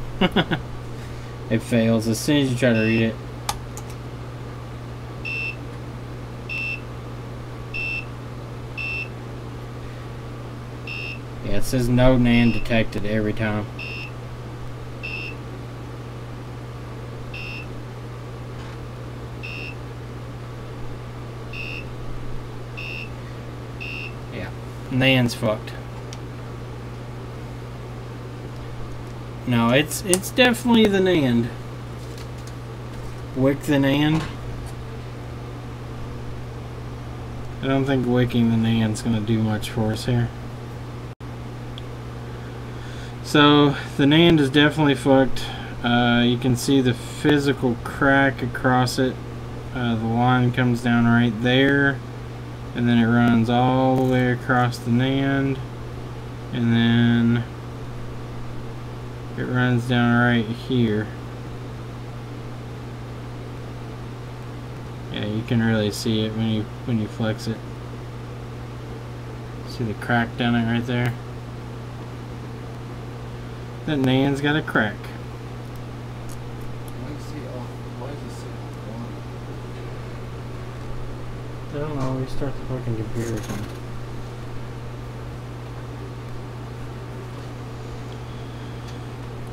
It fails as soon as you try to read it. Yeah, it says no NAND detected every time. Yeah, NAND's fucked. No, it's definitely the NAND. Wick the NAND. I don't think wicking the NAND's gonna do much for us here. So the NAND is definitely fucked. You can see the physical crack across it. The line comes down right there, and then it runs all the way across the NAND, and then it runs down right here. Yeah, you can really see it when you flex it. See the crack down it right there? That NAND's got a crack. Why is it I don't know, restart the fucking computer or something.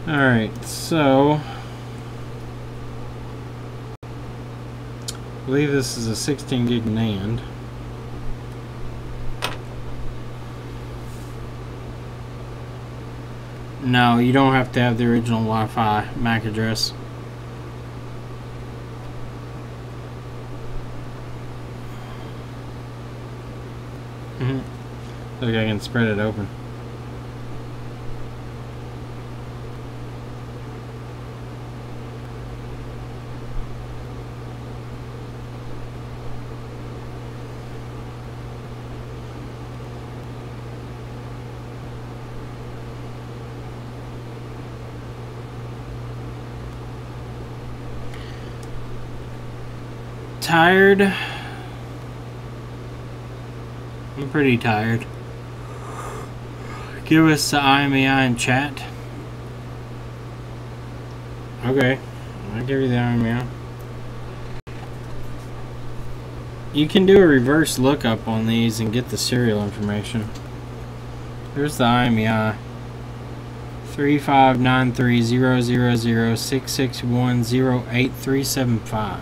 Alright, so I believe this is a 16 gig NAND. No, you don't have to have the original Wi-Fi MAC address. Look, I can spread it open. Tired? I'm pretty tired. Give us the IMEI in chat. Okay, I'll give you the IMEI. You can do a reverse lookup on these and get the serial information. There's the IMEI 35930006610835.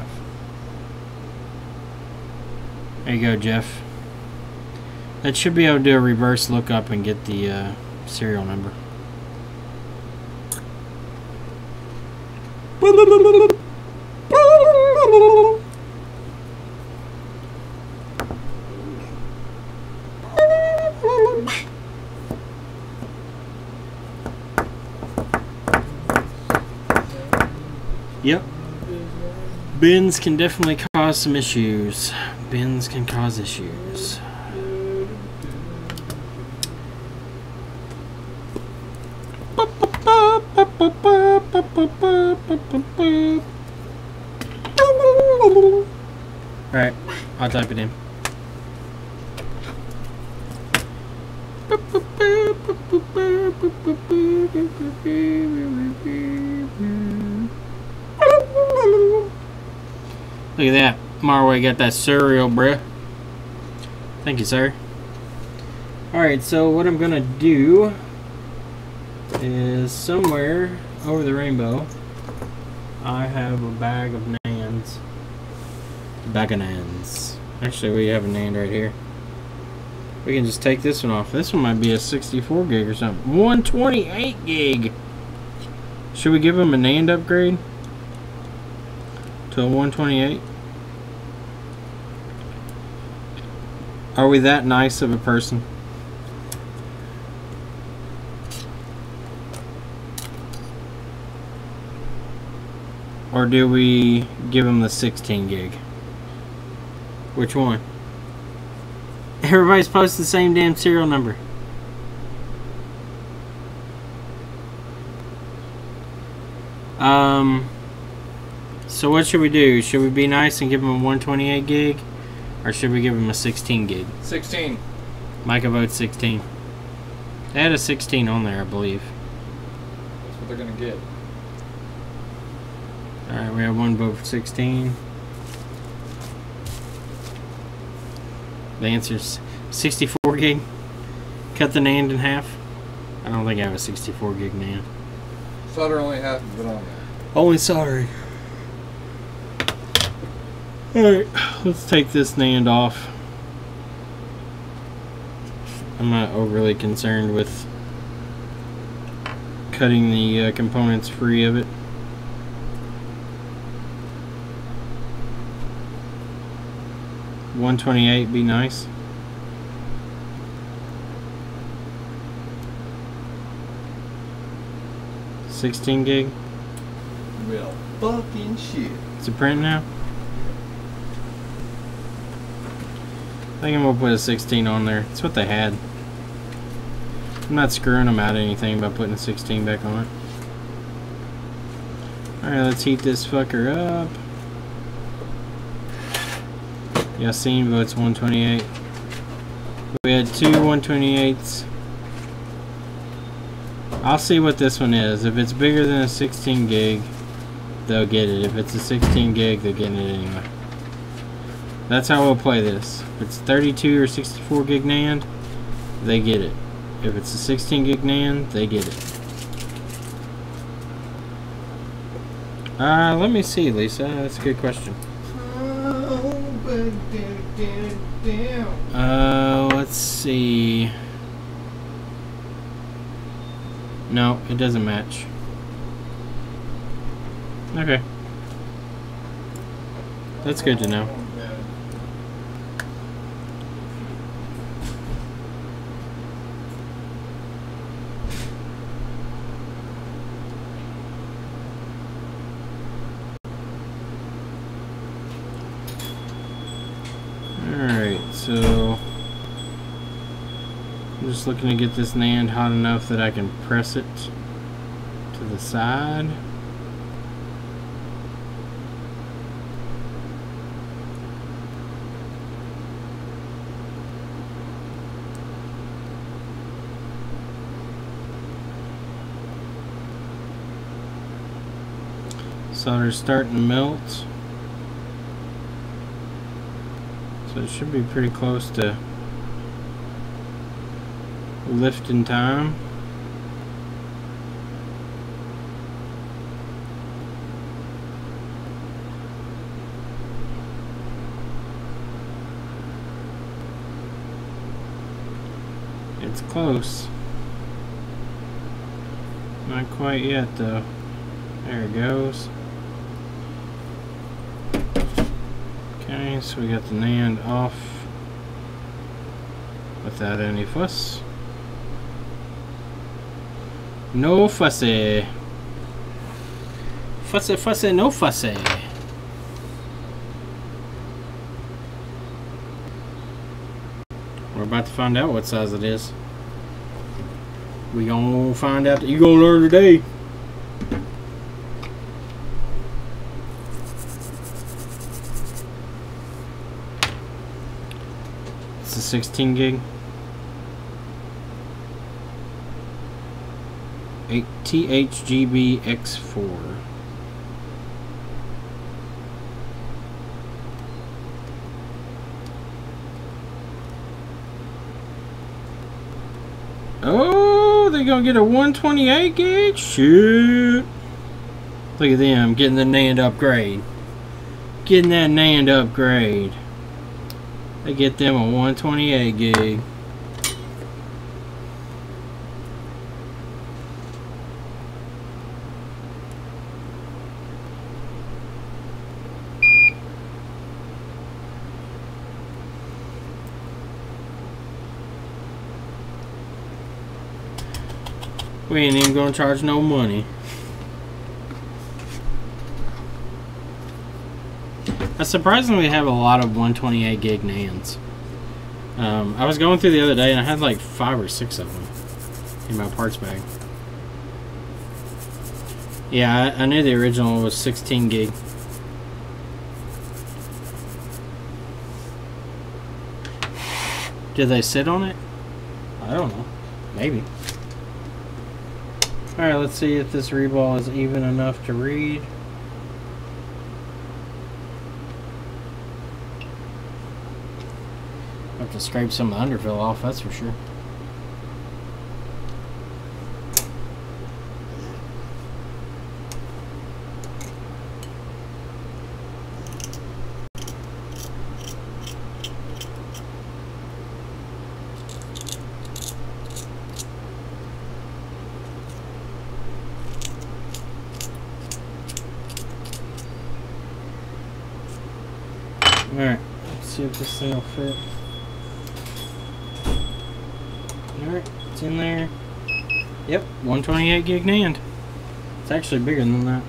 There you go, Jeff. That should be able to do a reverse lookup and get the serial number. Yep. Bins can definitely cause some issues. Bins can cause issues. Alright, I'll type it in. Look at that. Marway got that cereal, bruh. Thank you, sir. Alright, so what I'm gonna do is somewhere over the rainbow I have a bag of NANDs. Bag of NANDs. Actually, we have a NAND right here. We can just take this one off. This one might be a 64 gig or something. 128 gig. Should we give him a NAND upgrade to a 128? Are we that nice of a person? Or do we give him the 16 gig? Which one? Everybody's posting the same damn serial number. So what should we do? Should we be nice and give him a 128 gig? Or should we give him a 16 gig? 16. Micah votes 16. They had a 16 on there, I believe. That's what they're going to get. Alright, we have one vote for 16. The answer's 64 gig. Cut the NAND in half. I don't think I have a 64 gig NAND. Solder only half of it on there. Only soldering. Alright, let's take this NAND off. I'm not overly concerned with cutting the components free of it. $128 be nice. $16 gig. Well, fucking shit. It's a print now. I think I'm gonna put a 16 on there. It's what they had. I'm not screwing them out of anything by putting a 16 back on it. Alright, let's heat this fucker up. Yassine votes 128. We had two 128s. I'll see what this one is. If it's bigger than a 16 gig, they'll get it. If it's a 16 gig, they're getting it anyway. That's how we'll play this. If it's 32 or 64 gig NAND, they get it. If it's a 16 gig NAND, they get it. Let me see, Lisa. That's a good question. Let's see. No, it doesn't match. Okay. That's good to know. So I'm just looking to get this NAND hot enough that I can press it to the side. Solder's starting to melt. So it should be pretty close to lifting time. It's close. Not quite yet though. There it goes. Okay, so we got the NAND off without any fuss. No fussy. Fussy, fussy, no fussy. We're about to find out what size it is. We gonna find out that you gonna learn today. It's a 16 gig. THGB X4. Oh, they gonna get a 128 gig? Shoot. Look at them getting the NAND upgrade. Getting that NAND upgrade. They get them a 128 gig. We ain't even gonna charge no money. I surprisingly have a lot of 128 gig NANDs. I was going through the other day and I had like 5 or 6 of them in my parts bag. Yeah, I knew the original was 16 gig. Did they sit on it? I don't know. Maybe. Alright, let's see if this read-ball is even enough to read. Have to scrape some of the underfill off, that's for sure. Alright, let's see if this thing will fit. Alright, it's in there. Yep, 128 gig NAND. It's actually bigger than that.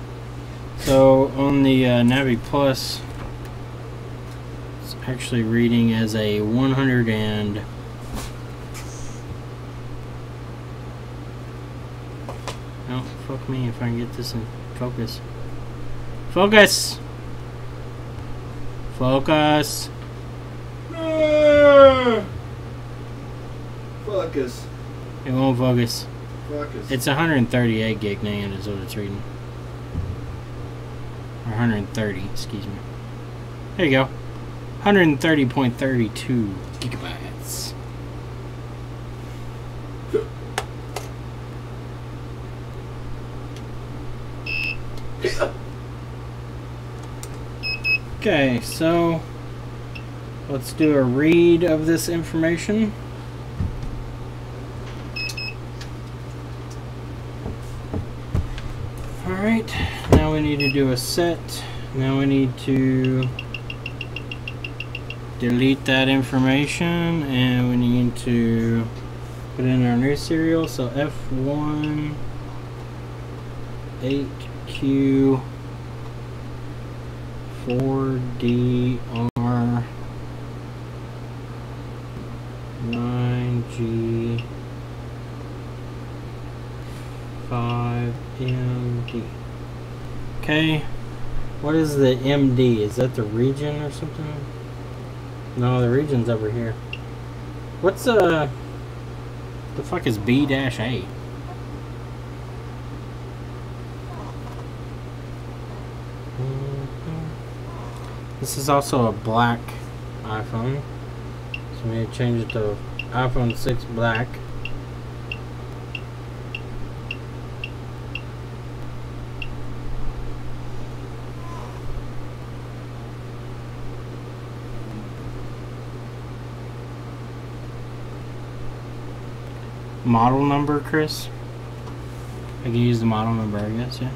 So on the Navi Plus, it's actually reading as a 100 and... Oh, fuck me if I can get this in focus. Focus! Focus! Focus. It won't focus. Focus. It's 138 gig NAND is what it's reading. Or 130, excuse me. There you go. 130.32 gigabytes. Okay, so let's do a read of this information. Alright, now we need to do a set. Now we need to delete that information and we need to put in our new serial. So F1 8Q 4DR 9G 5MD. Okay, what is the MD? Is that the region or something? No, the region's over here. What's the fuck is B-A? This is also a black iPhone. So we need to change it to iPhone 6 Black. Model number, Chris? I can use the model number, I guess, yeah.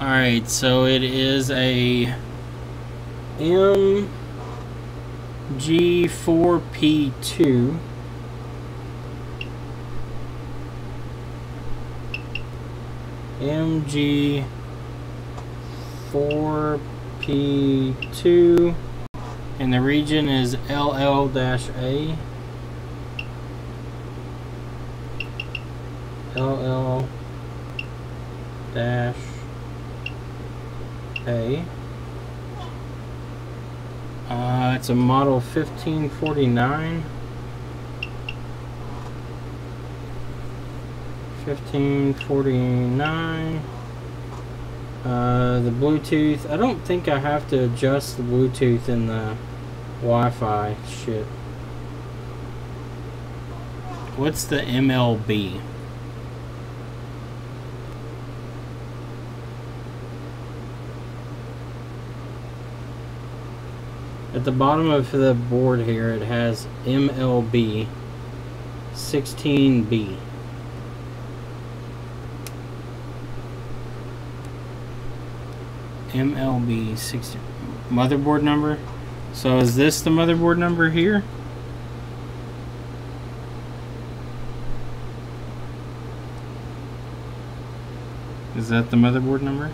Alright, so it is a MG4P2 MG4P2 and the region is LL-A LL-A. It's a model 1549. 1549. The Bluetooth. I don't think I have to adjust the Bluetooth in the Wi-Fi shit. What's the MLB? At the bottom of the board here, it has MLB 16B. MLB 16. Motherboard number. So is this the motherboard number here? Is that the motherboard number?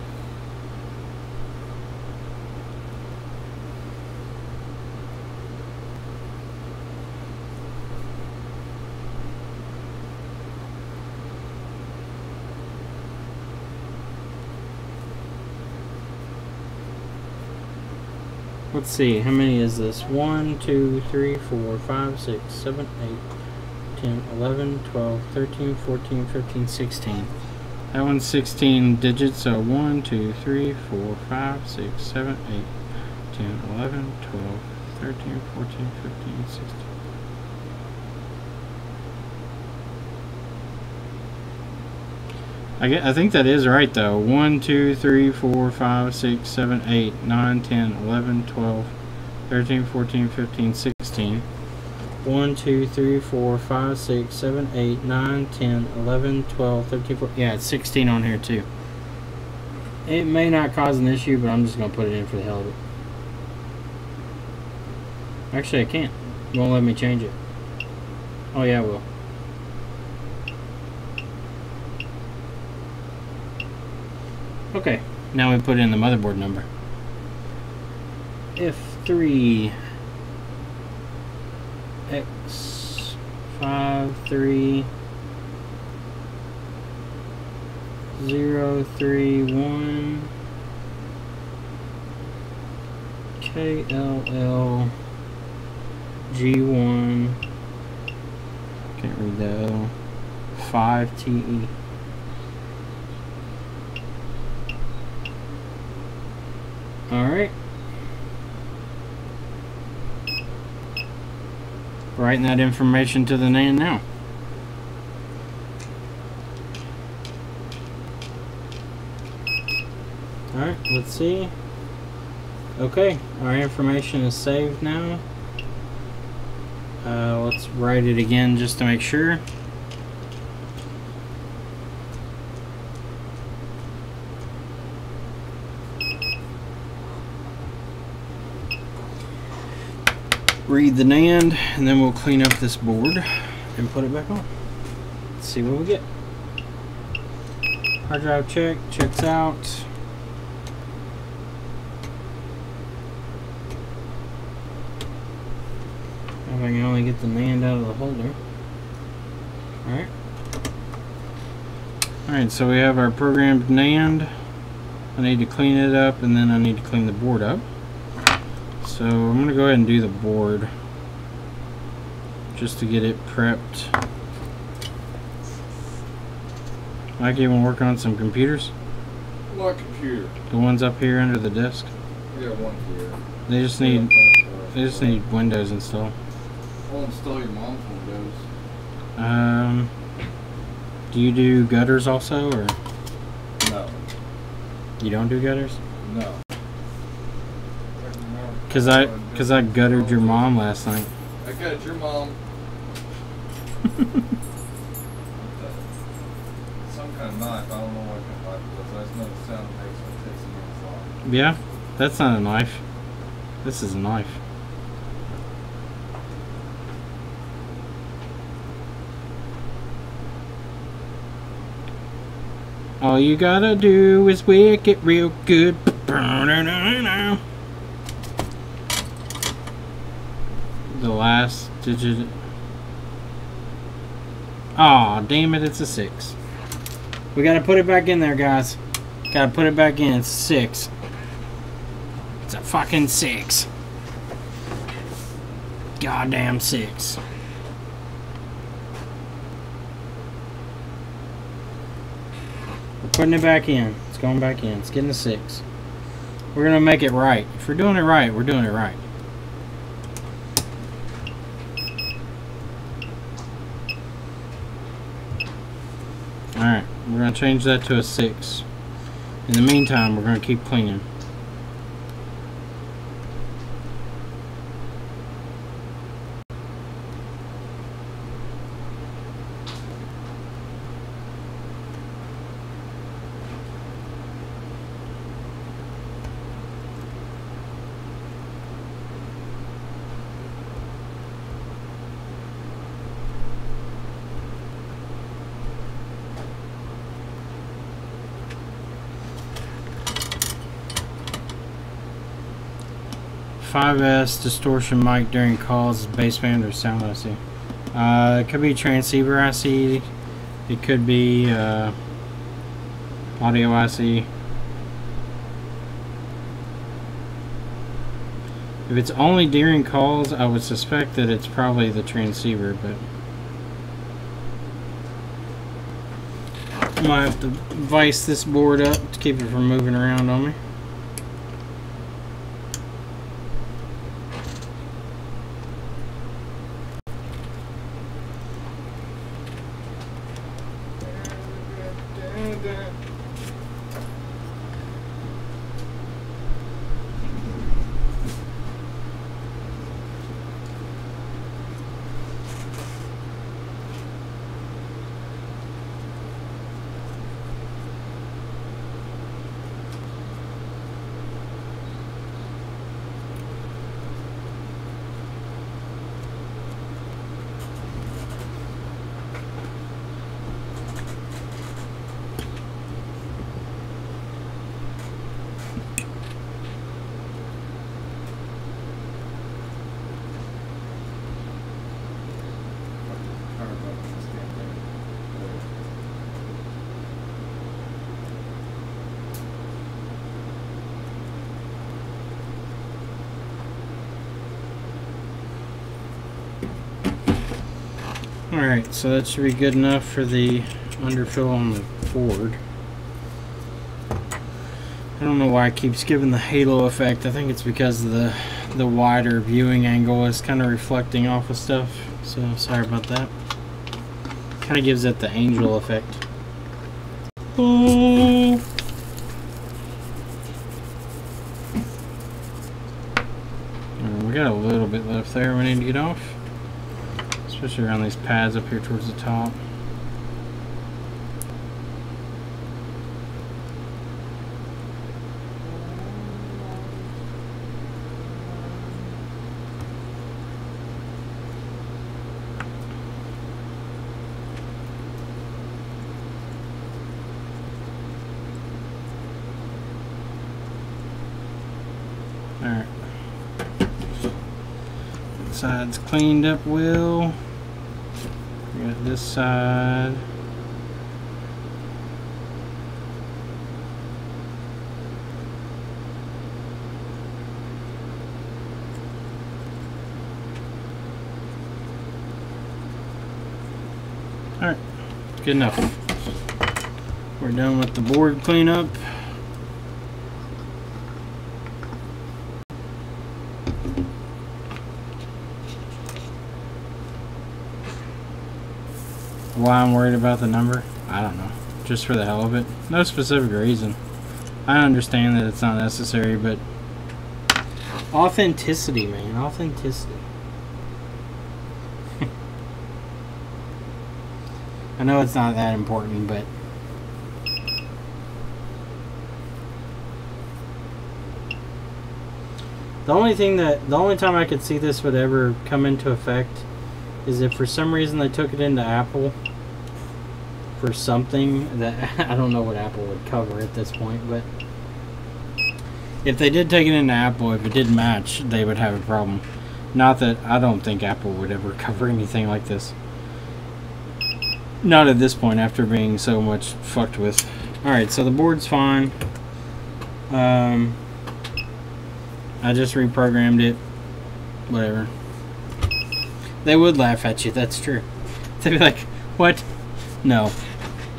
Let's see, how many is this? 1, 2, 3, 4, 5, 6, 7, 8, 10, 11, 12, 13, 14, 15, 16. That one's 16 digits, so 1, 2, 3, 4, 5, 6, 7, 8, 10, 11, 12, 13, 14, 15, 16. I think that is right though. 1, 2, 3, 4, 5, 6, 7, 8, 9, 10, 11, 12, 13, 14, 15, 16. 1, 2, 3, 4, 5, 6, 7, 8, 9, 10, 11, 12, 13, 14. Yeah, it's 16 on here too. It may not cause an issue, but I'm just going to put it in for the hell of it. Actually, I can't. It won't let me change it. Oh yeah, it will. Okay, now we put in the motherboard number. F3 X53 031 KLL G1. Can't read that. 5TE. Alright. Writing that information to the NAND now. Alright, let's see. Okay, our information is saved now. Let's write it again just to make sure. Read the NAND, and then we'll clean up this board and put it back on. Let's see what we get. Hard drive checks out. If I can only get the NAND out of the holder. Alright. Alright, so we have our programmed NAND. I need to clean it up, and then I need to clean the board up. So I'm going to go ahead and do the board just to get it prepped. Mike, you want to work on some computers? What computer? The ones up here under the desk. We got one here. They just need Windows installed. I'll install your mom's Windows. Do you do gutters also, or No. you don't do gutters? No. Cause I guttered your mom last night. I got your mom. Some kind of knife. I don't know what kind of knife it was. I just know the sound it makes when it takes against the line. Yeah, that's not a knife. This is a knife. All you gotta do is wick it real good. The last digit. Aw, damn it, it's a 6. We gotta put it back in there, guys. Gotta put it back in. It's 6. It's a fucking 6. Goddamn 6. We're putting it back in. It's going back in. It's getting a 6. We're gonna make it right. If we're doing it right, we're doing it right. Alright, we're going to change that to a 6. In the meantime, we're going to keep cleaning. .5S distortion mic during calls, baseband or sound IC. It could be transceiver IC. It could be audio IC. If it's only during calls, I would suspect that it's probably the transceiver, but I might have to vice this board up to keep it from moving around on me. Alright, so that should be good enough for the underfill on the board. I don't know why it keeps giving the halo effect. I think it's because of the wider viewing angle is kind of reflecting off of stuff. So sorry about that. Kind of gives it the angel effect. Oh. We got a little bit left there we need to get off. Especially around these pads up here towards the top. Alright. Side's cleaned up well. We got this side. Good enough. We're done with the board cleanup. Why I'm worried about the number? I don't know. Just for the hell of it. No specific reason. I understand that it's not necessary, but authenticity, man. Authenticity. I know it's not that important, but the only time I could see this would ever come into effect is if for some reason they took it into Apple for something that I don't know what Apple would cover at this point, but if they did take it into Apple, if it didn't match, they would have a problem. Not that I don't think Apple would ever cover anything like this. Not at this point, after being so much fucked with. Alright, so the board's fine. I just reprogrammed it. Whatever. They would laugh at you, that's true. They'd be like, what? No.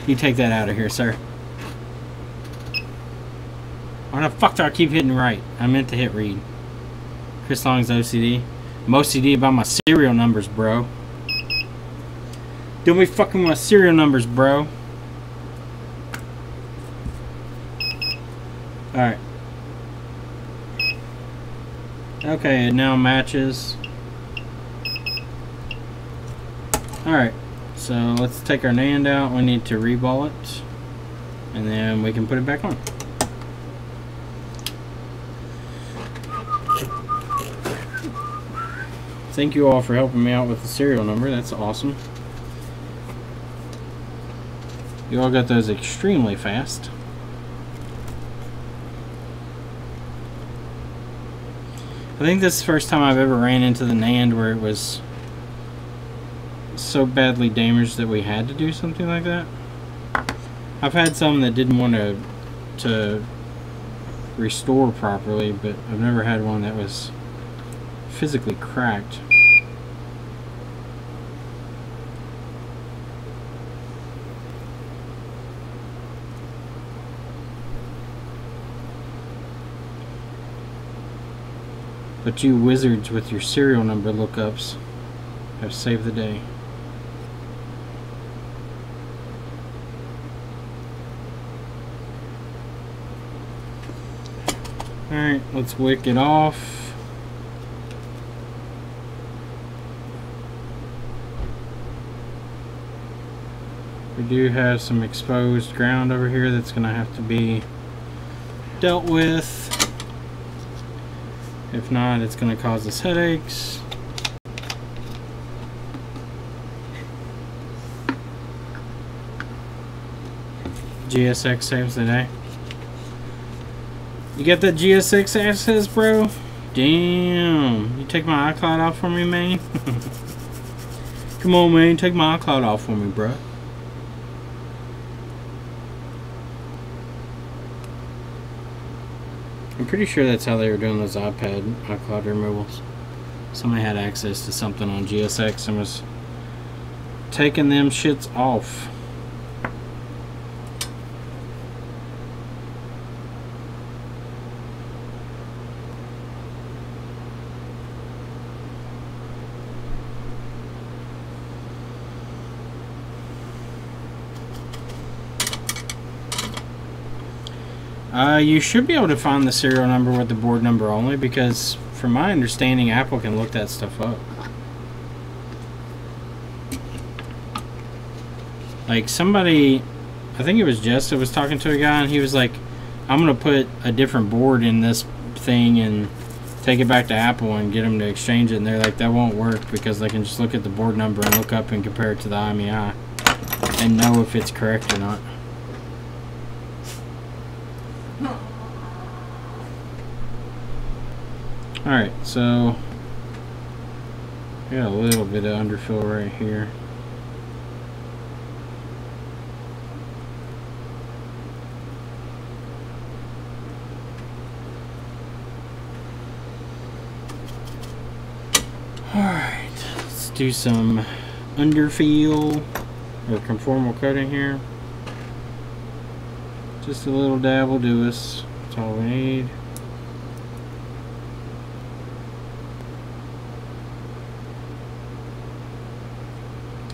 You take that out of here, sir. Why the fuck do I keep hitting right? I meant to hit read. Chris Long's OCD. I'm OCD about my serial numbers, bro. Don't be fucking with my serial numbers, bro. Alright. Okay, it now matches. Alright, so let's take our NAND out. We need to reball it. And then we can put it back on. Thank you all for helping me out with the serial number. That's awesome. You all got those extremely fast. I think this is the first time I've ever ran into the NAND where it was so badly damaged that we had to do something like that. I've had some that didn't want to restore properly, but I've never had one that was physically cracked. But you wizards with your serial number lookups have saved the day. Alright, let's wick it off. We do have some exposed ground over here that's going to have to be dealt with. If not, it's going to cause us headaches. GSX saves the day. You got that GSX access, bro? Damn. You take my iCloud off for me, man? Come on, man. Take my iCloud off for me, bro. I'm pretty sure that's how they were doing those iPad iCloud removals. Somebody had access to something on GSX and was taking them shits off. You should be able to find the serial number with the board number only, because from my understanding, Apple can look that stuff up. Like somebody, I think it was Jess that was talking to a guy, and he was like, I'm going to put a different board in this thing and take it back to Apple and get them to exchange it. And they're like, that won't work, because they can just look at the board number and look up and compare it to the IMEI and know if it's correct or not. Alright, so I got a little bit of underfill right here. Alright, let's do some underfill. or conformal coating here. Just a little dab will do us. That's all we need.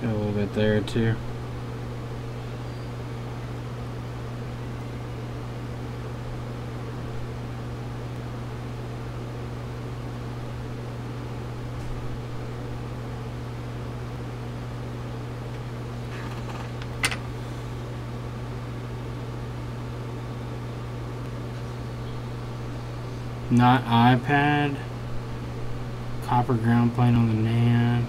Got a little bit there too. Not iPad. Copper ground plane on the NAND.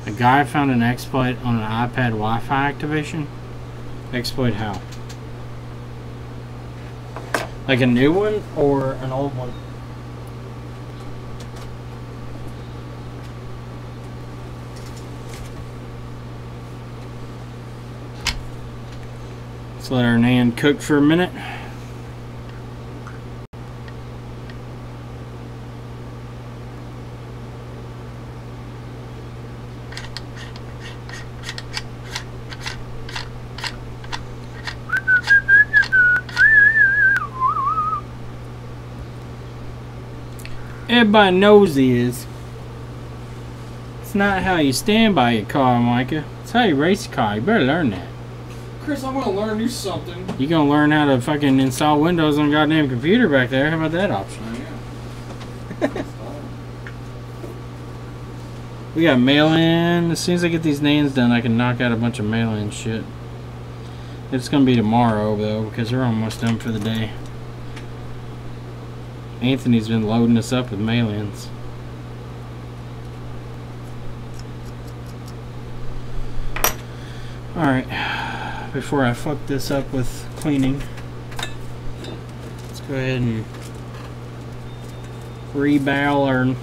A guy found an exploit on an iPad Wi-Fi activation. Exploit how? Like a new one or an old one? Let's let our NAND cook for a minute. Everybody knows is it's not how you stand by your car, Micah. It's how you race your car. You better learn that. Chris, I'm gonna learn you something. You gonna learn how to fucking install Windows on a goddamn computer back there. How about that option? We got mail-in. As soon as I get these names done, I can knock out a bunch of mail-in shit. It's gonna be tomorrow though, because they're almost done for the day. Anthony's been loading us up with mail-ins. Alright, before I fuck this up with cleaning, let's go ahead and rebowel our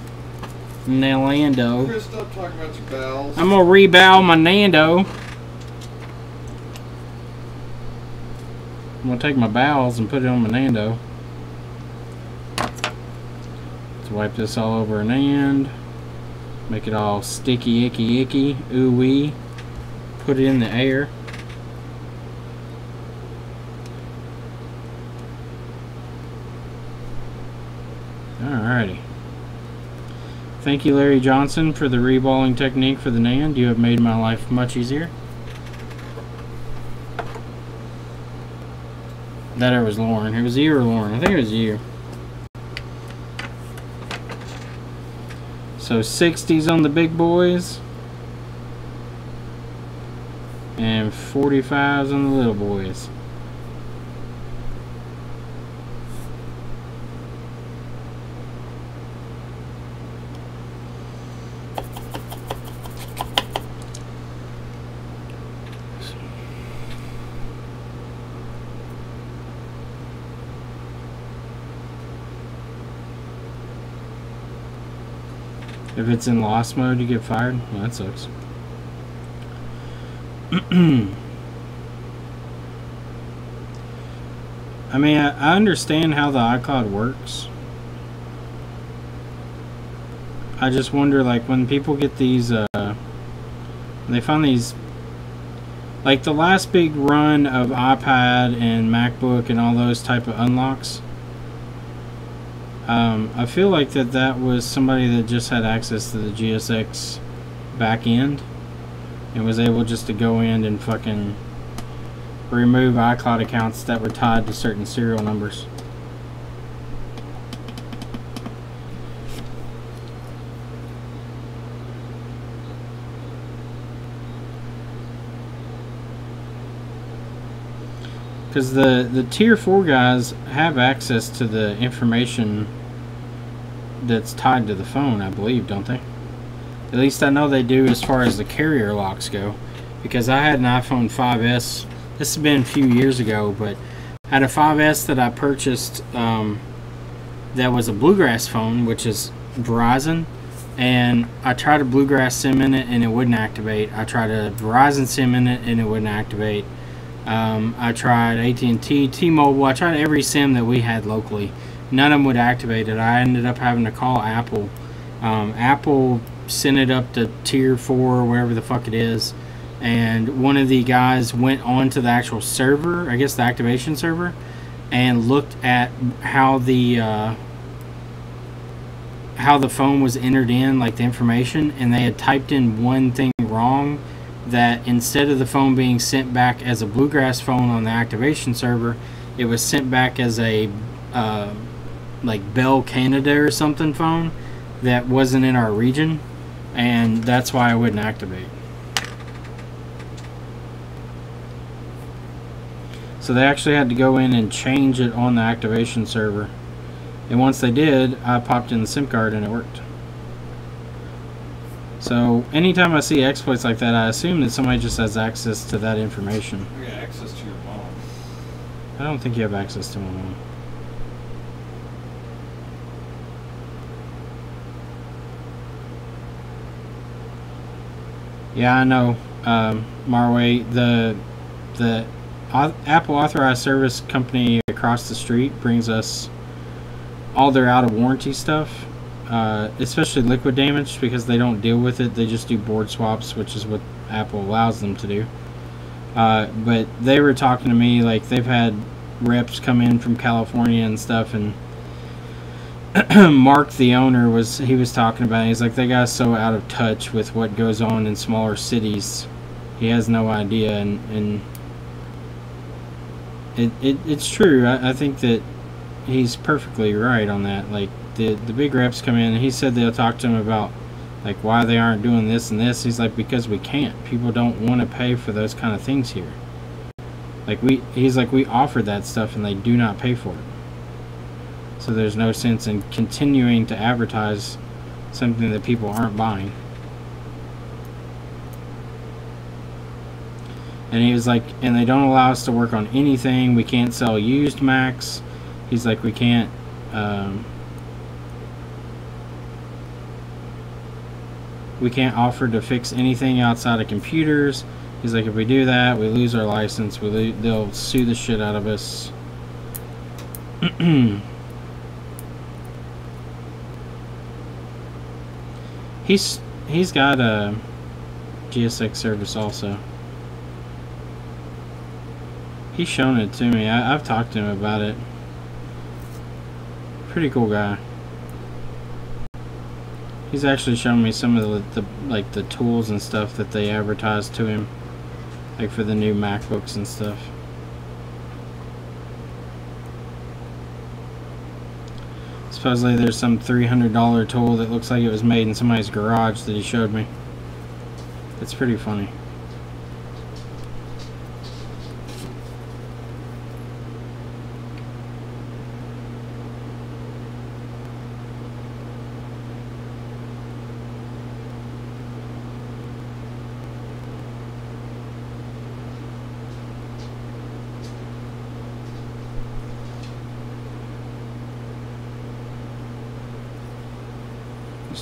Nalando. Chris, stop talking about your bowels. I'm gonna rebowel my Nando. I'm gonna take my bowels and put it on my Nando. Wipe this all over an end, make it all sticky, icky, ooh wee. Put it in the air. Alrighty. Thank you, Larry Johnson, for the reballing technique for the NAND. You have made my life much easier. That it was Lauren. It was you or Lauren? I think it was you. So 60s on the big boys and 45s on the little boys. If it's in lost mode, you get fired? Well, that sucks. I mean, I understand how the iCloud works. I just wonder, like, when people get these, they find these, like the last big run of iPad and MacBook and all those type of unlocks, I feel like that was somebody that just had access to the GSX back end and was able just to go in and fucking remove iCloud accounts that were tied to certain serial numbers. Because the tier 4 guys have access to the information that's tied to the phone, I believe, don't they? At least I know they do as far as the carrier locks go. Because I had an iPhone 5S, this has been a few years ago, but I had a 5S that I purchased that was a Bluegrass phone, which is Verizon. And I tried a Bluegrass SIM in it and it wouldn't activate. I tried a Verizon SIM in it and it wouldn't activate. I tried AT&T, T-Mobile, I tried every SIM that we had locally. None of them would activate it. I ended up having to call Apple. Apple sent it up to tier 4 or wherever the fuck it is, and one of the guys went onto the actual server, I guess the activation server, and looked at how the phone was entered in, like the information, and they had typed in one thing wrong, that instead of the phone being sent back as a Bluegrass phone on the activation server, it was sent back as a like Bell Canada or something phone that wasn't in our region, and that's why I wouldn't activate. So they actually had to go in and change it on the activation server, and once they did, I popped in the SIM card and it worked. So anytime I see exploits like that, I assume that somebody just has access to that information. You got access to your mom. I don't think you have access to my mom. Yeah, I know, Marway. The Apple authorized service company across the street brings us all their out of warranty stuff, especially liquid damage, because they don't deal with it. They just do board swaps, which is what Apple allows them to do. But they were talking to me like they've had reps come in from California and stuff, and Mark, the owner, was talking about it. He's like, they got so out of touch with what goes on in smaller cities, he has no idea. And it's true. I think that he's perfectly right on that. Like the big reps come in, and he said they'll talk to him about like why they aren't doing this and this. He's like, because we can't. People don't want to pay for those kind of things here. Like he's like, we offer that stuff and they do not pay for it. So there's no sense in continuing to advertise something that people aren't buying. And he was like, and they don't allow us to work on anything. We can't sell used Macs. He's like, we can't offer to fix anything outside of computers. He's like, if we do that, we lose our license. They'll sue the shit out of us. He's got a GSX service also. He's shown it to me. I've talked to him about it. Pretty cool guy. He's actually shown me some of the tools and stuff that they advertise to him, like for the new MacBooks and stuff. Supposedly there's some $300 tool that looks like it was made in somebody's garage that he showed me. It's pretty funny.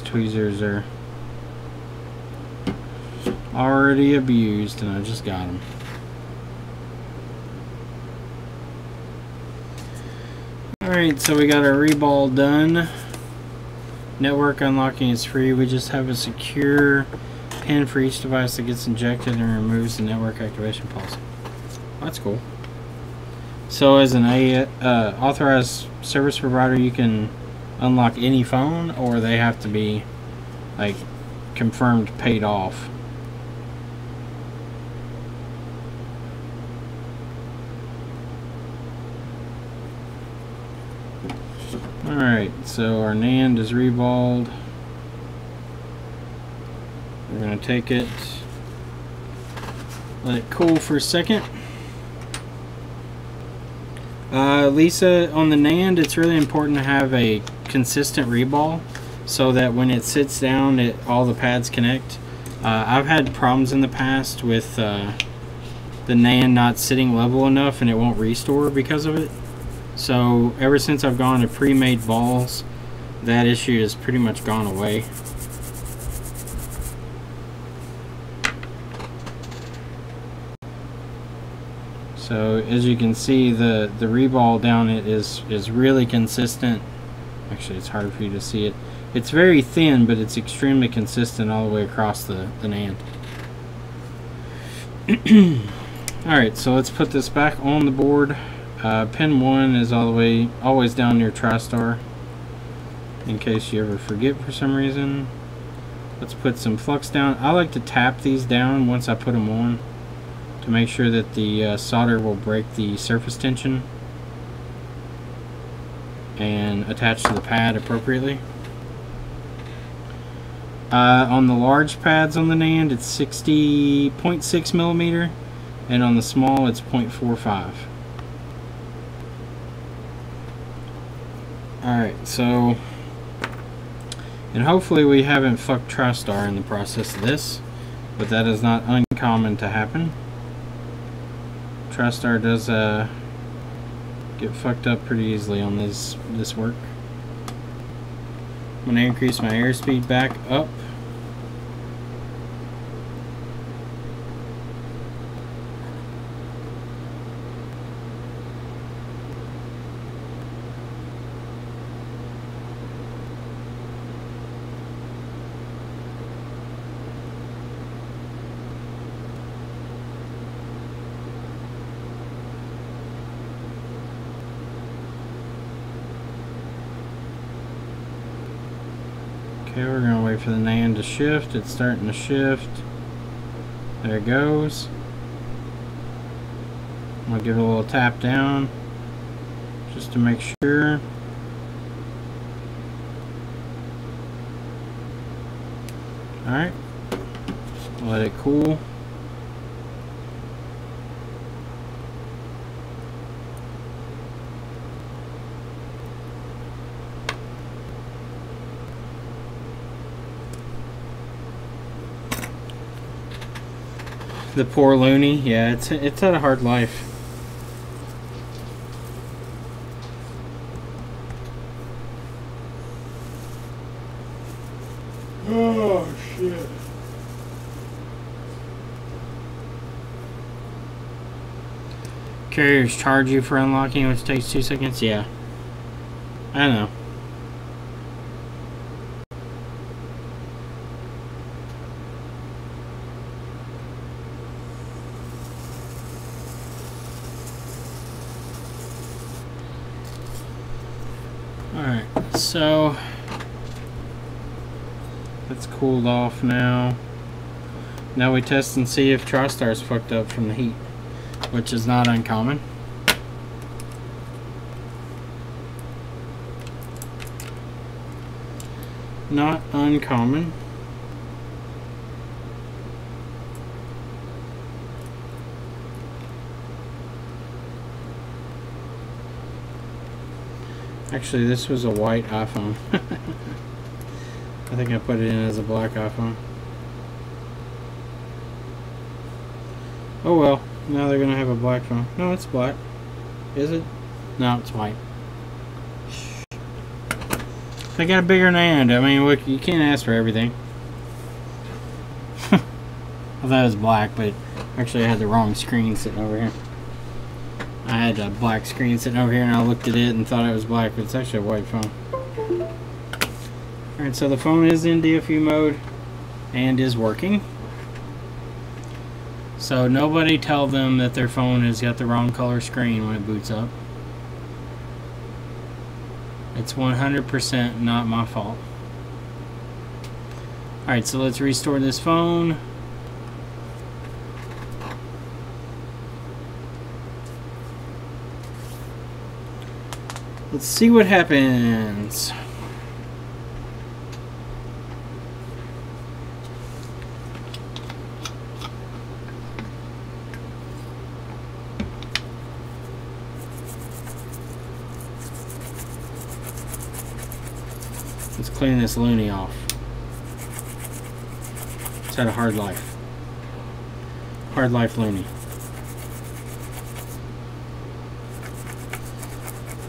Tweezers are already abused, and I just got them. Alright, so we got our reball done. Network unlocking is free. We just have a secure pin for each device that gets injected and removes the network activation policy. That's cool. So as an authorized service provider, you can unlock any phone, or they have to be like confirmed paid off. Alright, so our NAND is reballed. We're going to take it, let it cool for a second. Lisa, on the NAND, it's really important to have a consistent reball so that when it sits down, all the pads connect. I've had problems in the past with the NAND not sitting level enough, and it won't restore because of it. So ever since I've gone to pre-made balls, that issue has pretty much gone away. So as you can see, the reball down it is really consistent. Actually, it's hard for you to see it. It's very thin, but it's extremely consistent all the way across the NAND. Alright, so let's put this back on the board. Pin 1 is always down near TriStar, in case you ever forget for some reason. Let's put some flux down. I like to tap these down once I put them on to make sure that the solder will break the surface tension and attach to the pad appropriately. On the large pads on the NAND, it's 60.6 millimeter, and on the small, it's 0.45. Alright, so, and hopefully we haven't fucked TriStar in the process of this, but that is not uncommon to happen. TriStar does get fucked up pretty easily on this work. I'm going to increase my airspeed back up. Okay, we're going to wait for the NAND to shift. It's starting to shift. There it goes. I'm going to give it a little tap down just to make sure. Alright. Let it cool. The poor loony, yeah, it's had a hard life. Oh shit. Carriers charge you for unlocking, which takes 2 seconds. Yeah, I know. Alright, so it's cooled off now. Now we test and see if TriStar's fucked up from the heat, which is not uncommon. Not uncommon. Actually, this was a white iPhone. I think I put it in as a black iPhone. Oh well, now they're gonna have a black phone. No, it's black. Is it? No, it's white. They got a bigger NAND. I mean, look, you can't ask for everything. I thought it was black, but actually I had the wrong screen sitting over here. I had a black screen sitting over here and I looked at it and thought it was black, but it's actually a white phone. Alright, so the phone is in DFU mode and is working. So nobody tell them that their phone has got the wrong color screen when it boots up. It's 100% not my fault. Alright, so let's restore this phone. Let's see what happens. Let's clean this loony off. It's had a hard life. Hard life loony.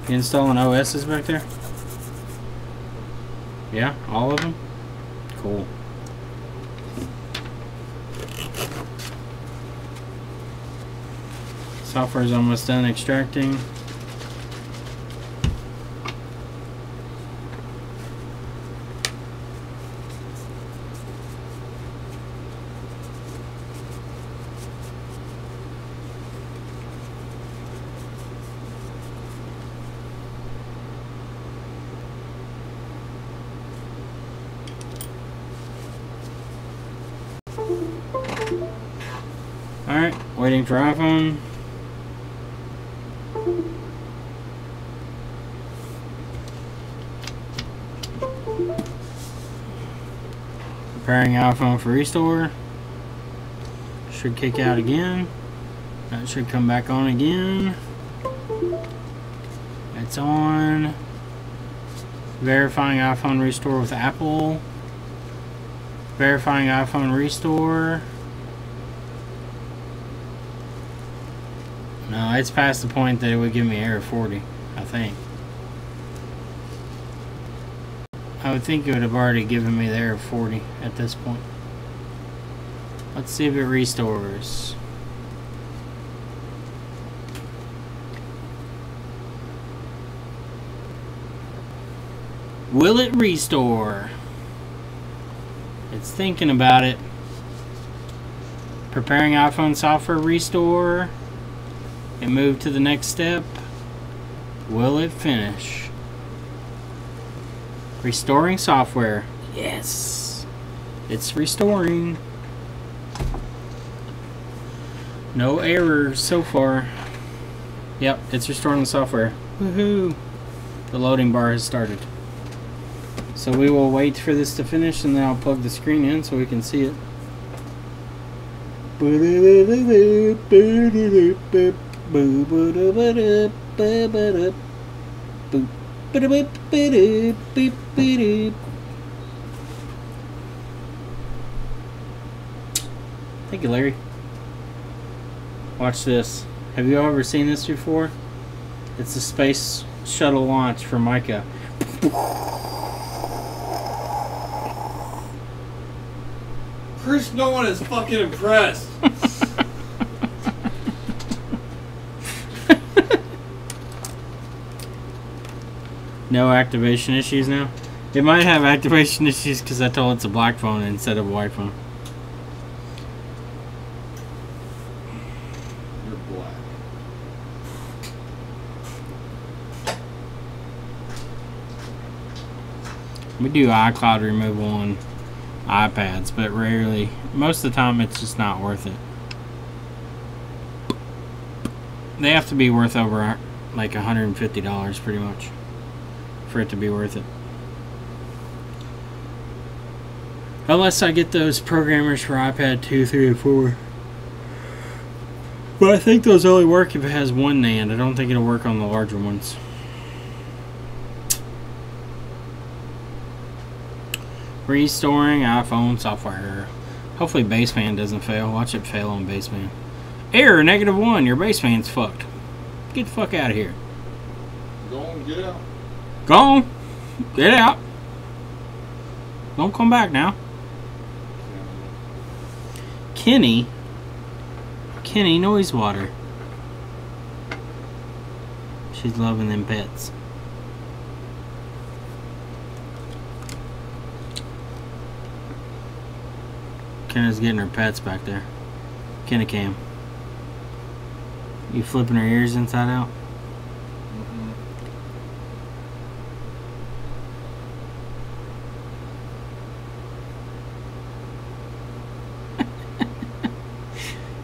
You installing OSs back there? Yeah, all of them? Cool. Software is almost done extracting. Waiting for iPhone. Preparing iPhone for restore. Should kick out again. That should come back on again. It's on. Verifying iPhone restore with Apple. Verifying iPhone restore. No, it's past the point that it would give me error 40, I think. I would think it would have already given me the error 40 at this point. Let's see if it restores. Will it restore? It's thinking about it. Preparing iPhone software restore. It moved to the next step. Will it finish? Restoring software. Yes. It's restoring. No errors so far. Yep, it's restoring the software. Woohoo! The loading bar has started. So we will wait for this to finish and then I'll plug the screen in so we can see it. Thank you, Larry. Watch this. Have you ever seen this before? It's a space shuttle launch from Micah. Chris, no one is fucking impressed. No activation issues now? It might have activation issues because I told it's a black phone instead of a white phone. You're black. We do iCloud removal on iPads, but rarely. Most of the time it's just not worth it. They have to be worth over like $150 pretty much for it to be worth it. Unless I get those programmers for iPad 2, 3, and 4. But I think those only work if it has one NAND. I don't think it'll work on the larger ones. Restoring iPhone software. Hopefully baseband doesn't fail. Watch it fail on baseband. Error -1. Your baseband's fucked. Get the fuck out of here. Go on, get out. Go on. Get out. Don't come back now. Kenny Noise Water. She's loving them pets. Kenna's getting her pets back there. Kenna Cam. You flipping her ears inside out?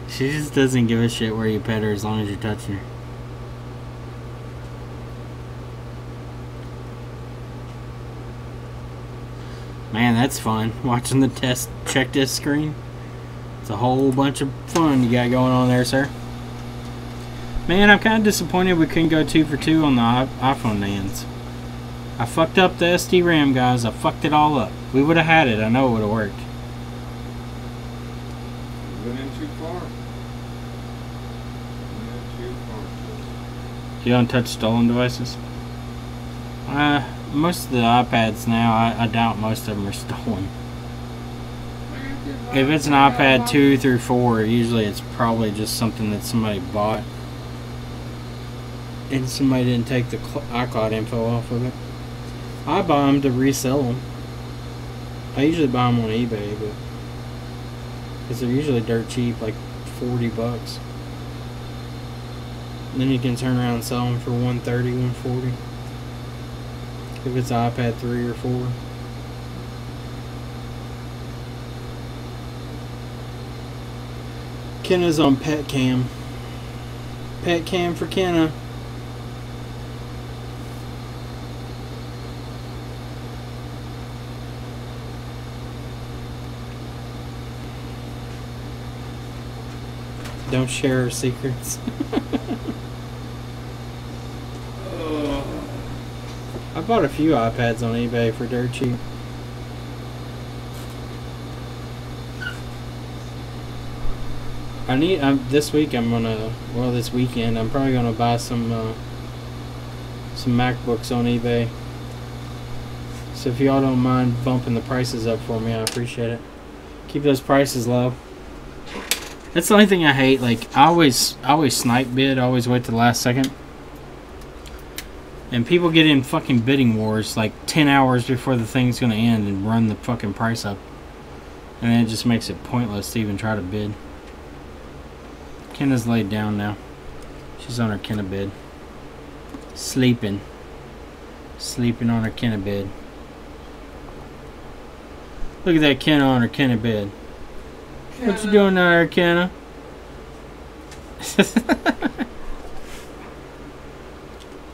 She just doesn't give a shit where you pet her as long as you're touching her. Man, that's fun. Watching the check disc screen. It's a whole bunch of fun you got going on there, sir. Man, I'm kind of disappointed we couldn't go 2 for 2 on the iPhone NANDs. I fucked up the SD RAM, guys. I fucked it all up. We would have had it. I know it would have worked. You went in too far. You don't touch stolen devices? Most of the iPads now, I doubt most of them are stolen. If it's an iPad 2 through 4, usually it's probably just something that somebody bought. And somebody didn't take the iCloud info off of it. I buy them to resell them. I usually buy them on eBay, but because they're usually dirt cheap, like $40. And then you can turn around and sell them for $130, $140. If it's iPad 3 or 4. Kenna's on pet cam. Pet cam for Kenna. Don't share her secrets. I bought a few iPads on eBay for dirt cheap. This weekend I'm probably gonna buy some MacBooks on eBay. So if y'all don't mind bumping the prices up for me, I appreciate it. Keep those prices low. That's the only thing I hate. Like I always snipe bid. I always wait to the last second. And people get in fucking bidding wars like 10 hours before the thing's gonna end and run the fucking price up. And then it just makes it pointless to even try to bid. Kenna's laid down now. She's on her Kenna bed. Sleeping. Sleeping on her Kenna bed. Look at that Kenna on her Kenna bed. What you doing down there, Kenna?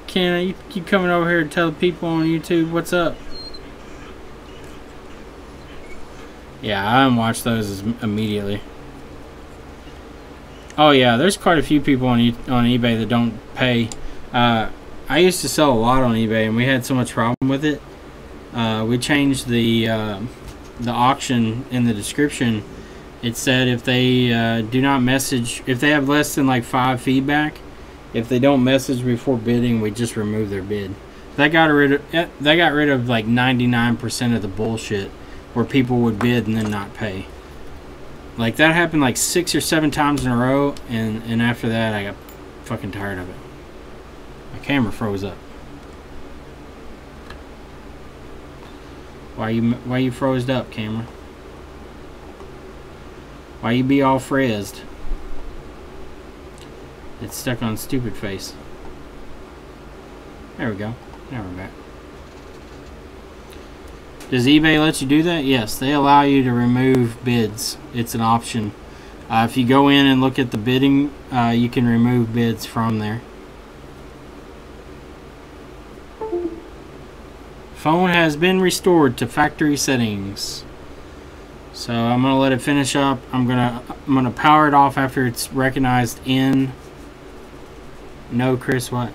Kenna, you keep coming over here to tell the people on YouTube what's up. Yeah, I unwatch those immediately. Oh yeah, there's quite a few people on eBay that don't pay. I used to sell a lot on eBay, and we had so much problem with it. We changed the auction in the description. It said if they do not message, if they have less than like 5 feedback, if they don't message before bidding, we just remove their bid. That got rid of like 99% of the bullshit where people would bid and then not pay. Like that happened like 6 or 7 times in a row, and after that I got fucking tired of it. My camera froze up. Why you froze up, camera? Why you be all frizzed? It's stuck on stupid face. There we go. Now we're back. Does eBay let you do that? Yes, they allow you to remove bids. It's an option. If you go in and look at the bidding, you can remove bids from there. Phone has been restored to factory settings. So I'm gonna let it finish up. I'm gonna power it off after it's recognized in. No, Chris, what?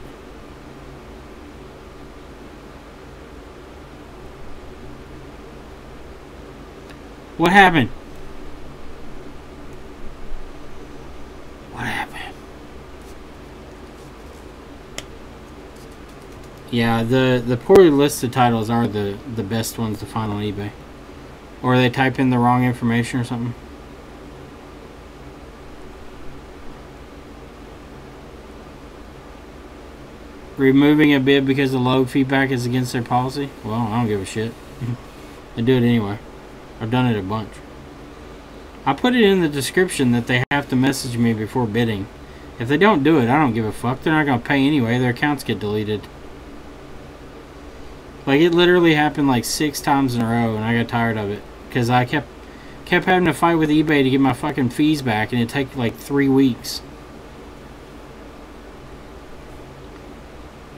What happened? What happened? Yeah, the poorly listed titles are the best ones to find on eBay. Or they type in the wrong information or something. Removing a bid because the low feedback is against their policy? Well, I don't give a shit. I do it anyway. I've done it a bunch. I put it in the description that they have to message me before bidding. If they don't do it, I don't give a fuck. They're not going to pay anyway. Their accounts get deleted. Like, it literally happened like 6 times in a row, and I got tired of it. Because I kept having to fight with eBay to get my fucking fees back, and it took like 3 weeks.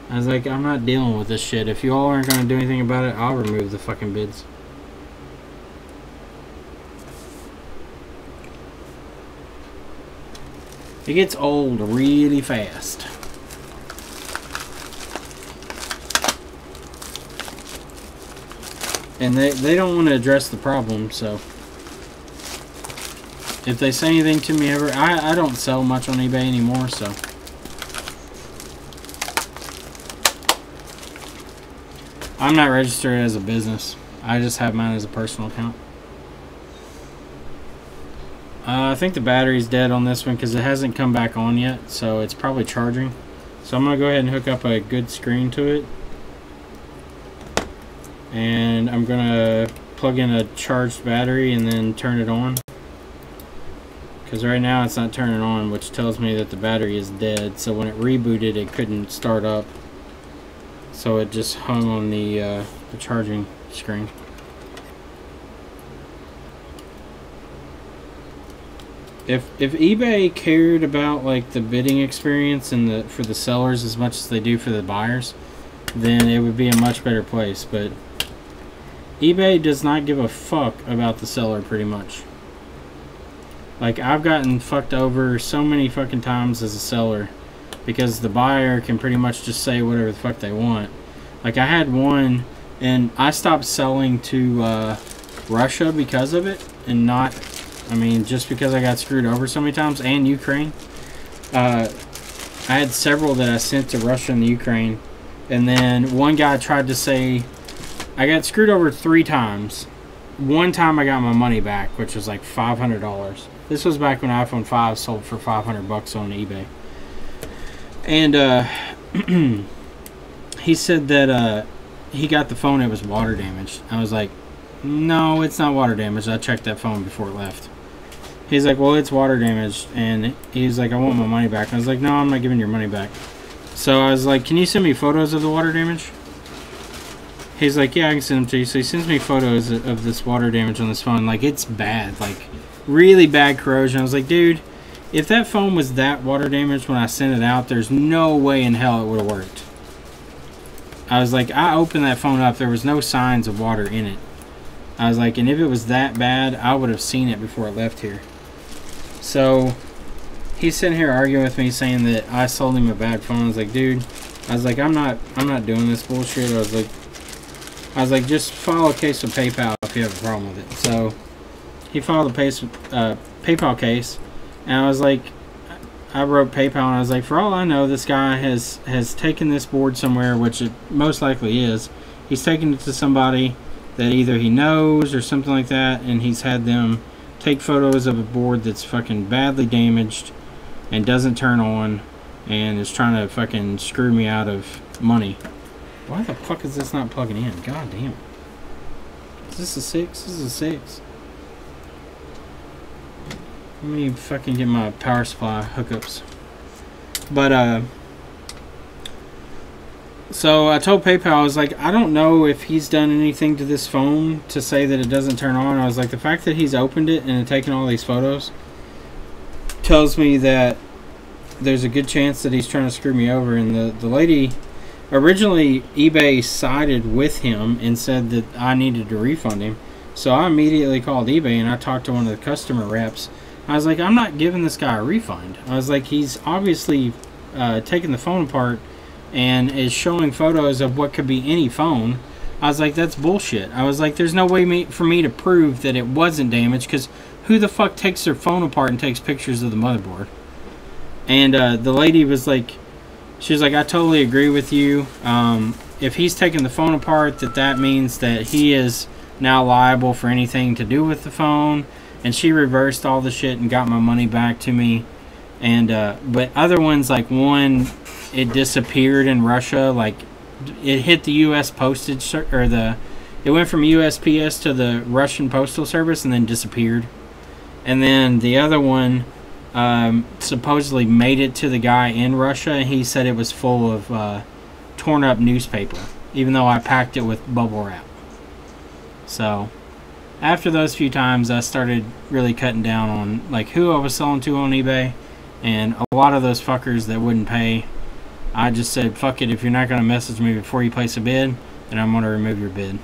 I was like, I'm not dealing with this shit. If you all aren't going to do anything about it, I'll remove the fucking bids. It gets old really fast. And they don't want to address the problem, so if they say anything to me ever, I don't sell much on eBay anymore, so I'm not registered as a business. I just have mine as a personal account. I think the battery's dead on this one because it hasn't come back on yet, so it's probably charging. So I'm going to go ahead and hook up a good screen to it. And I'm going to plug in a charged battery and then turn it on. Because right now it's not turning on, which tells me that the battery is dead. So when it rebooted, it couldn't start up. So it just hung on the charging screen. if eBay cared about like the bidding experience and for the sellers as much as they do for the buyers, then it would be a much better place. But eBay does not give a fuck about the seller pretty much. Like, I've gotten fucked over so many fucking times as a seller because the buyer can pretty much just say whatever the fuck they want. Like, I had one, and I stopped selling to Russia because of it, and not, I mean, just because I got screwed over so many times, and Ukraine. I had several that I sent to Russia and the Ukraine, and then one guy tried to say, I got screwed over 3 times. One time I got my money back, which was like $500. This was back when iPhone 5 sold for $500 on eBay. And he said that he got the phone, it was water damaged. I was like, no, it's not water damaged. I checked that phone before it left. He's like, well, it's water damaged. And he's like, I want my money back. I was like, no, I'm not giving your money back. So I was like, can you send me photos of the water damage? He's like, yeah, I can send them to you. So he sends me photos of this water damage on this phone. Like, it's bad. Like, really bad corrosion. I was like, dude, if that phone was that water damaged when I sent it out, there's no way in hell it would have worked. I was like, I opened that phone up. There was no signs of water in it. I was like, and if it was that bad, I would have seen it before it left here. So he's sitting here arguing with me, saying that I sold him a bad phone. I was like, dude, I'm not doing this bullshit. I was like, just file a case with PayPal if you have a problem with it. So he filed a PayPal case, and I was like, I wrote PayPal, and I was like, for all I know, this guy has taken this board somewhere, which it most likely is. He's taken it to somebody that either he knows or something like that, and he's had them take photos of a board that's fucking badly damaged and doesn't turn on and is trying to fucking screw me out of money. Why the fuck is this not plugging in? God damn it. Is this a 6? This is a 6. Let me fucking get my power supply hookups. But, so I told PayPal, I was like, I don't know if he's done anything to this phone to say that it doesn't turn on. I was like, the fact that he's opened it and taken all these photos tells me that there's a good chance that he's trying to screw me over. And the lady, originally eBay sided with him and said that I needed to refund him. So I immediately called eBay and I talked to one of the customer reps. I was like, I'm not giving this guy a refund. I was like, he's obviously taken the phone apart and is showing photos of what could be any phone. I was like, that's bullshit. I was like, there's no way for me to prove that it wasn't damaged, because who the fuck takes their phone apart and takes pictures of the motherboard? And the lady was like, she was like, I totally agree with you. If he's taking the phone apart, that means that he is now liable for anything to do with the phone. And she reversed all the shit and got my money back to me. And but other ones, like one, it disappeared in Russia. Like, it hit the U.S. postage, or it went from USPS to the Russian postal service and then disappeared. And then the other one supposedly made it to the guy in Russia, and he said it was full of torn up newspaper, even though I packed it with bubble wrap. So after those few times, I started really cutting down on like who I was selling to on eBay, and a lot of those fuckers that wouldn't pay, I just said, fuck it, if you're not going to message me before you place a bid, then I'm going to remove your bid.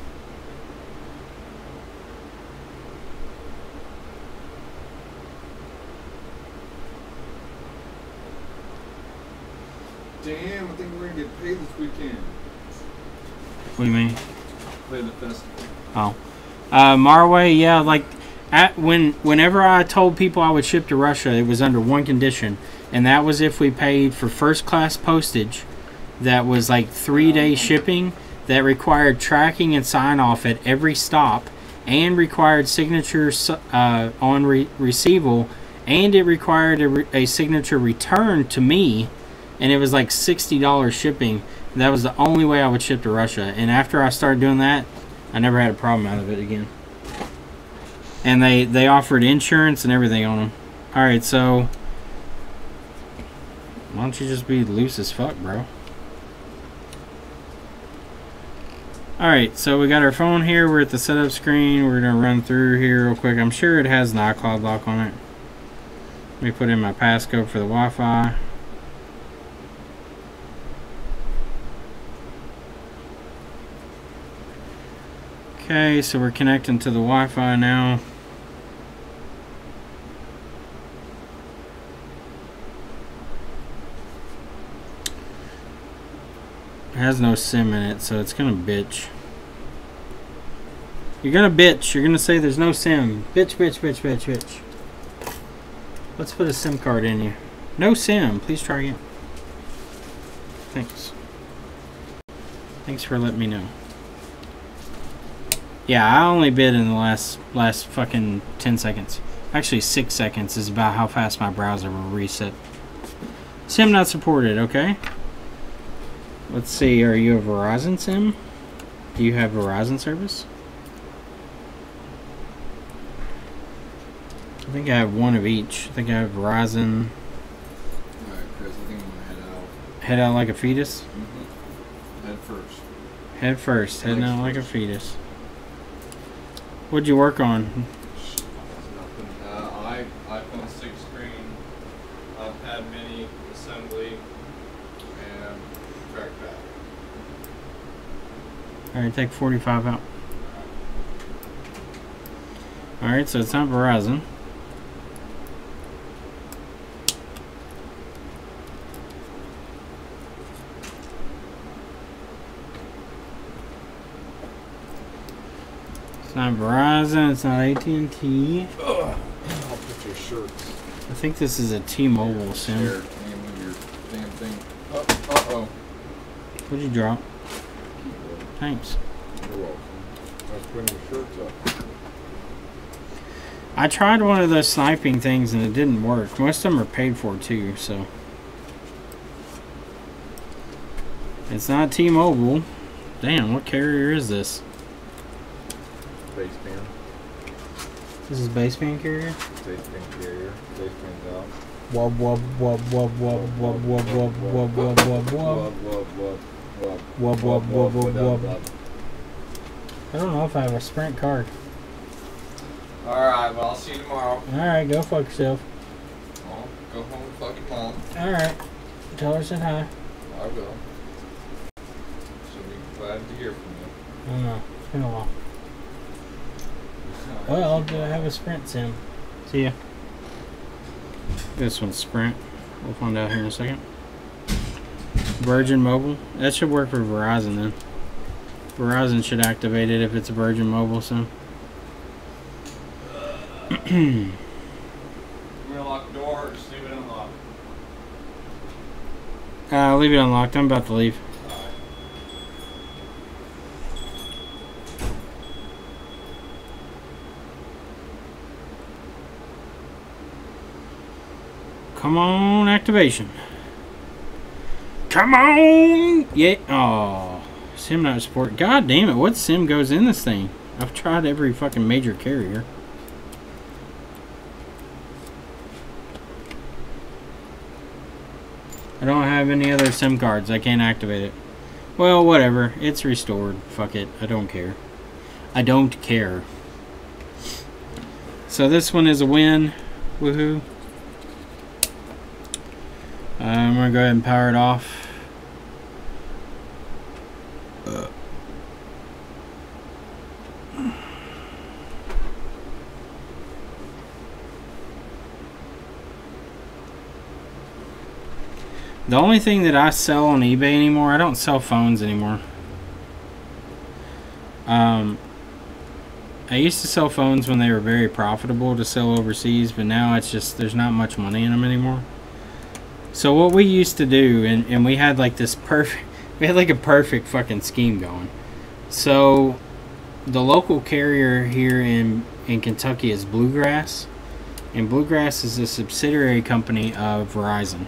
Damn, I think we're going to get paid this weekend. What do you mean? Play the festival. Oh. Marway, yeah, like, whenever I told people I would ship to Russia, it was under one condition, and that was if we paid for first class postage that was like 3-day shipping, that required tracking and sign off at every stop, and required signatures on receival, and it required a signature return to me, and it was like $60 shipping. That was the only way I would ship to Russia. And after I started doing that, I never had a problem out of it again. And they offered insurance and everything on them. Alright, so why don't you just be loose as fuck, bro? Alright, so we got our phone here. We're at the setup screen. We're going to run through here real quick. I'm sure it has an iCloud lock on it. Let me put in my passcode for the Wi-Fi. Okay, so we're connecting to the Wi-Fi now. It has no SIM in it, so it's gonna bitch. You're gonna bitch. You're gonna say there's no SIM. Bitch, bitch, bitch, bitch, bitch. Let's put a SIM card in you. No SIM. Please try again. Thanks. Thanks for letting me know. Yeah, I only bid in the last fucking 10 seconds. Actually, 6 seconds is about how fast my browser will reset. SIM not supported, okay? Let's see, are you a Verizon SIM? Do you have Verizon service? I think I have one of each. I think I have Verizon. Alright, Chris, I think I'm gonna head out. Head out like a fetus? Mm-hmm. Head first. Head first, heading out like a fetus. What'd you work on? Nothing. iPhone 6 screen, iPad mini assembly, and trackpad. Alright, take 45 out. Alright, so it's not Verizon. It's not Verizon, it's not AT&T. I'll put your shirts. I think this is a T-Mobile SIM. Share it, aim with your damn thing. Uh-oh. What'd you drop? Thanks. You're welcome. I was putting your shirts up. I tried one of those sniping things and it didn't work. Most of them are paid for too, so. It's not T-Mobile. Damn, what carrier is this? Baseband. This is baseband carrier? Baseband carrier. Baseband's out. Wub wub wub wub wub wub wub wub wub wub wub wub wub wub wub wub. I don't know if I have a Sprint card. Alright, well, I'll see you tomorrow. Alright, go fuck yourself. I'll go home and fuck your mom. Alright. Tell her I said hi. I will. She'll be glad to hear from you. I don't know. It's been a while. Well, do I have a Sprint SIM? See ya. This one's Sprint. We'll find out here in a second. Virgin Mobile. That should work for Verizon then. Verizon should activate it if it's a Virgin Mobile SIM. We're gonna lock the door or just leave it unlocked? Leave it unlocked. I'm about to leave. Come on, activation. Come on! Yeah. Oh, SIM not support. God damn it! What SIM goes in this thing? I've tried every fucking major carrier. I don't have any other SIM cards. I can't activate it. Well, whatever. It's restored. Fuck it. I don't care. I don't care. So this one is a win. Woohoo. I'm going to go ahead and power it off. The only thing that I sell on eBay anymore, I don't sell phones anymore. I used to sell phones when they were very profitable to sell overseas, but now it's just, there's not much money in them anymore. So what we used to do, and we had like this perfect, we had like a perfect fucking scheme going. So the local carrier here in Kentucky is Bluegrass, and Bluegrass is a subsidiary company of Verizon.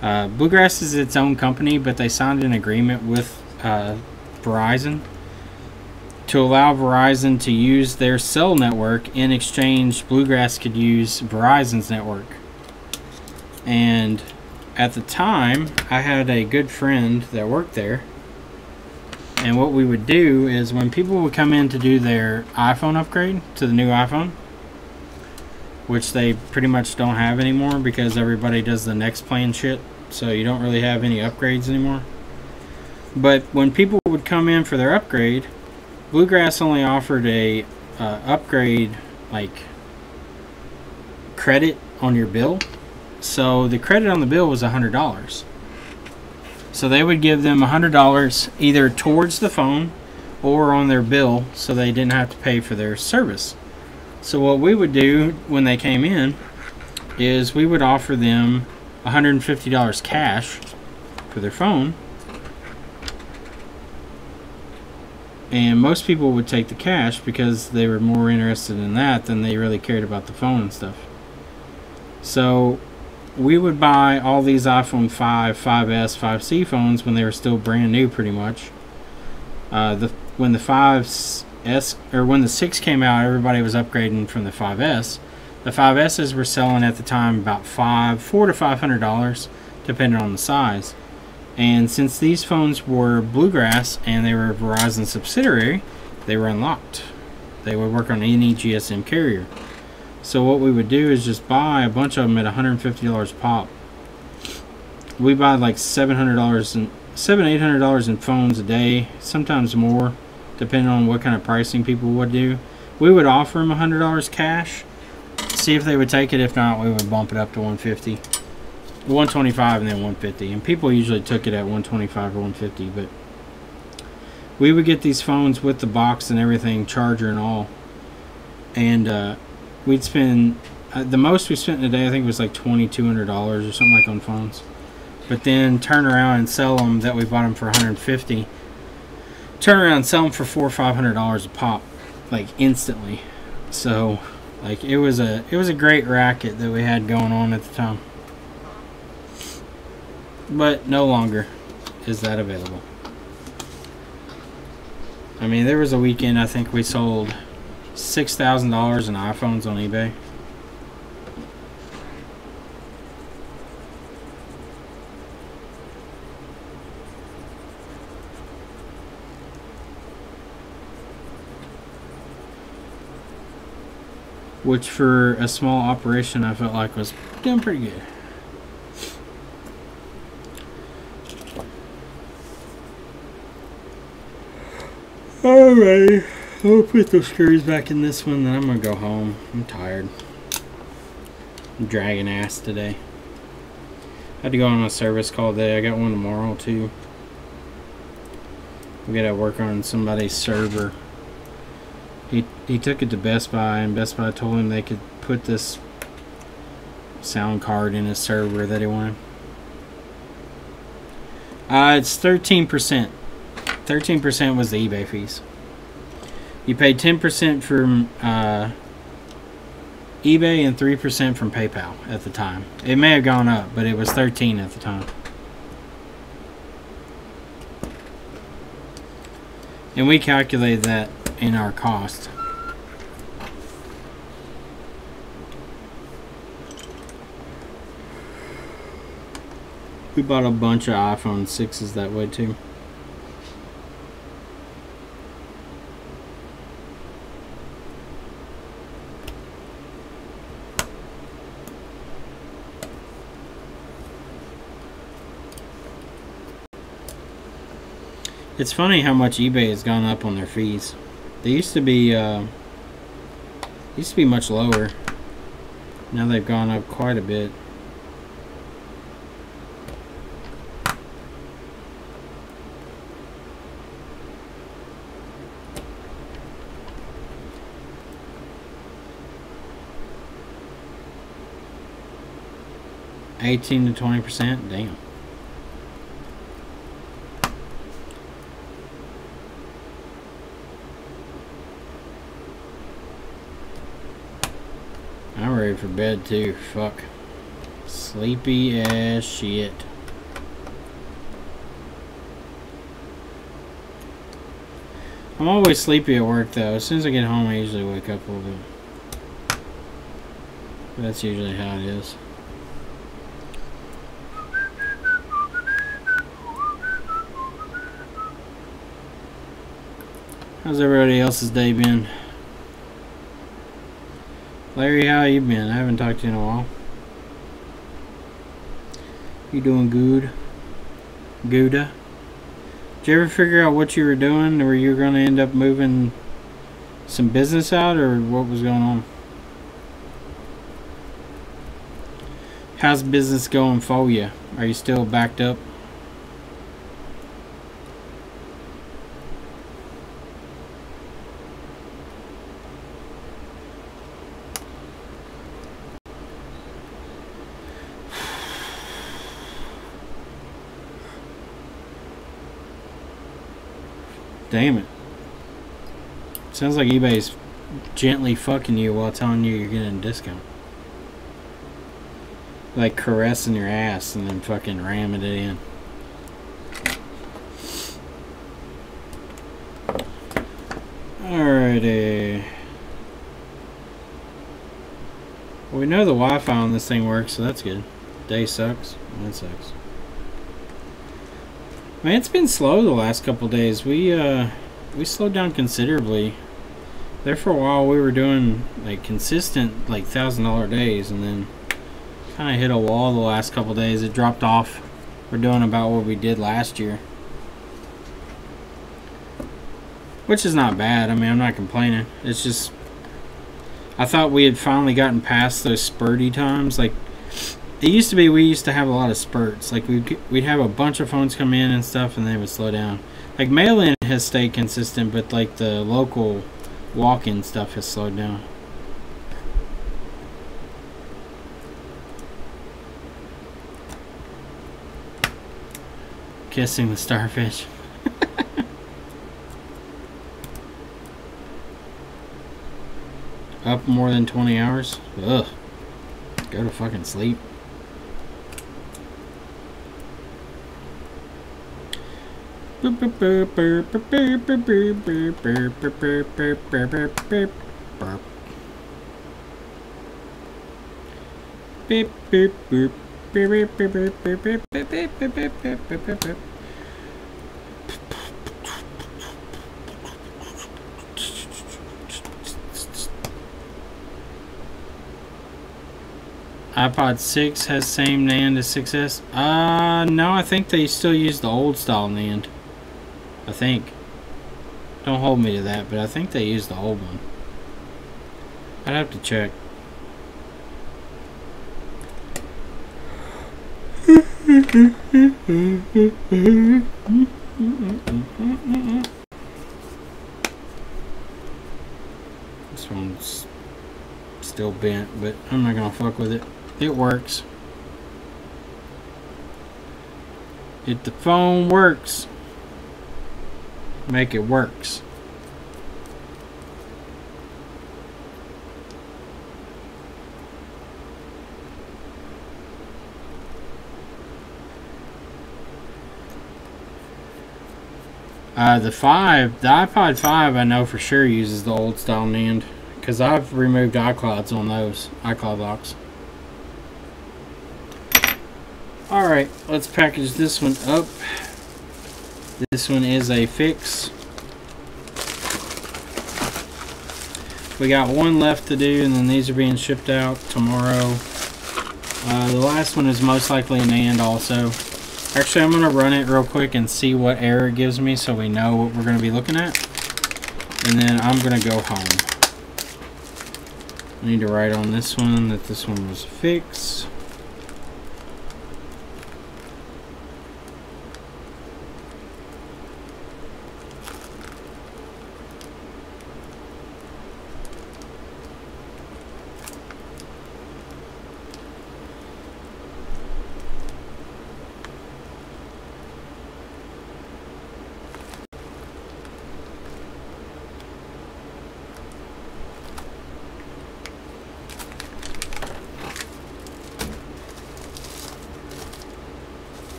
Bluegrass is its own company, but they signed an agreement with Verizon to allow Verizon to use their cell network. In exchange, Bluegrass could use Verizon's network. And at the time, I had a good friend that worked there. And what we would do is when people would come in to do their iPhone upgrade to the new iPhone, which they pretty much don't have anymore because everybody does the next plan shit, so you don't really have any upgrades anymore. But when people would come in for their upgrade, Bluegrass only offered a upgrade like credit on your bill. So the credit on the bill was $100. So they would give them $100 either towards the phone or on their bill, so they didn't have to pay for their service. So what we would do when they came in is we would offer them $150 cash for their phone, and most people would take the cash because they were more interested in that than they really cared about the phone and stuff. So we would buy all these iPhone 5, 5S, 5C phones when they were still brand new pretty much. When the 5S, or when the 6 came out, everybody was upgrading from the 5S. The 5S's were selling at the time about $400 to $500 depending on the size. And since these phones were Bluegrass and they were a Verizon subsidiary, they were unlocked. They would work on any GSM carrier. So what we would do is just buy a bunch of them at $150 a pop. We buy like $800 in phones a day, sometimes more, depending on what kind of pricing people would do. We would offer them $100 cash, see if they would take it. If not, we would bump it up to $150, $125, and then $150. And people usually took it at $125 or $150. But we would get these phones with the box and everything, charger and all, and we'd spend the most we spent in a day, I think, was like $2,200 or something like on phones. But then turn around and sell them that we bought them for $150. Turn around and sell them for $400 or $500 a pop, like instantly. So, like, it was a great racket that we had going on at the time. But no longer is that available. I mean, there was a weekend I think we sold $6,000 in iPhones on eBay. Which for a small operation I felt like was doing pretty good. Alright, I'll put those screws back in this one, then I'm gonna go home. I'm tired. I'm dragging ass today. I had to go on a service call today. I got one tomorrow too. We gotta work on somebody's server. He took it to Best Buy, and Best Buy told him they could put this sound card in his server that he wanted. It's 13%. 13% was the eBay fees. You paid 10% from eBay and 3% from PayPal at the time. It may have gone up, but it was 13 at the time. And we calculated that in our cost. We bought a bunch of iPhone 6s that way too. It's funny how much eBay has gone up on their fees. They used to be much lower. Now they've gone up quite a bit. $18 to 20%? Damn. I'm ready for bed too. Fuck. Sleepy as shit. I'm always sleepy at work though. As soon as I get home I usually wake up a little bit. That's usually how it is. How's everybody else's day been? Larry, how you been? I haven't talked to you in a while. You doing good? Gouda? Did you ever figure out what you were doing? Were you going to end up moving some business out, or what was going on? How's business going for you? Are you still backed up? Damn it. Sounds like eBay's gently fucking you while telling you you're getting a discount. Like caressing your ass and then fucking ramming it in. Alrighty. Well, we know the Wi-Fi on this thing works, so that's good. Day sucks. That sucks. Man, it's been slow the last couple days. We slowed down considerably. There for a while we were doing like consistent like $1,000 days, and then kind of hit a wall the last couple days. It dropped off. We're doing about what we did last year, which is not bad. I mean, I'm not complaining. It's just I thought we had finally gotten past those spurty times. Like it used to be, we used to have a lot of spurts. Like we'd have a bunch of phones come in and stuff, and they would slow down. Like mail-in has stayed consistent, but like the local walk-in stuff has slowed down. Kissing the starfish. Up more than 20 hours? Ugh. Go to fucking sleep. iPod 6 has same NAND as 6S? No, I think they still use the old style NAND. I think. Don't hold me to that, but I think they use the old one. I'd have to check. This one's still bent, but I'm not gonna fuck with it. It works. If the phone works, make it works. The iPod 5 I know for sure uses the old style NAND, because I've removed iClouds on those, iCloud locks. Alright, let's package this one up. This one is a fix. We got one left to do, and then these are being shipped out tomorrow. The last one is most likely a NAND also. Actually, I'm going to run it real quick and see what error it gives me so we know what we're going to be looking at. And then I'm going to go home. I need to write on this one that this one was fixed.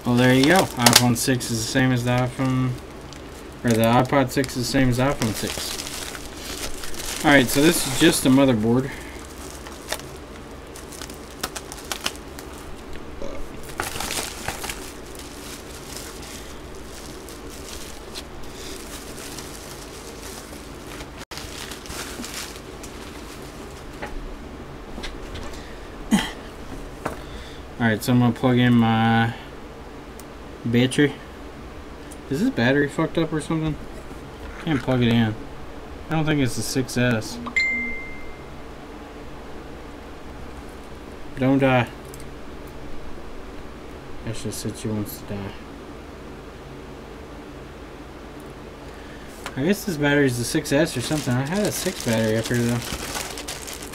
Well, there you go. iPhone 6 is the same as the iPhone, or the iPod 6 is the same as the iPhone 6. Alright, so this is just a motherboard. Alright, so I'm gonna plug in my battery. Is this battery fucked up or something? Can't plug it in. I don't think it's the 6S. Don't die. That's just said she wants to die. I guess this battery is the 6S or something. I had a 6 battery up here though.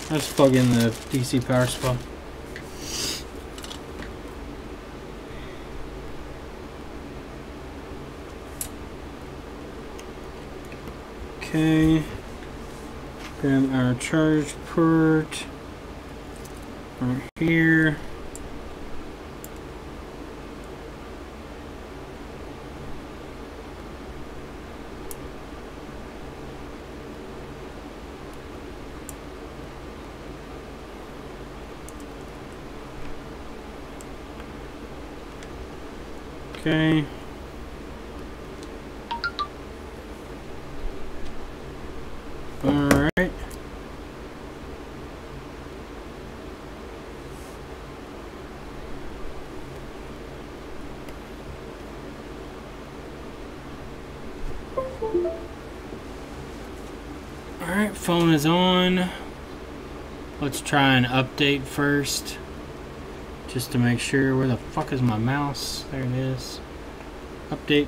I'll just plug in the DC power supply. Okay. Grab our charge port right here. Okay. All right. All right, phone is on. Let's try an update first. Just to make sure. Where the fuck is my mouse? There it is. Update.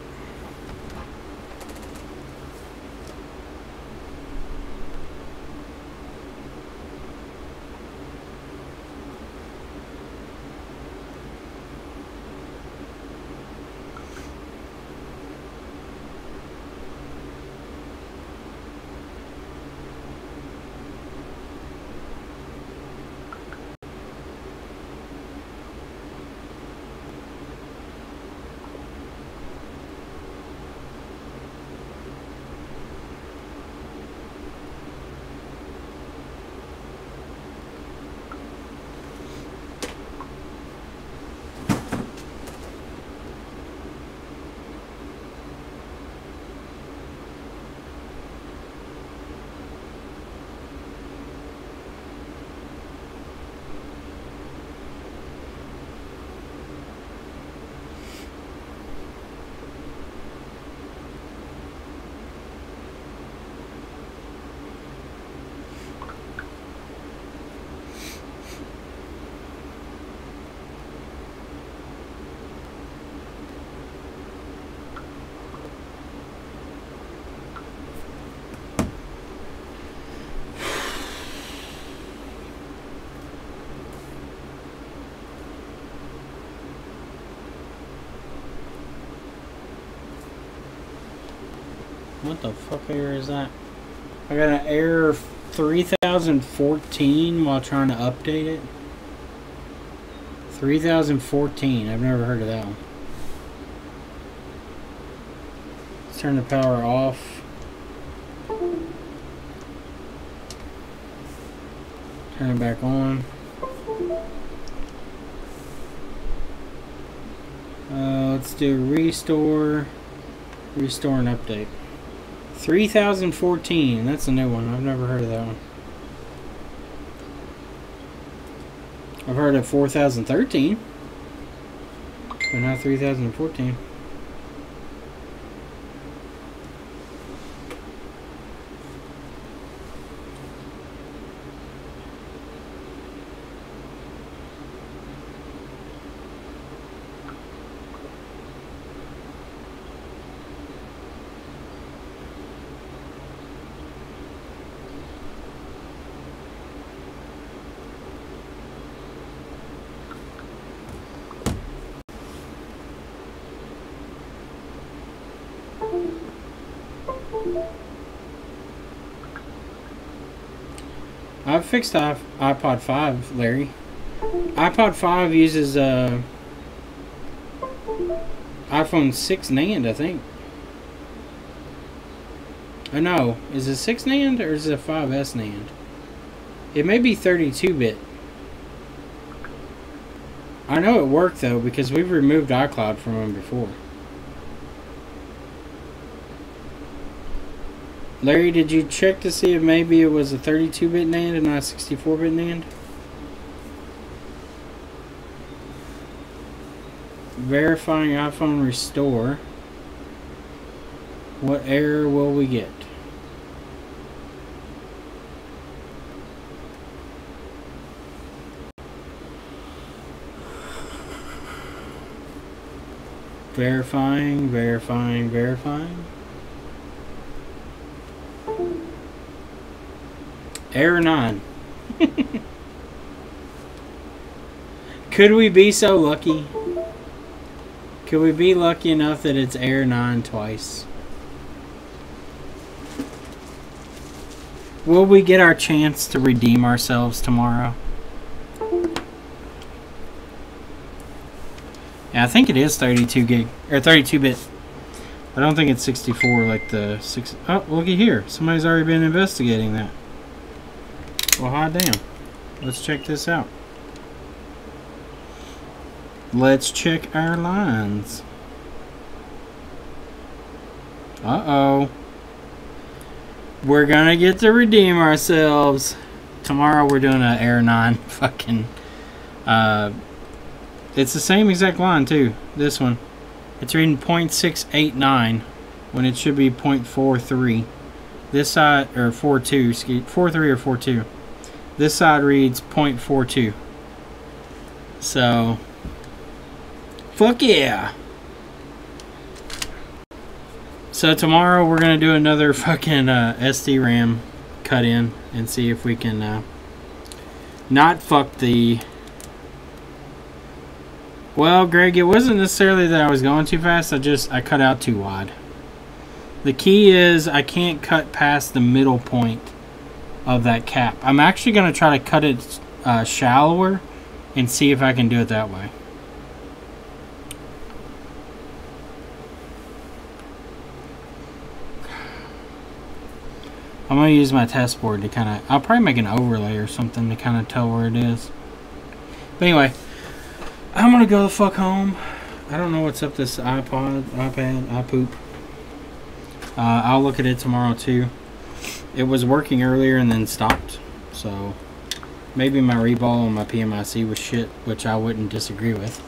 What the fuck error is that? I got an error 3014 while trying to update it. 3014. I've never heard of that one. Let's turn the power off. Turn it back on. Let's do restore. Restore and update. 3014. That's a new one. I've never heard of that one. I've heard of 4013, but not 3014. I've fixed iPod 5, Larry. iPod 5 uses iPhone 6 NAND, I think. Oh no, is it 6 NAND or is it 5S NAND? It may be 32-bit. I know it worked though because we've removed iCloud from them before. Larry, did you check to see if maybe it was a 32-bit NAND and not a 64-bit NAND? verifying iPhone restore. What error will we get? Verifying. Error 9. Could we be so lucky? Could we be lucky enough that it's error 9 twice? Will we get our chance to redeem ourselves tomorrow? Yeah, I think it is 32 gig or 32 bit. I don't think it's 64 like the 6. Oh, looky here. Somebody's already been investigating that. Well, hot damn. Let's check this out. Let's check our lines. Uh-oh. We're gonna get to redeem ourselves. Tomorrow we're doing an Air 9 fucking... it's the same exact line too. This one. It's reading 0.689 when it should be 0.43. This side, or 42, excuse, 43 or 42. This side reads 0.42. So, fuck yeah. So tomorrow we're going to do another fucking SD RAM cut in and see if we can not fuck the... Well, Greg, it wasn't necessarily that I was going too fast. I cut out too wide. The key is I can't cut past the middle point of that cap. I'm actually going to try to cut it shallower and see if I can do it that way. I'm going to use my test board to kind of... I'll probably make an overlay or something to kind of tell where it is. But anyway, I'm going to go the fuck home. I don't know what's up this iPad, iPoop. I'll look at it tomorrow too. It was working earlier and then stopped. So maybe my reball on my PMIC was shit, which I wouldn't disagree with.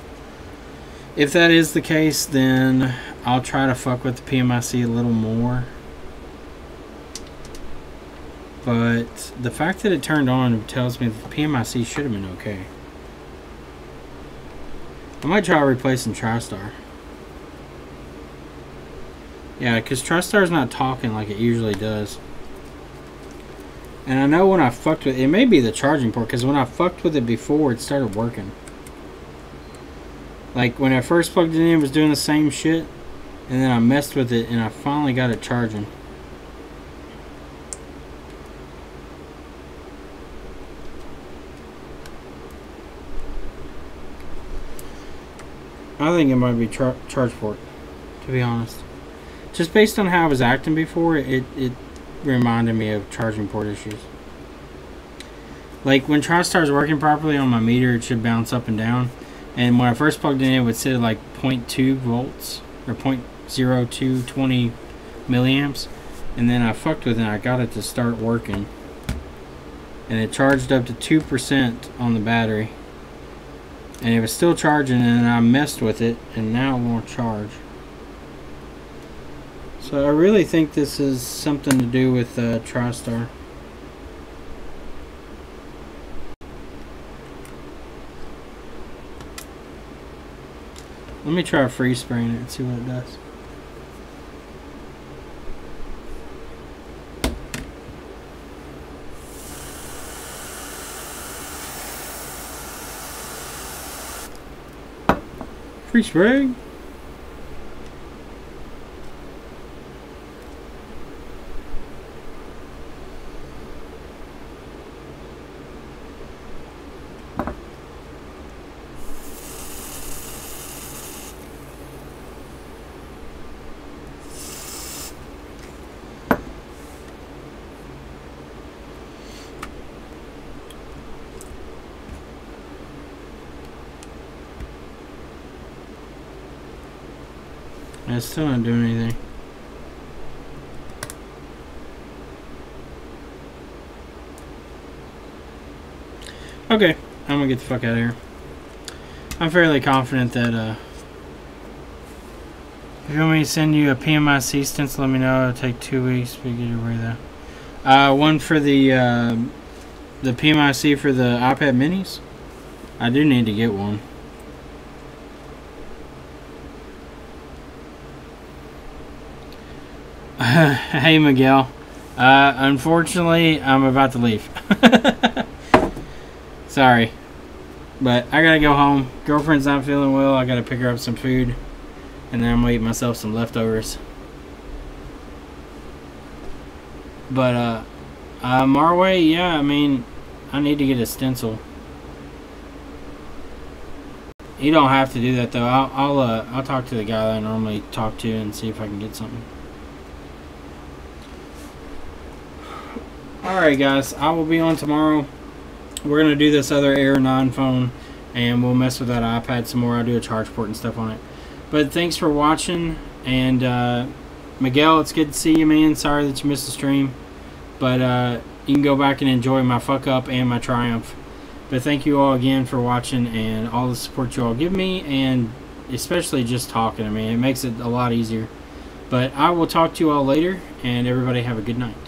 If that is the case, then I'll try to fuck with the PMIC a little more. But the fact that it turned on tells me that the PMIC should have been okay. I might try replacing TriStar. Yeah, because TriStar's not talking like it usually does. And I know when I fucked with it, may be the charging port, because when I fucked with it before, it started working. Like, when I first plugged it in, it was doing the same shit. And then I messed with it, and I finally got it charging. I think it might be charge port, to be honest. Just based on how I was acting before, it reminded me of charging port issues. Like when TriStar's working properly on my meter, it should bounce up and down. And when I first plugged it in, it would sit at like 0.2 volts or 0.0220 milliamps. And then I fucked with it and I got it to start working. And it charged up to 2% on the battery. And it was still charging, and I messed with it, and now it won't charge. So I really think this is something to do with TriStar. Let me try freeze spraying it and see what it does. Free spray. It's still not doing anything. Okay, I'm gonna get the fuck out of here. I'm fairly confident that If you want me to send you a PMIC stencil, let me know. It'll take 2 weeks to get it away though. One for the PMIC for the iPad minis. I do need to get one. Hey Miguel. Unfortunately, I'm about to leave. Sorry. But I gotta go home. Girlfriend's not feeling well. I gotta pick her up some food. And then I'm gonna eat myself some leftovers. But, Marway, yeah, I mean, I need to get a stencil. You don't have to do that though. I'll talk to the guy that I normally talk to and see if I can get something. Alright guys, I will be on tomorrow. We're going to do this other Air 9 phone and we'll mess with that iPad some more. I'll do a charge port and stuff on it. But thanks for watching, and Miguel, it's good to see you, man. Sorry that you missed the stream. But you can go back and enjoy my fuck up and my triumph. But thank you all again for watching and all the support you all give me, and especially just talking to me. It makes it a lot easier. But I will talk to you all later, and everybody have a good night.